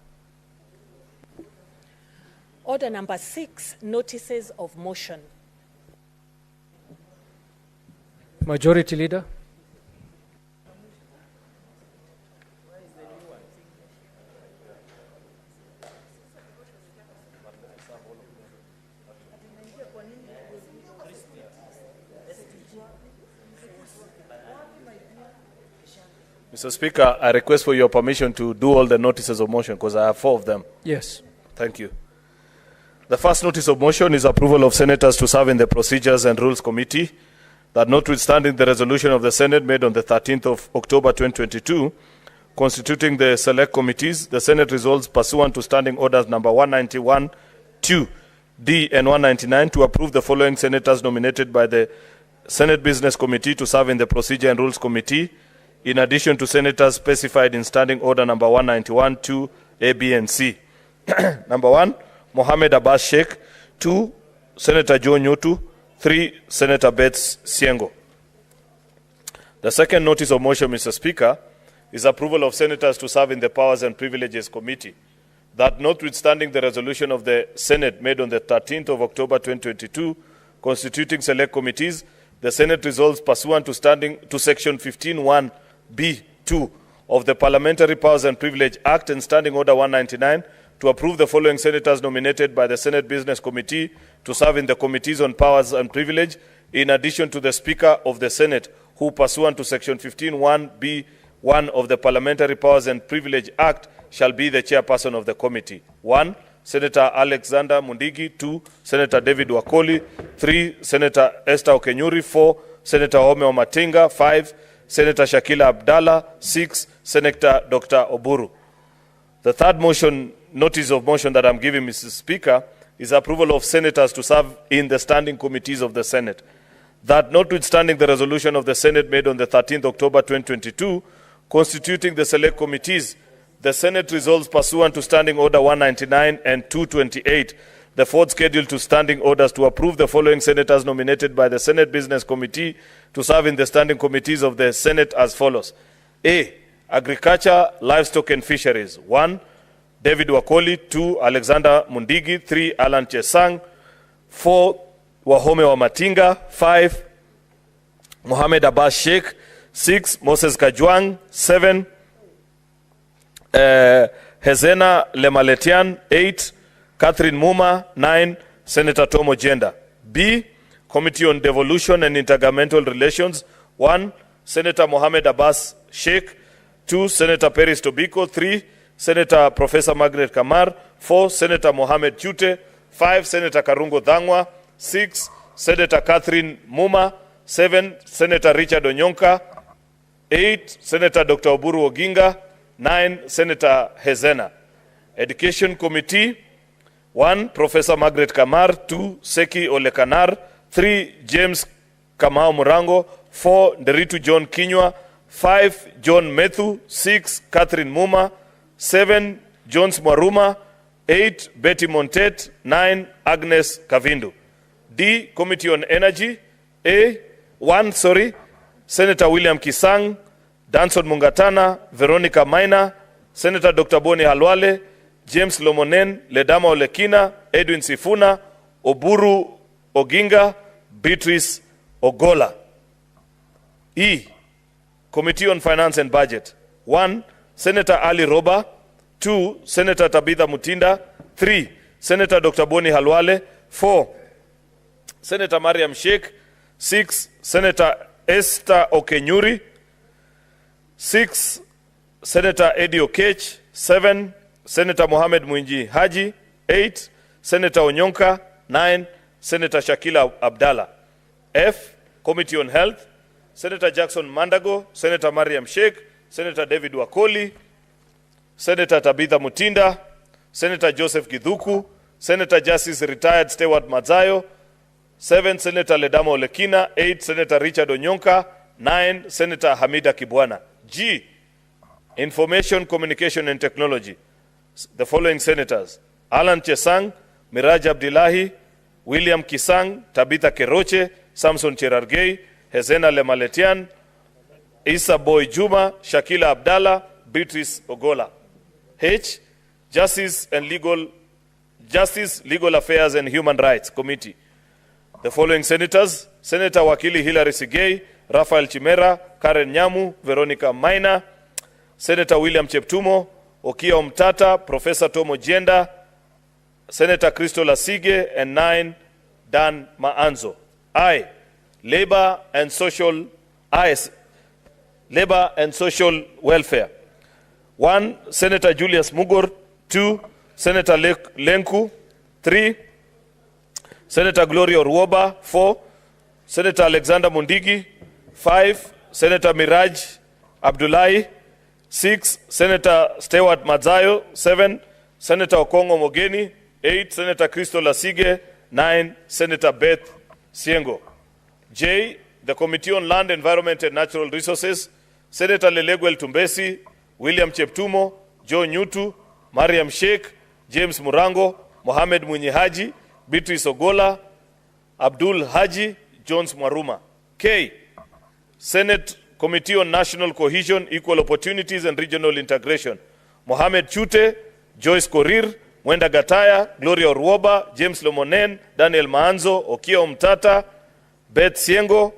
Order number 6, notices of motion. Majority Leader. Mr. Speaker, I request for your permission to do all the notices of motion because I have 4 of them. Yes. Thank you. The first notice of motion is approval of senators to serve in the Procedures and Rules Committee, that notwithstanding the resolution of the Senate made on the 13th of October 2022, constituting the select committees, the Senate resolves pursuant to Standing Orders number 191, 2, D and 199 to approve the following senators nominated by the Senate Business Committee to serve in the Procedure and Rules Committee, in addition to senators specified in Standing Order number 191, 2, A, B, and C. Number 1, Mohammed Abbas Sheikh. 2, Senator Joe Nyotu. 3, Senator Betts Siengo. The second notice of motion, Mr. Speaker, is approval of senators to serve in the Powers and Privileges Committee, that notwithstanding the resolution of the Senate made on the 13th of October 2022, constituting select committees, the Senate resolves pursuant to Section 15(1)(b)(2) of the Parliamentary Powers and Privilege Act and Standing Order 199 to approve the following senators nominated by the Senate Business Committee to serve in the Committees on Powers and Privilege, in addition to the Speaker of the Senate, who, pursuant to Section 15(1)(b)(1) of the Parliamentary Powers and Privilege Act, shall be the chairperson of the committee. 1. Senator Alexander Mundigi. 2. Senator David Wakoli. 3. Senator Esther Okenyuri. 4. Senator Ome Omatinga. 5. Senator Shakila Abdallah. 6. Senator Dr. Oburu. The third motion, notice of motion that I'm giving, Mr. Speaker, is approval of senators to serve in the standing committees of the Senate. That notwithstanding the resolution of the Senate made on the 13th October 2022, constituting the select committees, the Senate resolves pursuant to Standing Order 199 and 228, the fourth schedule to standing orders, to approve the following senators nominated by the Senate Business Committee to serve in the standing committees of the Senate as follows. A. Agriculture, Livestock and Fisheries. 1. David Wakoli. 2. Alexander Mundigi. 3. Alan Chesang. 4. Wahome Wamatinga. 5. Mohamed Abbas Sheikh. 6. Moses Kajwang. 7. Hezena Lemaletian. 8. Catherine Muma. 9. Senator Tom Ojenda. B. Committee on Devolution and Intergovernmental Relations. 1. Senator Mohamed Abbas Sheikh. 2. Senator Peris Tobiko. 3. Senator Professor Margaret Kamar. 4. Senator Mohamed Chute. 5. Senator Karungo Dhangwa. 6. Senator Catherine Muma. 7. Senator Richard Onyonka. 8. Senator Dr. Oburu Oginga. 9. Senator Hezena. Education Committee. 1. Professor Margaret Kamar. 2. Seki Olekanar. 3. James Kamau Murango. 4. Nderitu John Kinywa. 5. John Methu. 6. Catherine Muma. 7. Jones Mwaruma. 8. Betty Montet. 9. Agnes Kavindu. D. Committee on Energy. 1. Senator William Kisang, Danson Mungatana, Veronica Maina, Senator Dr. Boni Halwale, James Lomonen, Ledama Olekina, Edwin Sifuna, Oburu Oginga, Beatrice Ogola. E. Committee on Finance and Budget. 1. Senator Ali Roba. 2. Senator Tabitha Mutinda. 3. Senator Dr. Boni Halwale. 4. Senator Mariam Sheikh. 6. Senator Esther Okenyuri. 6. Senator Eddie Okech. 7. Senator Mohamed Mwinji Haji. 8. Senator Onyonka. 9. Senator Shakila Abdallah. F. Committee on Health. Senator Jackson Mandago, Senator Mariam Sheikh, Senator David Wakoli, Senator Tabitha Mutinda, Senator Joseph Githuku, Senator Justice Retired Stewart Mazayo, 7. Senator Ledama Olekina, 8. Senator Richard Onyonka, 9. Senator Hamida Kibwana. G. Information, Communication and Technology. The following senators: Alan Chesang, Miraj Abdillahi, William Kisang, Tabitha Keroche, Samson Cherargei, Hezena Lemaletian, Isa Boy Juma, Shakila Abdallah, Beatrice Ogola. H. Justice, Legal Affairs and Human Rights Committee. The following senators: Senator Wakili Hilary Sigei, Rafael Chimera, Karen Nyamu, Veronica Maina, Senator William Cheptumo, Okia Omtata, Professor Tom Ojenda, Senator Christo Lasige, and 9. Dan Maanzo. I. Labor and Social Welfare. 1. Senator Julius Mugor. 2. Senator Lenku. 3. Senator Gloria Ruoba. 4. Senator Alexander Mundigi. 5. Senator Miraj Abdullahi. 6. Senator Stewart Mazayo. 7. Senator Okongo Mogeni. 8. Senator Christo Lasige. 9. Senator Beth Siengo. J. The Committee on Land, Environment and Natural Resources. Senator Leleguel Tumbesi, William Cheptumo, Joe Nyutu, Mariam Sheikh, James Murango, Mohamed Mwinyi Haji, Beatrice Ogola, Abdul Haji, Jones Mwaruma. K. Senate Committee on National Cohesion, Equal Opportunities and Regional Integration. Mohamed Chute, Joyce Korir, Mwenda Gataya, Gloria Orwoba, James Lomonen, Daniel Maanzo, Okia Omtata, Beth Siengo,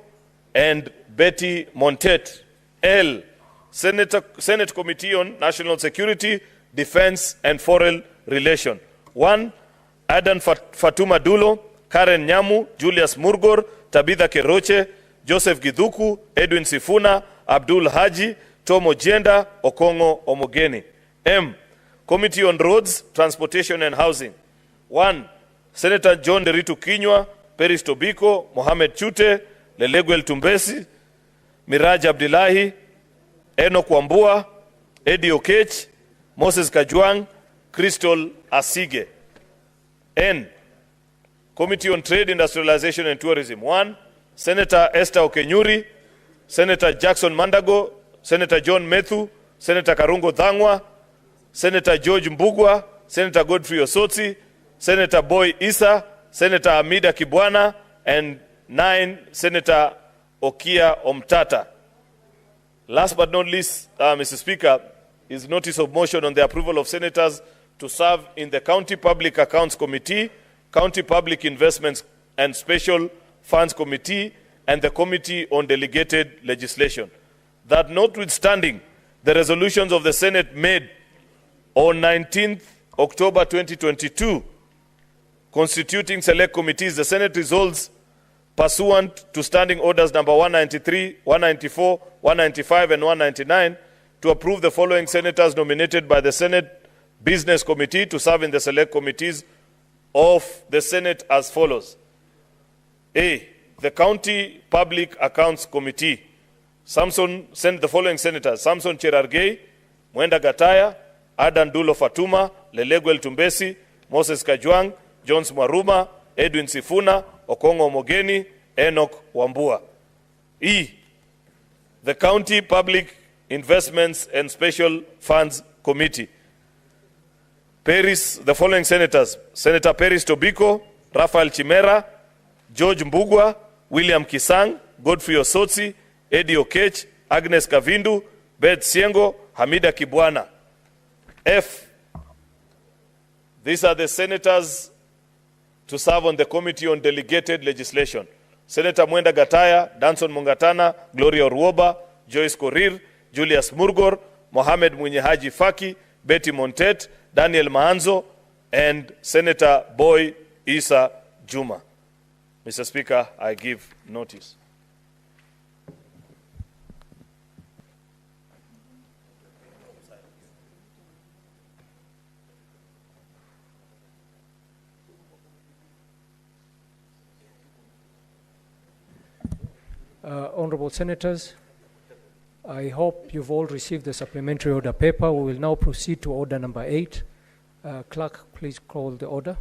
and Betty Montet. L. Senate Committee on National Security, Defense and Foreign Relations. 1. Adan Fatuma Dulo, Karen Nyamu, Julius Murgor, Tabitha Keroche, Joseph Githuku, Edwin Sifuna, Abdul Haji, Tomo Jenda, Okongo Omogeni. M. Committee on Roads, Transportation and Housing. 1. Senator John Deritu Kinywa, Peris Tobiko, Mohamed Chute, Leleguel Tumbesi, Miraj Abdillahi, Enoch Wambua, Eddie Okech, Moses Kajwang, Crystal Asige. N. Committee on Trade, Industrialization and Tourism. 1. Senator Esther Okenyuri, Senator Jackson Mandago, Senator John Methu, Senator Karungo Thangwa, Senator George Mbugwa, Senator Godfrey Osotsi, Senator Boy Isa, Senator Amida Kibwana, and 9, Senator Okia Omtata. Last but not least, Mr. Speaker, is notice of motion on the approval of senators to serve in the County Public Accounts Committee, County Public Investments and Special Funds Committee, and the Committee on Delegated Legislation. That notwithstanding the resolutions of the Senate made on 19th October 2022, constituting select committees, the Senate resolves pursuant to Standing Orders number 193, 194, 195, and 199 to approve the following senators nominated by the Senate Business Committee to serve in the select committees of the Senate as follows. A. The County Public Accounts Committee. Send the following senators: Samson Cherargei, Mwenda Gataya, Adan Dulo Fatuma, Leleguel Tumbesi, Moses Kajwang, Jones Mwaruma, Edwin Sifuna, Okongo Omogeni, Enoch Wambua. E. The County Public Investments and Special Funds Committee. The following senators: Senator Peris Tobiko, Rafael Chimera, George Mbugwa, William Kisang, Godfrey Osotsi, Eddie Okech, Agnes Kavindu, Beth Siengo, Hamida Kibwana. F. These are the senators to serve on the Committee on Delegated Legislation. Senator Mwenda Gataya, Danson Mungatana, Gloria Orwoba, Joyce Korir, Julius Murgor, Mohamed Munyehaji Faki, Betty Montet, Daniel Mahanzo, and Senator Boy Isa Juma. Mr. Speaker, I give notice. Honorable Senators, I hope you've all received the supplementary order paper. We will now proceed to order number 8. Clerk, please call the order.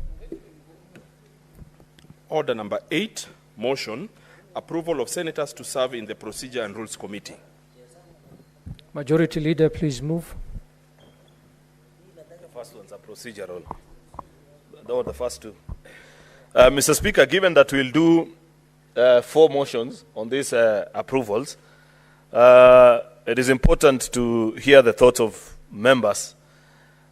Order number 8, motion, approval of senators to serve in the Procedure and Rules Committee. Majority Leader, please move. The first ones are procedural. The first two. Mr. Speaker, given that we'll do 4 motions on these approvals, it is important to hear the thoughts of members.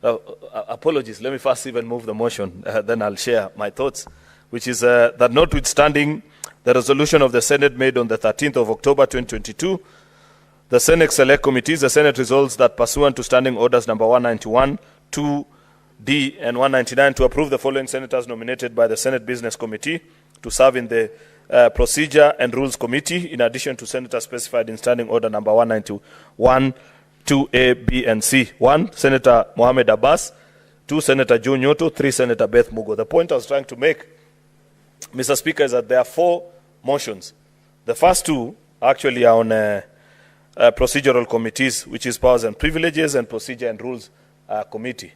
Apologies, let me first even move the motion, then I'll share my thoughts, which is that notwithstanding the resolution of the Senate made on the 13th of October 2022, the Senate Select Committees, the Senate resolves that pursuant to Standing Orders number 191, 2D, and 199 to approve the following senators nominated by the Senate Business Committee to serve in the Procedure and Rules Committee, in addition to senators specified in Standing Order number 191, 2A, B, and C. 1, Senator Mohamed Abbas. 2, Senator Joe Nyoto. 3, Senator Beth Mugo. The point I was trying to make, Mr. Speaker, is that there are 4 motions. The first 2 actually are on procedural committees, which is Powers and Privileges and Procedure and Rules Committee.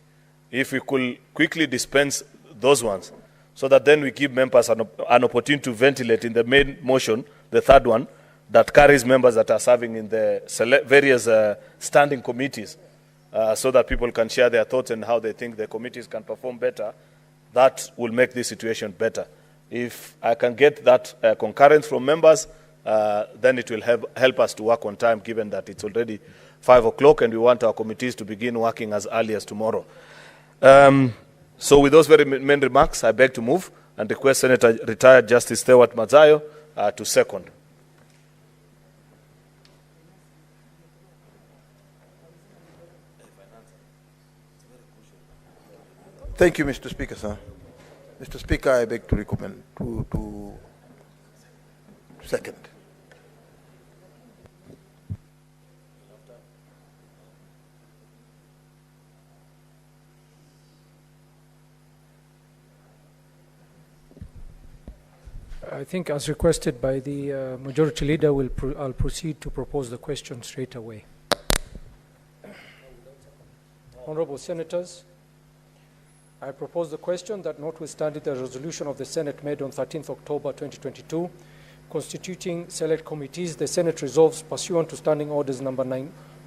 If we could quickly dispense those ones, so that then we give members an opportunity to ventilate in the main motion, the third one, that carries members that are serving in the various standing committees, so that people can share their thoughts and how they think the committees can perform better. That will make this situation better. If I can get that concurrence from members, then it will help us to work on time, given that it's already 5 o'clock and we want our committees to begin working as early as tomorrow. So with those very main remarks, I beg to move and request Senator Retired Justice Stewart Mazayo to second. Thank you, Mr. Speaker, sir. Mr. Speaker, I beg to recommend to second. I think as requested by the Majority Leader, I'll proceed to propose the question straight away. Honorable Senators, I propose the question that notwithstanding the resolution of the Senate made on 13th October 2022, constituting select committees, the Senate resolves pursuant to Standing Orders number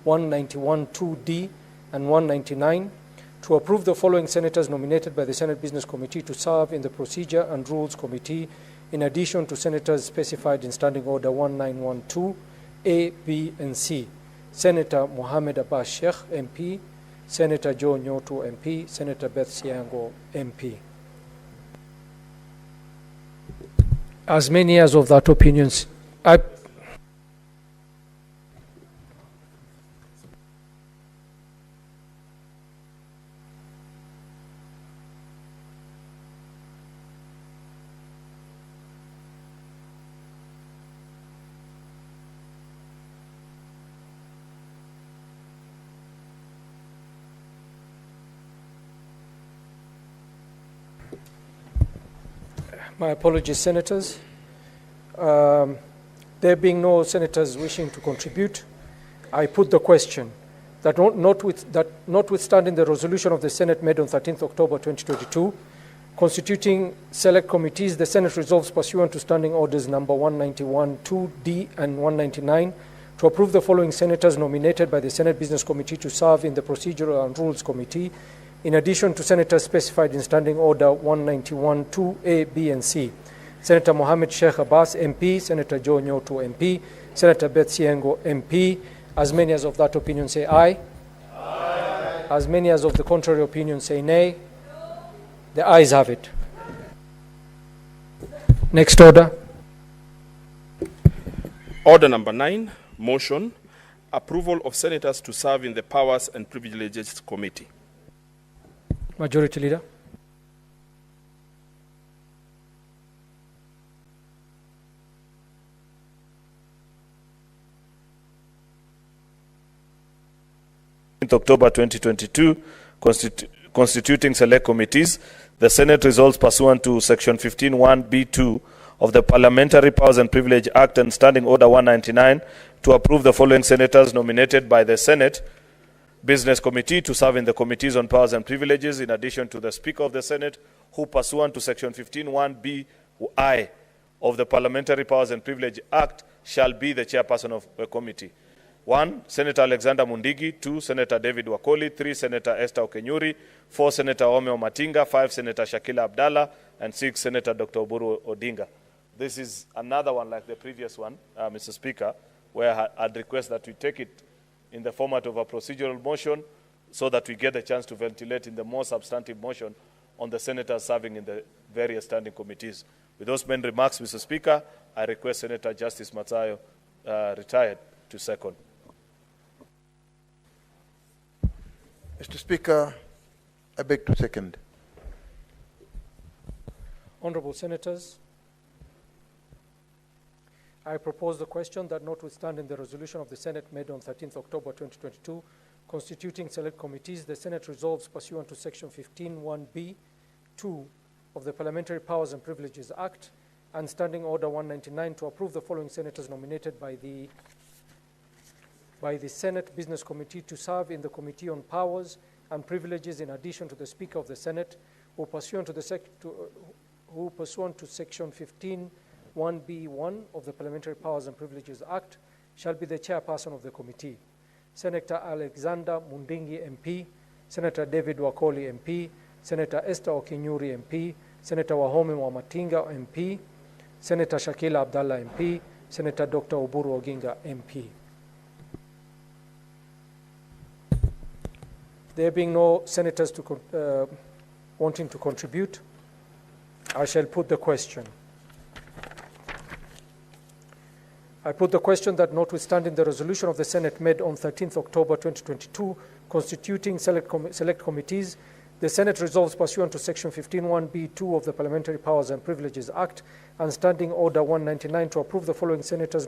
191-2D and 199 to approve the following senators nominated by the Senate Business Committee to serve in the Procedure and Rules Committee, in addition to senators specified in Standing Order 1912 A, B, and C. Senator Mohamed Abbas Sheikh, MP, Senator Joe Nyoto, MP, Senator Beth Siango, MP. As many as of that opinions, my apologies, Senators. There being no Senators wishing to contribute, I put the question that notwithstanding the resolution of the Senate made on 13th October 2022, constituting select committees, the Senate resolves pursuant to Standing Orders number 191-2D and 199 to approve the following senators nominated by the Senate Business Committee to serve in the Procedural and Rules Committee, in addition to senators specified in Standing Order 191-2A, B, and C. Senator Mohamed Sheikh Abbas, MP, Senator Joe Nyoto, MP, Senator Beth Siango, MP. As many as of that opinion say aye. Aye. As many as of the contrary opinion say nay. The ayes have it. Next order. Order number 9, motion, approval of senators to serve in the Powers and Privileges Committee. Majority Leader. October 2022, constituting select committees, the Senate resolves pursuant to Section 15(1)(b)(2) of the Parliamentary Powers and Privilege Act and Standing Order 199 to approve the following senators nominated by the Senate Business Committee to serve in the Committees on Powers and Privileges, in addition to the Speaker of the Senate, who pursuant to Section 15(1)(b)(i) of the Parliamentary Powers and Privilege Act shall be the chairperson of the committee. 1. Senator Alexander Mundigi. 2. Senator David Wakoli. 3. Senator Esther Okenyuri. 4. Senator Ome Omatinga. 5. Senator Shakila Abdallah. And 6. Senator Dr. Oburu Odinga. This is another one like the previous one, Mr. Speaker, where I'd request that we take it in the format of a procedural motion so that we get a chance to ventilate in the more substantive motion on the senators serving in the various standing committees. With those main remarks, Mr. Speaker, I request Senator Justice Matsayo, retired, to second. Mr. Speaker, I beg to second. Honorable Senators, I propose the question that notwithstanding the resolution of the Senate made on 13th October 2022, constituting select committees, the Senate resolves pursuant to Section 15(1)(b)(2) of the Parliamentary Powers and Privileges Act and Standing Order 199 to approve the following senators nominated by the Senate Business Committee to serve in the Committee on Powers and Privileges, in addition to the Speaker of the Senate, who pursuant to Section 15(1)(b)(1) of the Parliamentary Powers and Privileges Act shall be the chairperson of the committee. Senator Alexander Mundingi, MP, Senator David Wakoli, MP, Senator Esther Okenyuri, MP, Senator Wahome Wamatinga, MP, Senator Shakila Abdallah, MP, Senator Dr. Oburu Oginga, MP. There being no senators wanting to contribute, I shall put the question. I put the question that notwithstanding the resolution of the Senate made on 13th October 2022, constituting select committees, The Senate resolves pursuant to Section 15(1)(b)(2) of the Parliamentary Powers and Privileges Act and Standing Order 199 to approve the following senators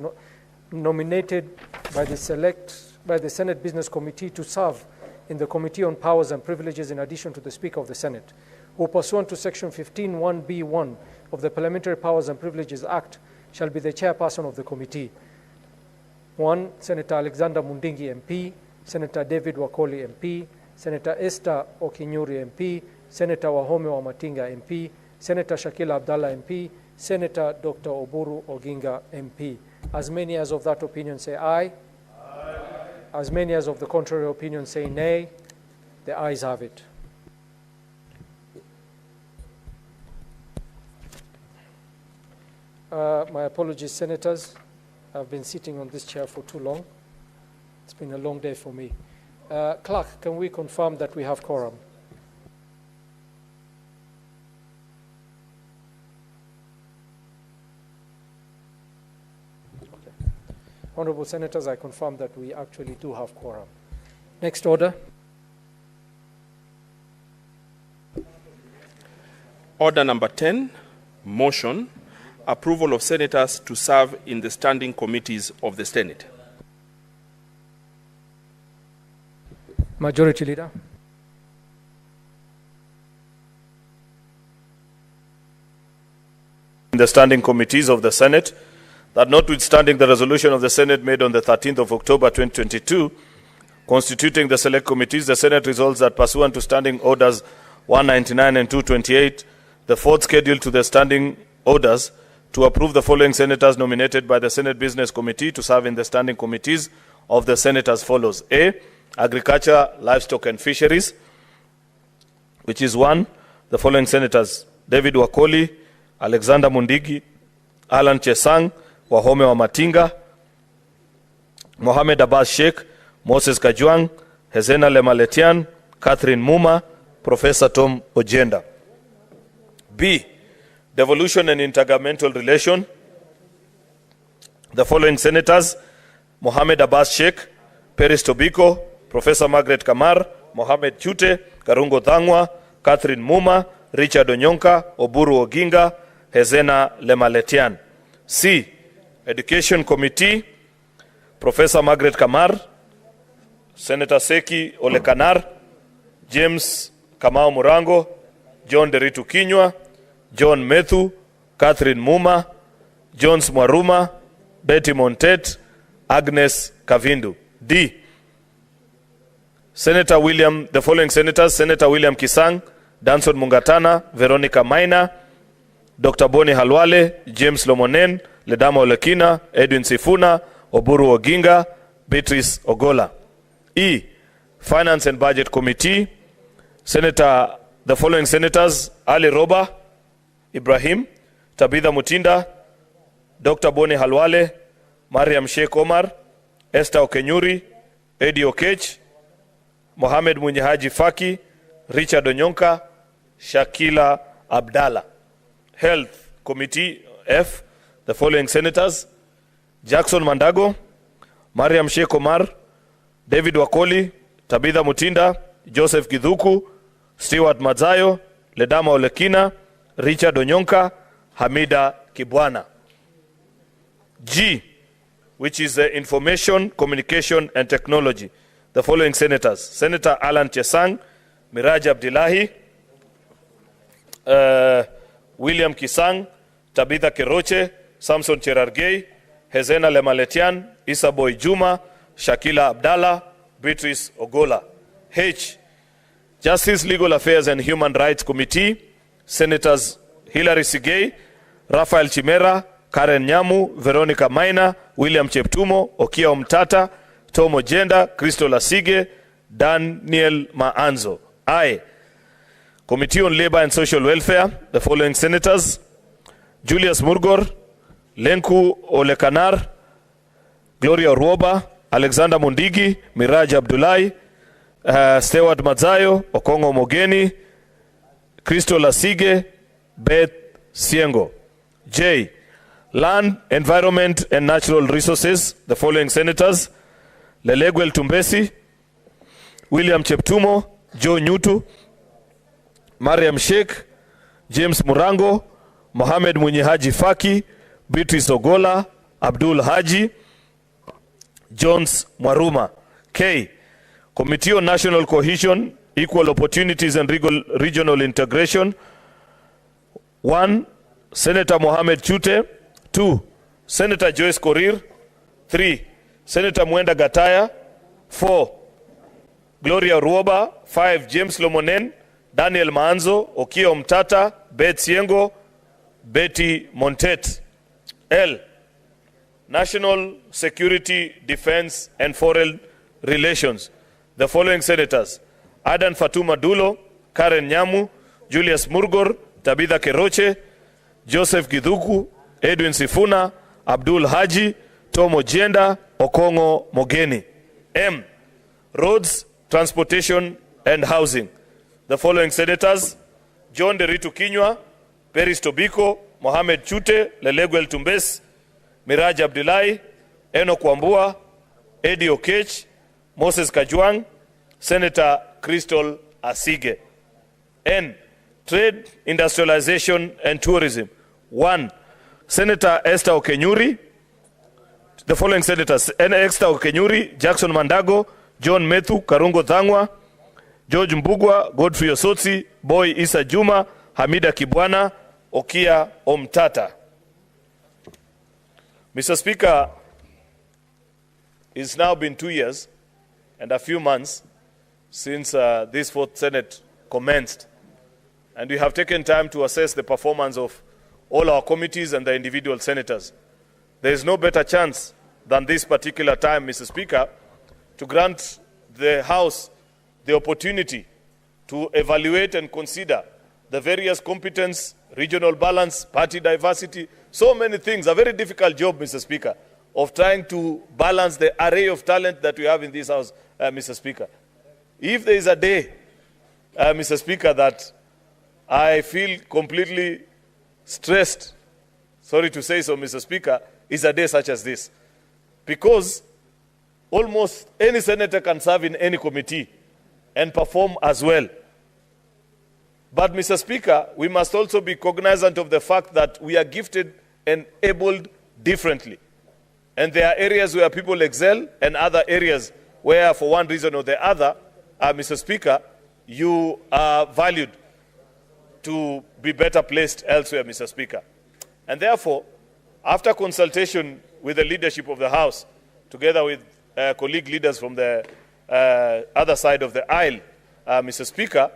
nominated by the Senate Business Committee to serve in the Committee on Powers and Privileges in addition to the Speaker of the Senate, who pursuant to Section 15(1)(b)(1) of the Parliamentary Powers and Privileges Act shall be the chairperson of the committee. 1. Senator Alexander Mundingi MP, Senator David Wakoli MP, Senator Esther Okinyuri MP, Senator Wahome Wamatinga MP, Senator Shakila Abdallah MP, Senator Dr. Oburu Oginga MP. As many as of that opinion say aye. Aye. As many as of the contrary opinion say nay. The ayes have it. My apologies, Senators. I've been sitting on this chair for too long. It's been a long day for me. Clerk, can we confirm that we have quorum? Okay. Honorable Senators, I confirm that we actually do have quorum. Next order. Order number 10, motion, approval of senators to serve in the standing committees of the Senate. Majority Leader. In the standing committees of the Senate, that notwithstanding the resolution of the Senate made on the 13th of October 2022, constituting the select committees, the Senate resolves that pursuant to standing orders 199 and 228, the fourth schedule to the standing orders, to approve the following senators nominated by the Senate Business Committee to serve in the standing committees of the Senate as follows. A. Agriculture, Livestock and Fisheries, which is 1. The following senators: David Wakoli, Alexander Mundigi, Alan Chesang, Wahome Wamatinga, Mohamed Abbas Sheikh, Moses Kajwang, Hezena Lemaletian, Catherine Muma, Professor Tom Ojenda. B. Devolution and Intergovernmental Relation. The following senators: Mohamed Abbas Sheikh, Peris Tobiko, Professor Margaret Kamar, Mohamed Chute, Karungo Thangwa, Catherine Muma, Richard Onyonka, Oburu Oginga, Hezena Lemaletian. C. Education Committee, Professor Margaret Kamar, Senator Seki Olekanar, James Kamau Murango, John Deritu Kinywa, John Methu, Catherine Muma, Jones Mwaruma, Betty Montet, Agnes Kavindu. D. The following senators: Senator William Kisang, Danson Mungatana, Veronica Maina, Dr. Boni Halwale, James Lomonen, Ledama Olekina, Edwin Sifuna, Oburu Oginga, Beatrice Ogola. E. Finance and Budget Committee, the following senators: Ali Roba, Ibrahim, Tabitha Mutinda, Dr. Boni Halwale, Mariam Sheikh Omar, Esther Okenyuri, Eddie Okech, Mohamed Munyahaji Faki, Richard Onyonka, Shakila Abdallah. Health Committee F, the following senators: Jackson Mandago, Mariam Sheikh Omar, David Wakoli, Tabitha Mutinda, Joseph Githuku, Stewart Mazayo, Ledama Olekina, Richard Onyonka, Hamida Kibwana. G, which is Information, Communication and Technology. The following senators: Senator Alan Chesang, Miraj Abdillahi, William Kisang, Tabitha Keroche, Samson Cherargei, Hezena Lemaletian, Issa Boy Juma, Shakila Abdallah, Beatrice Ogola. H, Justice, Legal Affairs and Human Rights Committee, Senators Hilary Sigei, Rafael Chimera, Karen Nyamu, Veronica Maina, William Cheptumo, Okia Omtata, Tom Ojenda, Kristo Lasige, Daniel Maanzo. I. Committee on Labor and Social Welfare, the following senators: Julius Murgor, Lenku Olekanar, Gloria Orwoba, Alexander Mundigi, Miraj Abdullahi, Stewart Mazayo, Okongo Mogeni, Kristo Lasige, Beth Siengo. J. Land, Environment and Natural Resources, the following senators: Leleguel Tumbesi, William Cheptumo, Joe Nyutu, Mariam Sheikh, James Murango, Mohamed Munyehaji Faki, Beatrice Ogola, Abdul Haji, Jones Mwaruma. K. Committee on National Cohesion, Equal Opportunities and Regional Integration. 1. Senator Mohamed Chute. 2. Senator Joyce Korir. 3. Senator Mwenda Gataya. 4. Gloria Ruoba. 5. James Lomonen, Daniel Maanzo, Okio Mtata, Beth Siengo, Betty Montet. L. National Security, Defense and Foreign Relations. The following senators: Adan Fatuma Dulo, Karen Nyamu, Julius Murgor, Tabitha Keroche, Joseph Githuku, Edwin Sifuna, Abdul Haji, Tomo Jenda, Okongo Mogeni. M. Roads, Transportation and Housing. The following senators: John Deritu Kinywa, Peris Tobiko, Mohamed Chute, Leleguel Tumbes, Miraj Abdullahi, Enoch Wambua, Eddie Okech, Moses Kajwang, Senator Crystal Asige. N. Trade, Industrialization and Tourism. 1. Senator Esther Okenyuri. The following senators: Esther Okenyuri, Jackson Mandago, John Methu, Karungo Thangwa, George Mbugwa, Godfrey Osotsi, Boy Isa Juma, Hamida Kibwana, Okia Omtata. Mr. Speaker, it's now been 2 years and a few months since this fourth Senate commenced, and we have taken time to assess the performance of all our committees and the individual senators. There is no better chance than this particular time, Mr. Speaker, to grant the House the opportunity to evaluate and consider the various competence, regional balance, party diversity, so many things. A very difficult job, Mr. Speaker, of trying to balance the array of talent that we have in this House, Mr. Speaker. If there is a day, Mr. Speaker, that I feel completely stressed, sorry to say so, Mr. Speaker, is a day such as this. Because almost any senator can serve in any committee and perform as well. But, Mr. Speaker, we must also be cognizant of the fact that we are gifted and abled differently. And there are areas where people excel and other areas where, for one reason or the other, Mr. Speaker, you are valued to be better placed elsewhere, Mr. Speaker. And therefore, after consultation with the leadership of the House, together with colleague leaders from the other side of the aisle, Mr. Speaker,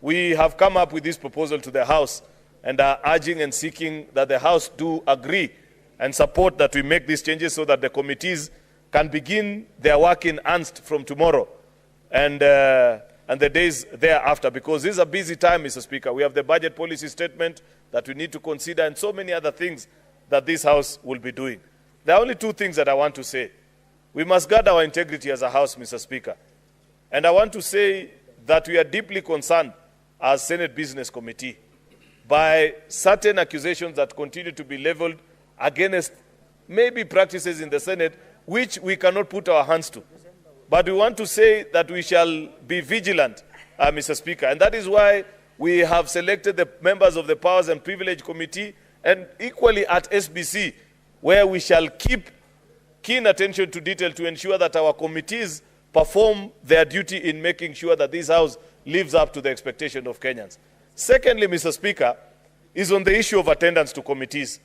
we have come up with this proposal to the House and are urging and seeking that the House do agree and support that we make these changes so that the committees can begin their work in earnest from tomorrow and the days thereafter, because this is a busy time, Mr. Speaker. We have the budget policy statement that we need to consider and so many other things that this House will be doing. There are only two things that I want to say. We must guard our integrity as a House, Mr. Speaker. And I want to say that we are deeply concerned as Senate Business Committee by certain accusations that continue to be leveled against maybe practices in the Senate which we cannot put our hands to. But we want to say that we shall be vigilant, Mr. Speaker. And that is why we have selected the members of the Powers and Privilege Committee and equally at SBC, where we shall keep keen attention to detail to ensure that our committees perform their duty in making sure that this House lives up to the expectation of Kenyans. Secondly, Mr. Speaker, is on the issue of attendance to committees.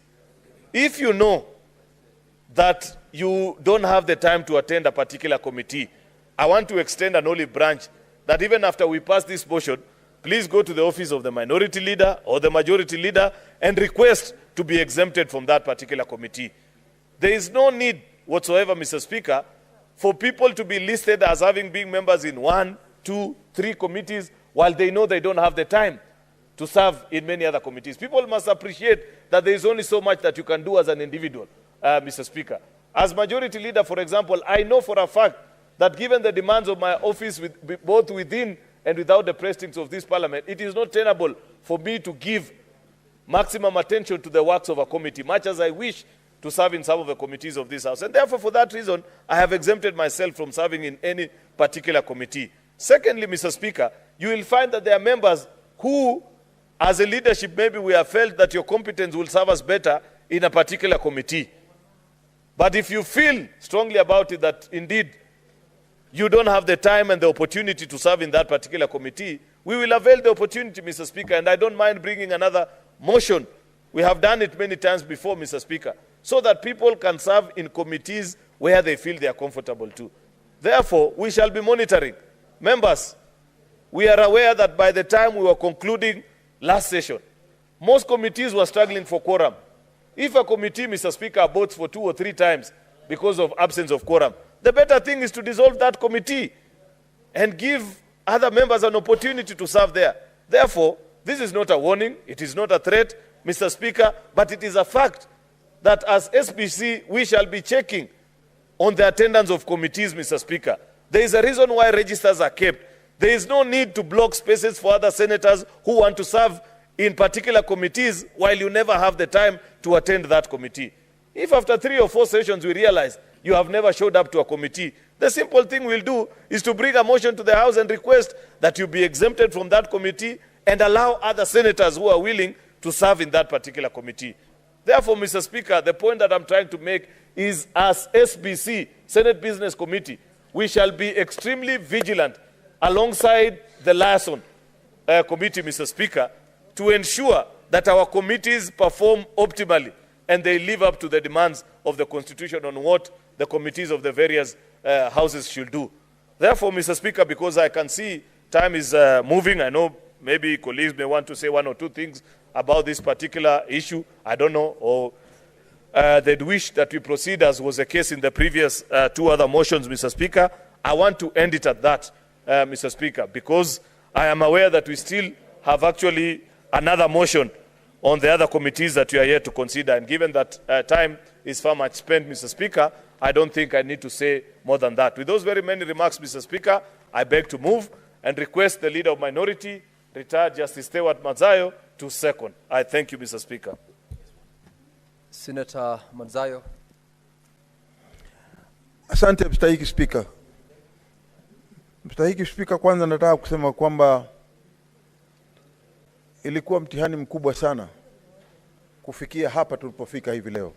If you know that you don't have the time to attend a particular committee, I want to extend an olive branch that even after we pass this motion, please go to the office of the minority leader or the majority leader and request to be exempted from that particular committee. There is no need whatsoever, Mr. Speaker, for people to be listed as having been members in 1, 2, 3 committees while they know they don't have the time to serve in many other committees. People must appreciate that there is only so much that you can do as an individual, Mr. Speaker. As majority leader, for example, I know for a fact that given the demands of my office, both within and without the pressings of this parliament, it is not tenable for me to give maximum attention to the works of a committee, much as I wish to serve in some of the committees of this House. And therefore, for that reason, I have exempted myself from serving in any particular committee. Secondly, Mr. Speaker, you will find that there are members who, as a leadership, maybe we have felt that your competence will serve us better in a particular committee. But if you feel strongly about it that indeed you don't have the time and the opportunity to serve in that particular committee, we will avail the opportunity, Mr. Speaker, and I don't mind bringing another motion. We have done it many times before, Mr. Speaker, so that people can serve in committees where they feel they are comfortable to. Therefore, we shall be monitoring. Members, we are aware that by the time we were concluding last session, most committees were struggling for quorum. If a committee, Mr. Speaker, votes for 2 or 3 times because of absence of quorum, the better thing is to dissolve that committee and give other members an opportunity to serve there. Therefore, this is not a warning, it is not a threat, Mr. Speaker, but it is a fact that as SBC, we shall be checking on the attendance of committees, Mr. Speaker. There is a reason why registers are kept. There is no need to block spaces for other senators who want to serve in particular committees while you never have the time to attend that committee. If after 3 or 4 sessions we realize you have never showed up to a committee, the simple thing we'll do is to bring a motion to the House and request that you be exempted from that committee and allow other senators who are willing to serve in that particular committee. Therefore, Mr. Speaker, the point that I'm trying to make is as SBC, Senate Business Committee, we shall be extremely vigilant alongside the liaison committee, Mr. Speaker, to ensure that our committees perform optimally and they live up to the demands of the Constitution on what the committees of the various houses should do. Therefore, Mr. Speaker, because I can see time is moving, I know maybe colleagues may want to say 1 or 2 things about this particular issue, I don't know, or they'd wish that we proceed as was the case in the previous 2 other motions, Mr. Speaker. I want to end it at that, Mr. Speaker, because I am aware that we still have actually another motion on the other committees that we are here to consider. And given that time is far much spent, Mr. Speaker, I don't think I need to say more than that. With those very many remarks, Mr. Speaker, I beg to move and request the Leader of Minority, retired Justice Stewart Mazayo, to second. I thank you, Mr. Speaker. Senator Mazayo. Asante Mstahiki Spika. Mstahiki Spika, kwanza nataka kusema kwamba ilikuwa mtihani mkubwa sana kufikia hapa tulipofika hivi leo,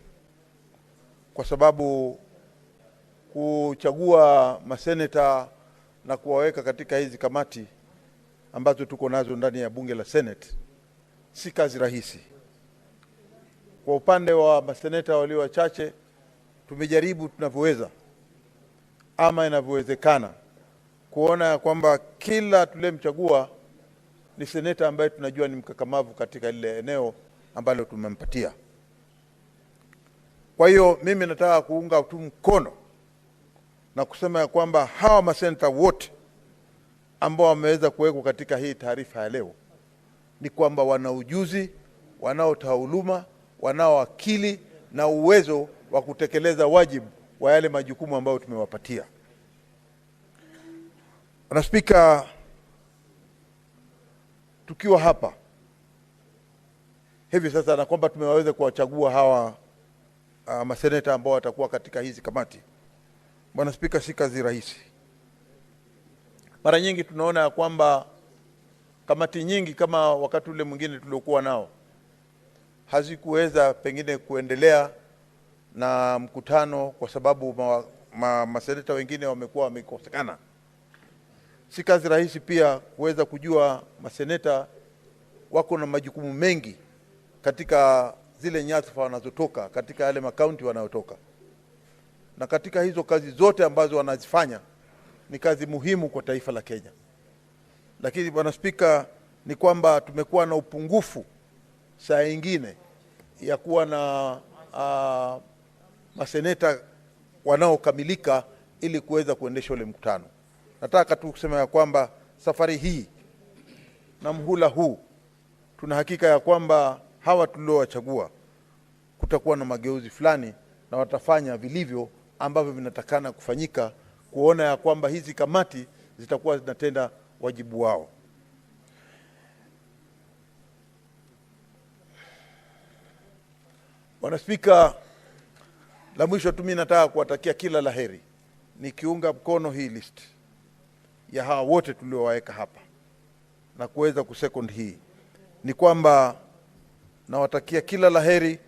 kwa sababu kuchagua maseneta na kuwaweka katika hizi kamati ambazo tuko nazo ndani ya bunge la Senate si kazi rahisi. Kwa upande wa maseneta walio wachache, tumejaribu tunavyoweza ama inavyowezekana kuona kwamba kila tulemchagua ni seneta ambaye tunajua ni mkakamavu katika lile eneo ambalo tumempatia. Kwa hiyo mimi nataka kuunga tu mkono na kusema ya kwamba hawa maseneta wote ambao wameweza kuwekwa katika hii taarifa ya leo ni kwamba wana ujuzi, wanao taaluma, wanao akili na uwezo wa kutekeleza wajibu wa yale majukumu ambayo tumewapatia. Bwana Spika, tukiwa hapa hivi sasa na kwamba tumeweza kuwachagua hawa maseneta ambao watakuwa katika hizi kamati, Bwana Spika, si kazi rahisi. Mara nyingi tunaona ya kwamba kamati nyingi kama wakati ule mwingine tuliokuwa nao hazikuweza pengine kuendelea na mkutano kwa sababu maseneta wengine wamekuwa wamekosekana. Si kazi rahisi pia kuweza kujua maseneta wako na majukumu mengi katika zile nyadhifa wanazotoka, katika yale makaunti wanayotoka. Na katika hizo kazi zote ambazo wanazifanya ni kazi muhimu kwa taifa la Kenya. Lakini Bwana Spika, ni kwamba tumekuwa na upungufu saa nyingine ya kuwa na maseneta wanaokamilika ili kuweza kuendesha ule mkutano. Nataka tu kusema ya kwamba safari hii na mhula huu tuna hakika ya kwamba hawa tuliowachagua kutakuwa na mageuzi fulani na watafanya vilivyo ambavyo vinatakana kufanyika, kuona ya kwamba hizi kamati zitakuwa zinatenda wajibu wao. Bwana Spika, la mwisho tu mimi nataka kuwatakia kila laheri nikiunga mkono hii list ya hawa wote tuliowaweka hapa. na kuweza kusecond hii. Ni kwamba nawatakia kila laheri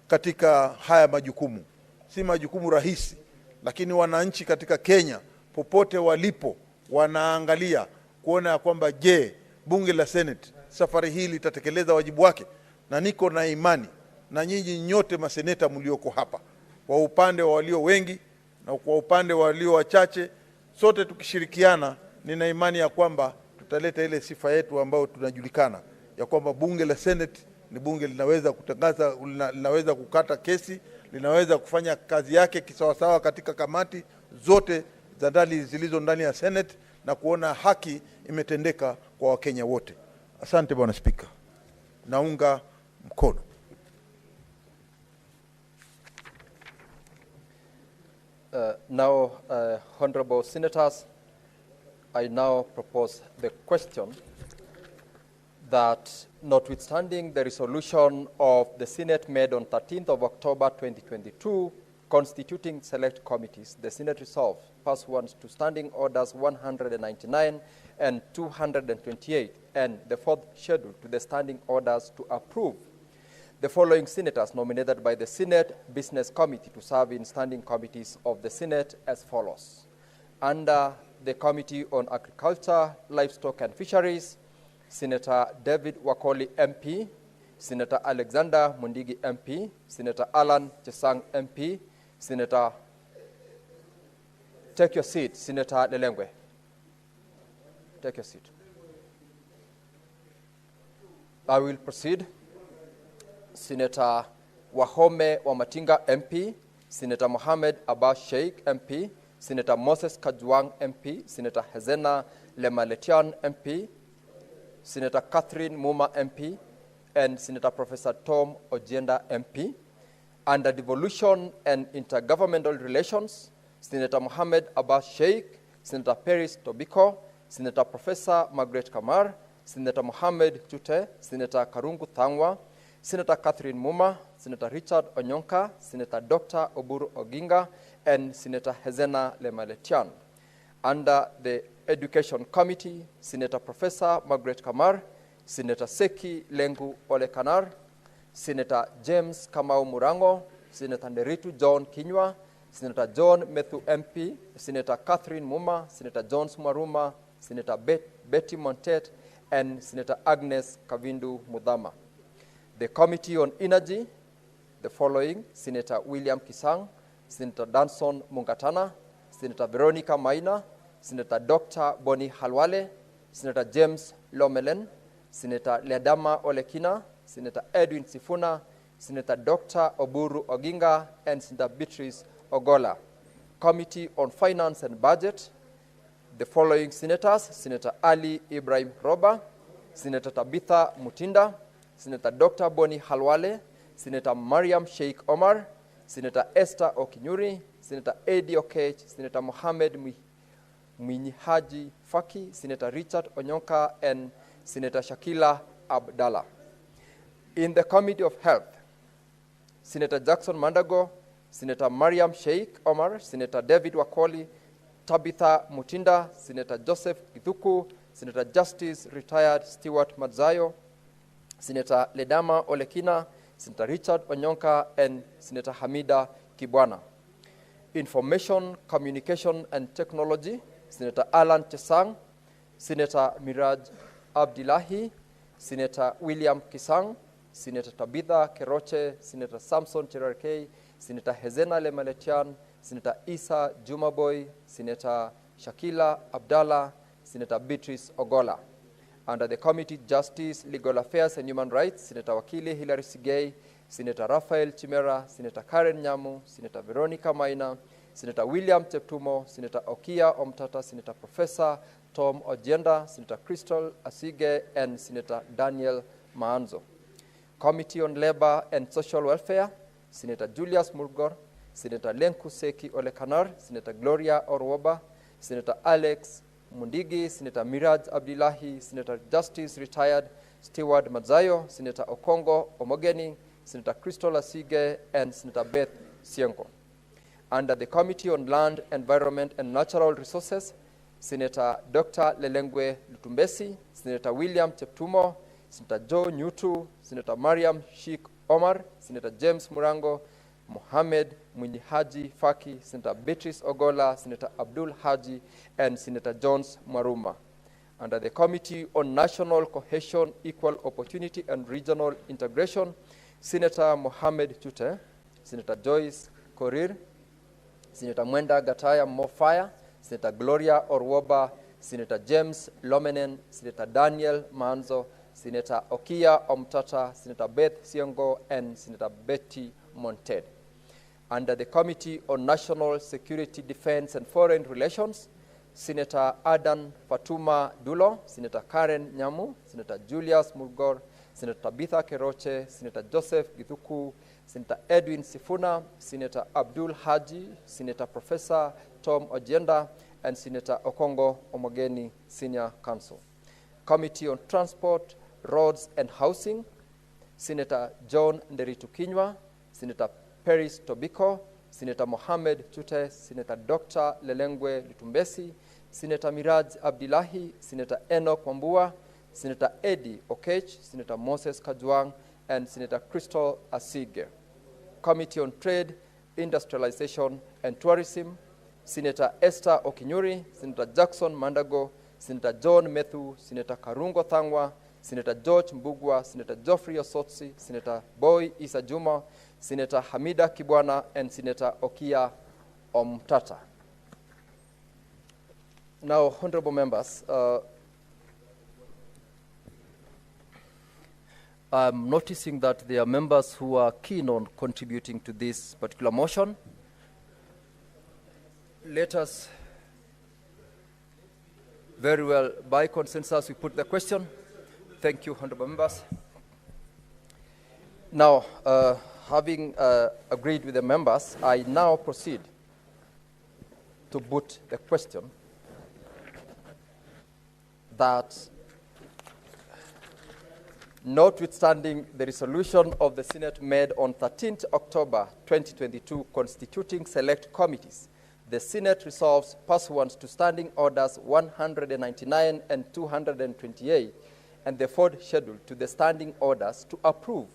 katika haya majukumu. Si majukumu rahisi, lakini wananchi katika Kenya popote walipo wanaangalia kuona ya kwamba je, bunge la Senate safari hii litatekeleza wajibu wake, na niko na imani na nyinyi nyote maseneta mlioko hapa, kwa upande wa walio wengi na kwa upande wa walio wachache, sote tukishirikiana, nina imani ya kwamba tutaleta ile sifa yetu ambayo tunajulikana ya kwamba bunge la Senate ni bunge linaweza kutangaza, linaweza kukata kesi, linaweza kufanya kazi yake kisawasawa katika kamati zote za ndani zilizo ndani ya Senate na kuona haki imetendeka kwa Wakenya wote. Asante Bwana Spika. Naunga mkono. Now, honorable senators, I now propose the question that notwithstanding the resolution of the Senate made on 13th of October 2022 constituting select committees, the Senate resolves pursuant to standing orders 199 and 228 and the fourth schedule to the standing orders to approve the following senators nominated by the Senate Business Committee to serve in standing committees of the Senate as follows. Under the Committee on Agriculture, Livestock and Fisheries, Senator David Wakoli MP, Senator Alexander Mundigi MP, Senator Alan Chesang MP, Senator, take your seat, Senator Lelengwe. Take your seat. I will proceed. Senator Wahome Wamatinga MP, Senator Mohamed Abbas Sheikh MP, Senator Moses Kajwang MP, Senator Hezena Lemaletian MP, Senator Catherine Muma MP, and Senator Professor Tom Ojenda MP. Under Devolution and Intergovernmental Relations, Senator Mohamed Abbas Sheikh, Senator Paris Tobiko, Senator Professor Margaret Kamar, Senator Mohamed Chute, Senator Karungu Thangwa, Senator Catherine Muma, Senator Richard Onyonka, Senator Dr. Oburu Oginga, and Senator Hezena Lemaletian. Under the Education Committee, Senator Professor Margaret Kamar, Senator Seki Lengu Olekanar, Senator James Kamau Murango, Senator Nderitu John Kinywa, Senator John Methu MP, Senator Catherine Muma, Senator John Sumaruma, Senator Betty Montet, and Senator Agnes Kavindu Mudhama. The Committee on Energy, the following: Senator William Kisang, Senator Danson Mungatana, Senator Veronica Maina, Senator Dr. Boni Halwale, Senator James Lomelen, Senator Ledama Olekina, Senator Edwin Sifuna, Senator Dr. Oburu Oginga, and Senator Beatrice Ogola. Committee on Finance and Budget, the following senators: Senator Ali Ibrahim Roba, Senator Tabitha Mutinda, Senator Dr. Boni Halwale, Senator Mariam Sheikh Omar, Senator Esther Okinyuri, Senator Eddie Okech, Senator Mohamed Mwinyihaji Faki, Senator Richard Onyonka, and Senator Shakila Abdallah. In the Committee of Health, Senator Jackson Mandago, Senator Mariam Sheikh Omar, Senator David Wakoli, Tabitha Mutinda, Senator Joseph Githuku, Senator Justice Retired Stewart Madzayo, Senator Ledama Olekina, Senator Richard Onyonka, and Senator Hamida Kibwana. Information, Communication and Technology, Senator Alan Chesang, Senator Miraj Abdillahi, Senator William Kisang, Senator Tabitha Keroche, Senator Samson Cherarkei, Senator Hezena Lemaletian, Senator Isa Jumaboy, Senator Shakila Abdallah, Senator Beatrice Ogola. Under the Committee Justice, Legal Affairs and Human Rights, Senator Wakili Hilary Sigei, Senator Raphael Chimera, Senator Karen Nyamu, Senator Veronica Maina, Senator William Cheptumo, Senator Okia Omtata, Senator Professor Tom Ojenda, Senator Crystal Asige, and Senator Daniel Maanzo. Committee on Labor and Social Welfare, Senator Julius Murgor, Senator Lenku Seki Olekanar, Senator Gloria Orwoba, Senator Alex Mundigi, Senator Miraj Abdillahi, Senator Justice Retired Stewart Madzayo, Senator Okongo Omogeni, Senator Crystal Asige, and Senator Beth Sienko. Under the Committee on Land, Environment and Natural Resources, Senator Dr. Lelengwe Lutumbesi, Senator William Cheptumo, Senator Joe Nyutu, Senator Mariam Sheikh Omar, Senator James Murango, Mohamed Mwinyi Haji Faki, Senator Beatrice Ogola, Senator Abdul Haji, and Senator Jones Maruma. Under the Committee on National Cohesion, Equal Opportunity and Regional Integration, Senator Mohamed Chute, Senator Joyce Korir, Senator Mwenda Gataya Mofaya, Senator Gloria Orwoba, Senator James Lomenen, Senator Daniel Manzo, Senator Okia Omtata, Senator Beth Siongo, and Senator Betty Monted. Under the Committee on National Security, Defense, and Foreign Relations, Senator Adan Fatuma Dulo, Senator Karen Nyamu, Senator Julius Mulgor, Senator Tabitha Keroche, Senator Joseph Githuku, Senator Edwin Sifuna, Senator Abdul Haji, Senator Professor Tom Ojenda, and Senator Okongo Omogeni, Senior Counsel. Committee on Transport, Roads, and Housing, Senator John Nderitu Kinywa, Senator Peris Tobiko, Senator Mohamed Chute, Senator Dr. Lelengwe Litumbesi, Senator Miraj Abdillahi, Senator Enoch Wambua, Senator Eddie Okech, Senator Moses Kajwang, and Senator Crystal Asige. Committee on Trade, Industrialization, and Tourism, Senator Esther Okinyuri, Senator Jackson Mandago, Senator John Methu, Senator Karungo Thangwa, Senator George Mbugwa, Senator Geoffrey Osotsi, Senator Boy Isa Juma, Senator Hamida Kibwana, and Senator Okia Omtata. Now, honorable members, I'm noticing that there are members who are keen on contributing to this particular motion. Let us, very well, by consensus, we put the question. Thank you, honorable members. Now, having agreed with the members, I now proceed to put the question that, notwithstanding the resolution of the Senate made on 13th October 2022 constituting select committees, the Senate resolves pursuant to Standing Orders 199 and 228 and the fourth schedule to the Standing Orders to approve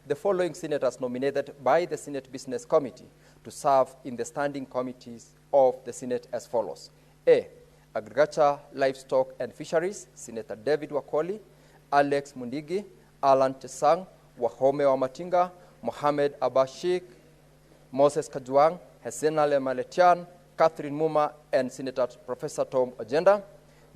the following senators nominated by the Senate Business Committee to serve in the standing committees of the Senate as follows. A. Agriculture, Livestock, and Fisheries, Senator David Wakoli, Alex Mundigi, Alan Tesang, Wahome Wamatinga, Mohamed Abbas Sheikh, Moses Kajwang, Hesena Lemaletian, Catherine Muma, and Senator Professor Tom Ojenda.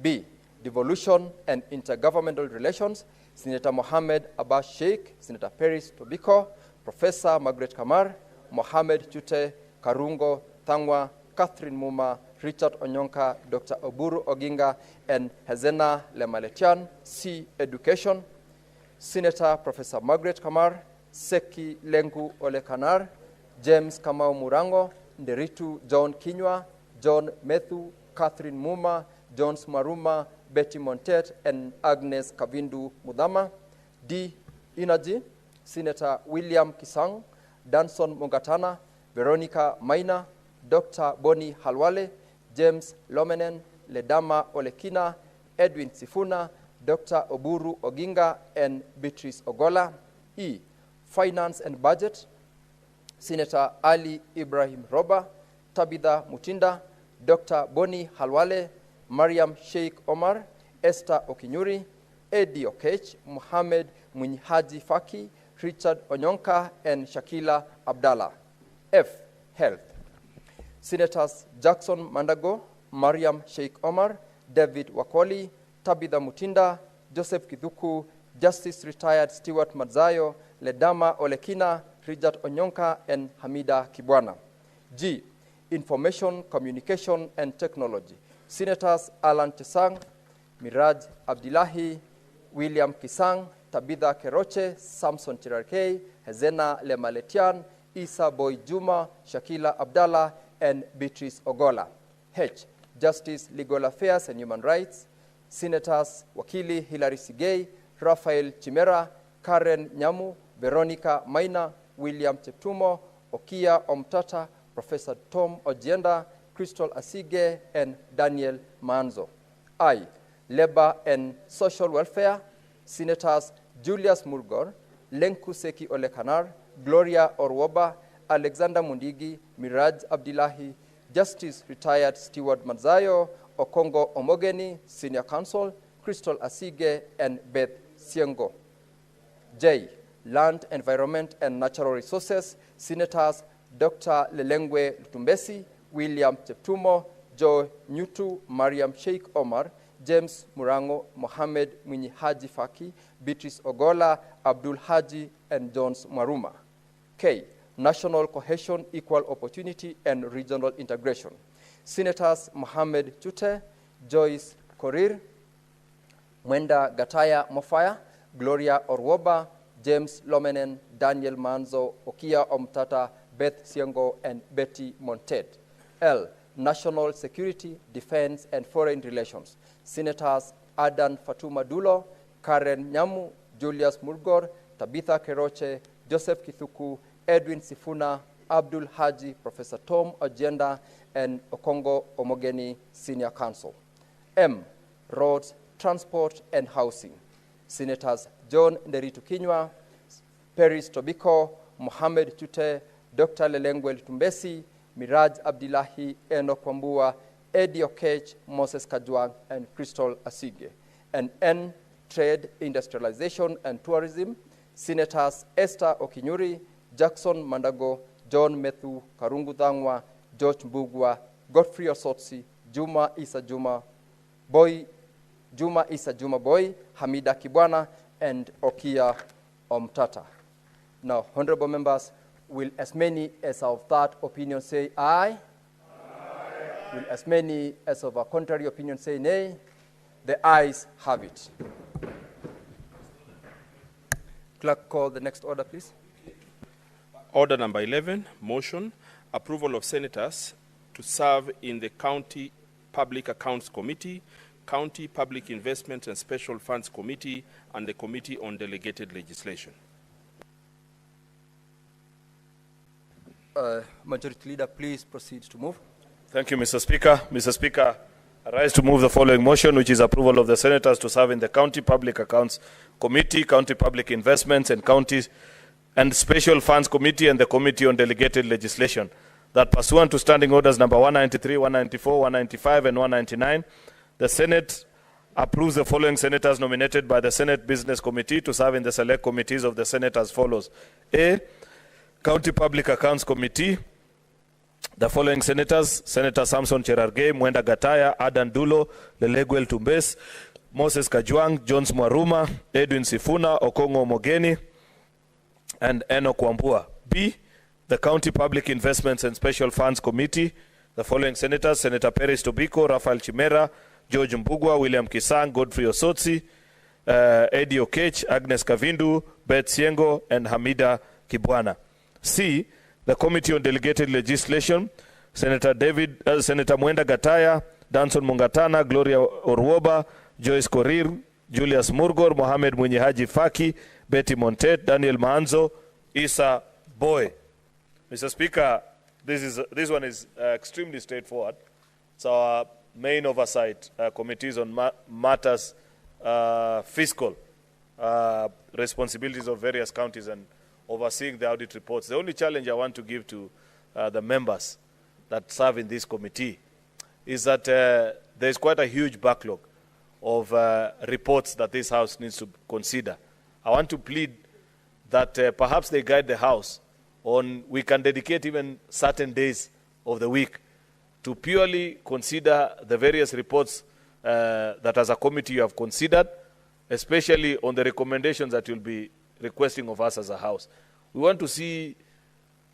B. Devolution and Intergovernmental Relations, Senator Mohamed Abbas Sheikh, Senator Peris Tobiko, Professor Margaret Kamar, Mohamed Chute, Karungo Thangwa, Catherine Muma, Richard Onyonka, Dr. Oburu Oginga, and Hezena Lemaletian. C. Education, Senator Professor Margaret Kamar, Seki Lengu Olekanar, James Kamau Murango, Nderitu John Kinywa, John Methu, Catherine Muma, Jones Maruma, Betty Montet, and Agnes Kavindu Mudama. D. Energy, Senator William Kisang, Danson Mungatana, Veronica Maina, Dr. Boni Halwale, James Lomenen, Ledama Olekina, Edwin Sifuna, Dr. Oburu Oginga, and Beatrice Ogola. E. Finance and Budget, Senator Ali Ibrahim Roba, Tabitha Mutinda, Dr. Boni Halwale, Mariam Sheikh Omar, Esther Okinyuri, Eddie Okech, Mohamed Mwinyi Faki, Richard Onyonka, and Shakila Abdallah. F. Health, Senators Jackson Mandago, Mariam Sheikh Omar, David Wakoli, Tabitha Mutinda, Joseph Kithuku, Justice Retired Stewart Madzayo, Ledama Olekina, Richard Onyonka, and Hamida Kibwana. G. Information, Communication, and Technology, Senators Alan Tesang, Miraj Abdillahi, William Kisang, Tabitha Keroche, Samson Tirarkei, Hezena Lemaletian, Isa Boy Juma, Shakila Abdallah, and Beatrice Ogola. H. Justice, Legal Affairs, and Human Rights, Senators Wakili Hilary Sigei, Raphael Chimera, Karen Nyamu, Veronica Maina, William Cheptumo, Okia Omtata, Professor Tom Ojenda, Crystal Asige, and Daniel Manzo. I. Labor and Social Welfare, Senators Julius Murgor, Lenku Seki Olekanar, Gloria Orwoba, Alexander Mundigi, Miraj Abdillahi, Justice Retired Stewart Mazayo, Okongo Omogeni, Senior Counsel, Crystal Asige, and Beth Siengo. J. Land, Environment, and Natural Resources, Senators Dr. Lelengwe Lutumbesi, William Cheptumo, Joe Nyutu, Mariam Sheikh Omar, James Murango, Mohamed Mwinyi Haji Faki, Beatrice Ogola, Abdul Haji, and Jones Maruma. K. National Cohesion, Equal Opportunity, and Regional Integration. Senators Mohamed Chute, Joyce Korir, Mwenda Gataya Mofaya, Gloria Orwoba, James Lomenen, Daniel Manzo, Okia Omtata, Beth Siengo, and Betty Monted. L. National Security, Defense, and Foreign Relations. Senators Adan Fatuma Dulo, Karen Nyamu, Julius Murgor, Tabitha Keroche, Joseph Kithuku, Edwin Sifuna, Abdul Haji, Professor Tom Agenda, and Okongo Omogeni, Senior Counsel. M. Roads, Transport, and Housing. Senators John Nderitu Kinywa, Peris Tobiko, Mohamed Chute, Dr. Lelengwe Lutumbesi, Miraj Abdillahi, Enoch Wambua, Eddie Okech, Moses Kajwang, and Crystal Asige. And N. Trade, Industrialization, and Tourism. Senators Esther Okinyuri, Jackson Mandago, John Methu, Karungu Thangwa, George Mbugwa, Godfrey Osotsi, Juma Isa Juma Boy, Hamida Kibwana, and Okia Omtata. Now, honorable members, will as many as of that opinion say aye? Aye. Will as many as of a contrary opinion say nay? The ayes have it. Clerk, call the next order, please. Order number 11, motion, approval of senators to serve in the County Public Accounts Committee, County Public Investment and Special Funds Committee, and the Committee on Delegated Legislation. Majority Leader, please proceed to move. Thank you, Mr. Speaker. Mr. Speaker, I rise to move the following motion, which is approval of the senators to serve in the County Public Accounts Committee, County Public Investments and Counties and Special Funds Committee, and the Committee on Delegated Legislation, that pursuant to Standing Orders number 193, 194, 195, and 199, the Senate approves the following senators nominated by the Senate Business Committee to serve in the select committees of the Senate as follows. A. County Public Accounts Committee, the following senators: Senator Samson Cherargei, Mwenda Gataya, Adan Dulo, Leleguel Tumbes, Moses Kajwang, Jones Mwaruma, Edwin Sifuna, Okongo Omogeni, and Enoch Wambua. B. The County Public Investments and Special Funds Committee, the following senators: Senator Peris Tobiko, Rafael Chimera, George Mbugwa, William Kisang, Godfrey Osotsi, Eddie Okech, Agnes Kavindu, Beth Siengo, and Hamida Kibwana. C. The Committee on Delegated Legislation, Senator Mwenda Gataya, Danson Mungatana, Gloria Orwoba, Joyce Korir, Julius Murgor, Mohamed Mwinyi Haji Faki, Betty Montet, Daniel Maanzo, Isa Boy. Mr. Speaker, this one is extremely straightforward. It's our main oversight committees on matters fiscal responsibilities of various counties and overseeing the audit reports. The only challenge I want to give to the members that serve in this committee is that there is quite a huge backlog of reports that this House needs to consider. I want to plead that perhaps they guide the House on, we can dedicate even certain days of the week to purely consider the various reports that as a committee you have considered, especially on the recommendations that you'll be requesting of us as a House. We want to see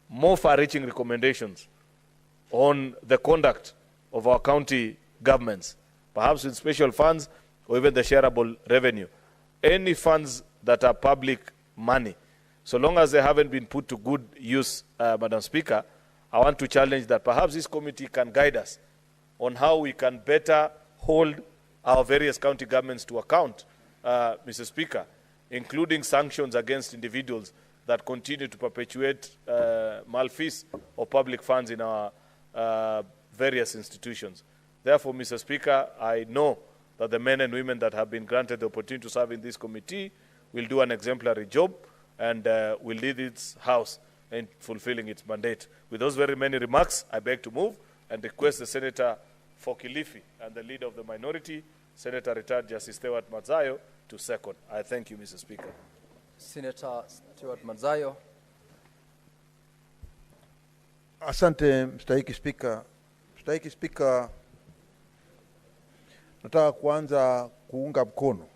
more far-reaching recommendations on the conduct of our county governments, perhaps with special funds or even the shareable revenue. Any funds that are public money, so long as they haven't been put to good use, Madam Speaker, I want to challenge that perhaps this committee can guide us on how we can better hold our various county governments to account, Mr. Speaker, including sanctions against individuals that continue to perpetuate malfeasance of public funds in our various institutions. Therefore, Mr. Speaker, I know that the men and women that have been granted the opportunity to serve in this committee will do an exemplary job and will lead its house in fulfilling its mandate. With those very many remarks, I beg to move and request the Senator for Kilifi and the leader of the minority, Senator Retired Justice Stewart Mazayo, to second. I thank you, Mr. Speaker. Senator Stewart Mazayo. Asante mstahiki Spika. Mstahiki Spika, nataka kuanza kuunga mkono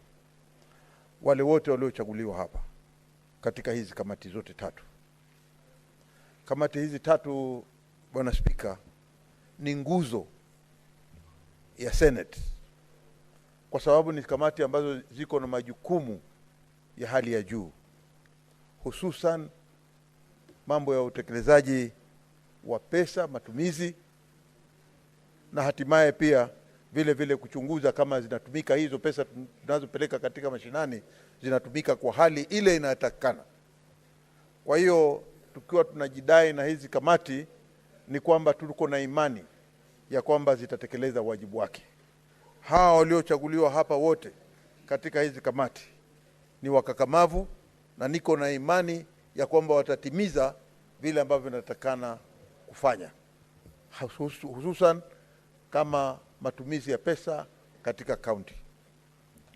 wale wote waliochaguliwa hapa katika hizi kamati zote tatu. Kamati hizi tatu, Bwana Spika, ni nguzo ya Senate kwa sababu ni kamati ambazo ziko na majukumu ya hali ya juu, hususan mambo ya utekelezaji wa pesa, matumizi, na hatimaye pia vile vile kuchunguza kama zinatumika hizo pesa tunazopeleka katika mashinani zinatumika kwa hali ile inayotakikana. Kwa hiyo tukiwa tunajidai na hizi kamati ni kwamba tuko na imani ya kwamba zitatekeleza wajibu wake. Hawa waliochaguliwa hapa wote katika hizi kamati ni wakakamavu na niko na imani ya kwamba watatimiza vile ambavyo vinatakana kufanya, hususan kama matumizi ya pesa katika kaunti.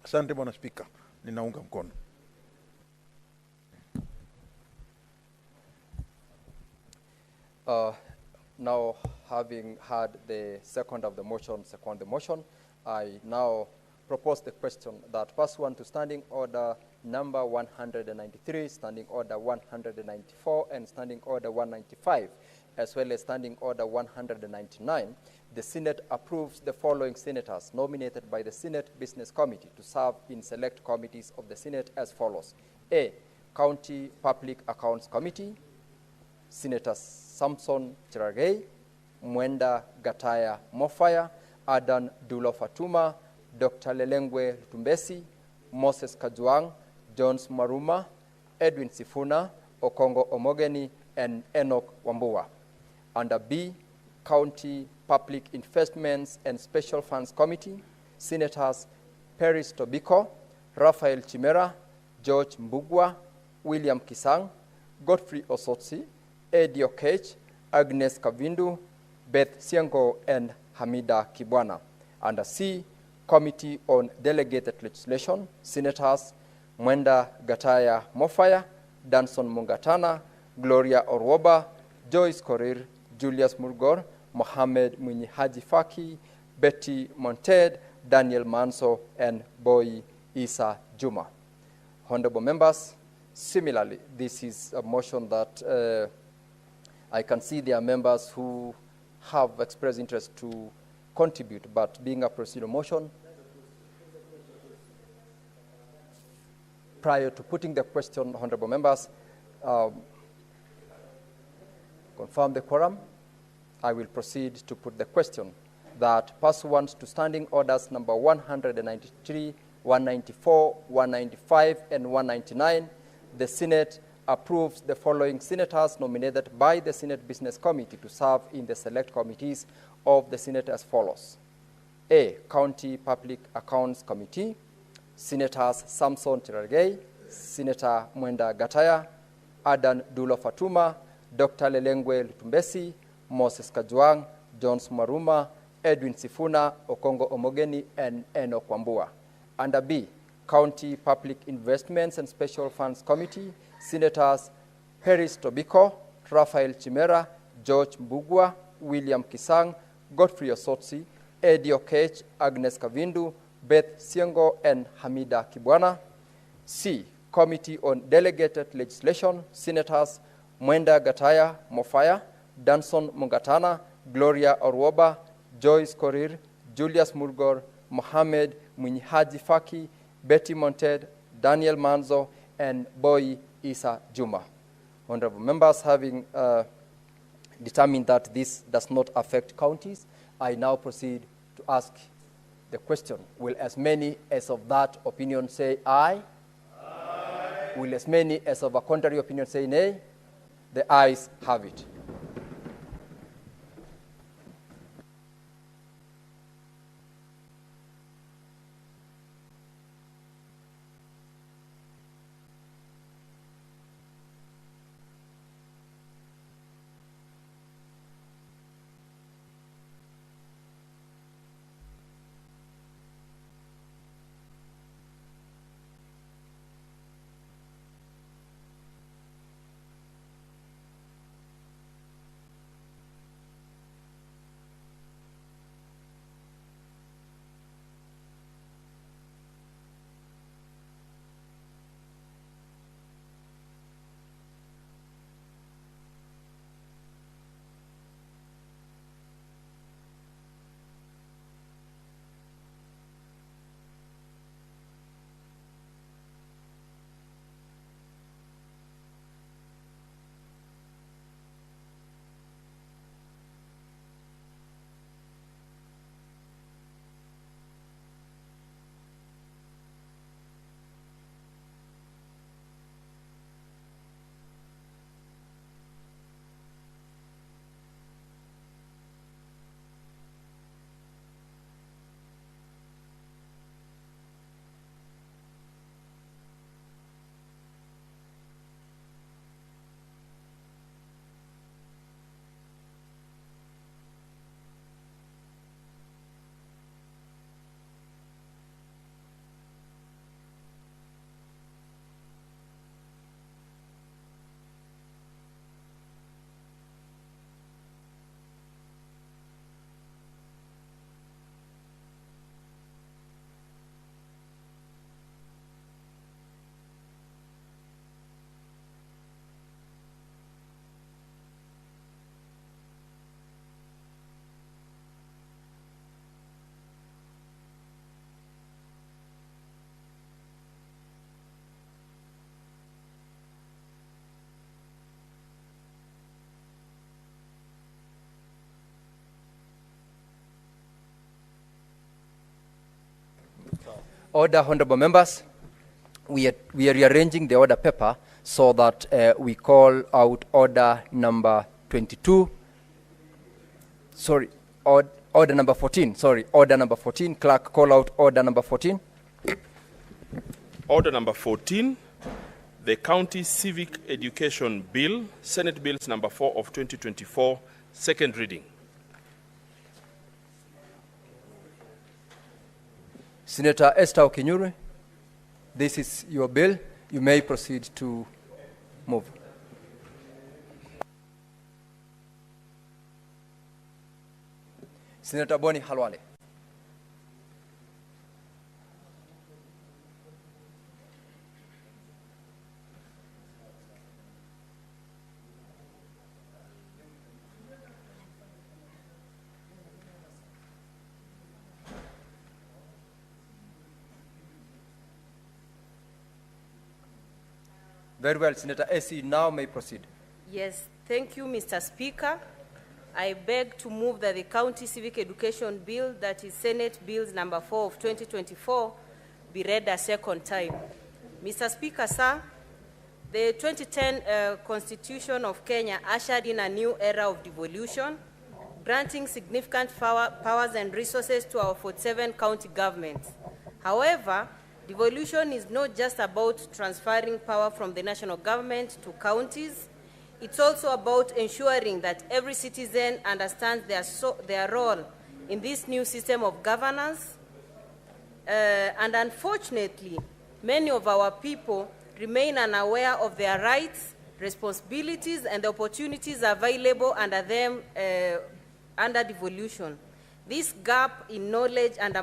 Asante Bwana Spika, ninaunga mkono. Now, having heard the second of the motion, second the motion, I now propose the question that pursuant to Standing Order number 193, Standing Order 194, and Standing Order 195, as well as Standing Order 199, the Senate approves the following senators nominated by the Senate Business Committee to serve in select committees of the Senate as follows. A, County Public Accounts Committee, Senator Samson Cherargei, Mwenda Gataya Mofaya, Adan Dulo Fatuma, Dr. Lelengwe Tumbesi, Moses Kajwang, Jones Maruma, Edwin Sifuna, Okongo Omogeni, and Enoch Wambua. Under B, County Public Investments and Special Funds Committee, Senators Peris Tobiko, Raphael Chimera, George Mbugwa, William Kisang, Godfrey Osotsi, Eddie Okech, Agnes Kavindu, Beth Siango, and Hamida Kibwana. Under C, Committee on Delegated Legislation, Senators Mwenda Gataya Mofaya, Danson Mungatana, Gloria Orwoba, Joyce Korir, Julius Murgor, Mohamed Mwinyi Haji Faki, Betty Monted, Daniel Manso, and Boy Isa Juma. Honorable members, similarly, this is a motion that I can see there are members who have expressed interest to contribute, but being a procedural motion, prior to putting the question, honorable members, confirm the quorum, I will proceed to put the question that pursuant to Standing Orders number 193, 194, 195, and 199, the Senate approves the following senators nominated by the Senate Business Committee to serve in the select committees of the Senate as follows. A, County Public Accounts Committee, Senators Samson Cherargei, Senator Mwenda Gataya, Adan Dulo Fatuma, Dr. Lelengwe Lutumbesi, Moses Kajwang, Jones Maruma, Edwin Sifuna, Okongo Omogeni, and Enoch Wambua. Under B, County Public Investments and Special Funds Committee, Senators Peris Tobiko, Raphael Chimera, George Mbugwa, William Kisang, Godfrey Osotsi, Eddie Okech, Agnes Kavindu, Beth Siengo, and Hamida Kibwana. C, Committee on Delegated Legislation, Senators Mwenda Gataya Mofaya, Danson Mungatana, Gloria Orwoba, Joyce Korir, Julius Murgor, Mohamed Mwinyi Haji Faki, Betty Monted, Daniel Manzo, and Boy Isa Juma. Honorable members, having determined that this does not affect counties, I now proceed to ask the question. Will as many as of that opinion say aye? Aye. Will as many as of a contrary opinion say nay? The ayes have it. Order, honorable members. We are rearranging the order paper so that we call out order number 22. Sorry, order number 14. Sorry, order number 14. Clerk, call out order number 14. Order number 14, the County Civic Education Bill, Senate Bills number 4 of 2024, second reading. Senator Esther Okinyuri, this is your bill. You may proceed to move. Senator Boni Halwale. Very well, Senator AC, now may proceed. Yes, thank you, Mr. Speaker. I beg to move that the County Civic Education Bill, that is Senate Bills number 4 of 2024, be read a second time. Mr. Speaker, sir, the 2010 Constitution of Kenya ushered in a new era of devolution, granting significant powers and resources to our 47 county governments. However, devolution is not just about transferring power from the national government to counties. It's also about ensuring that every citizen understands their role in this new system of governance. And unfortunately, many of our people remain unaware of their rights, responsibilities, and the opportunities available under them under devolution. This gap in knowledge and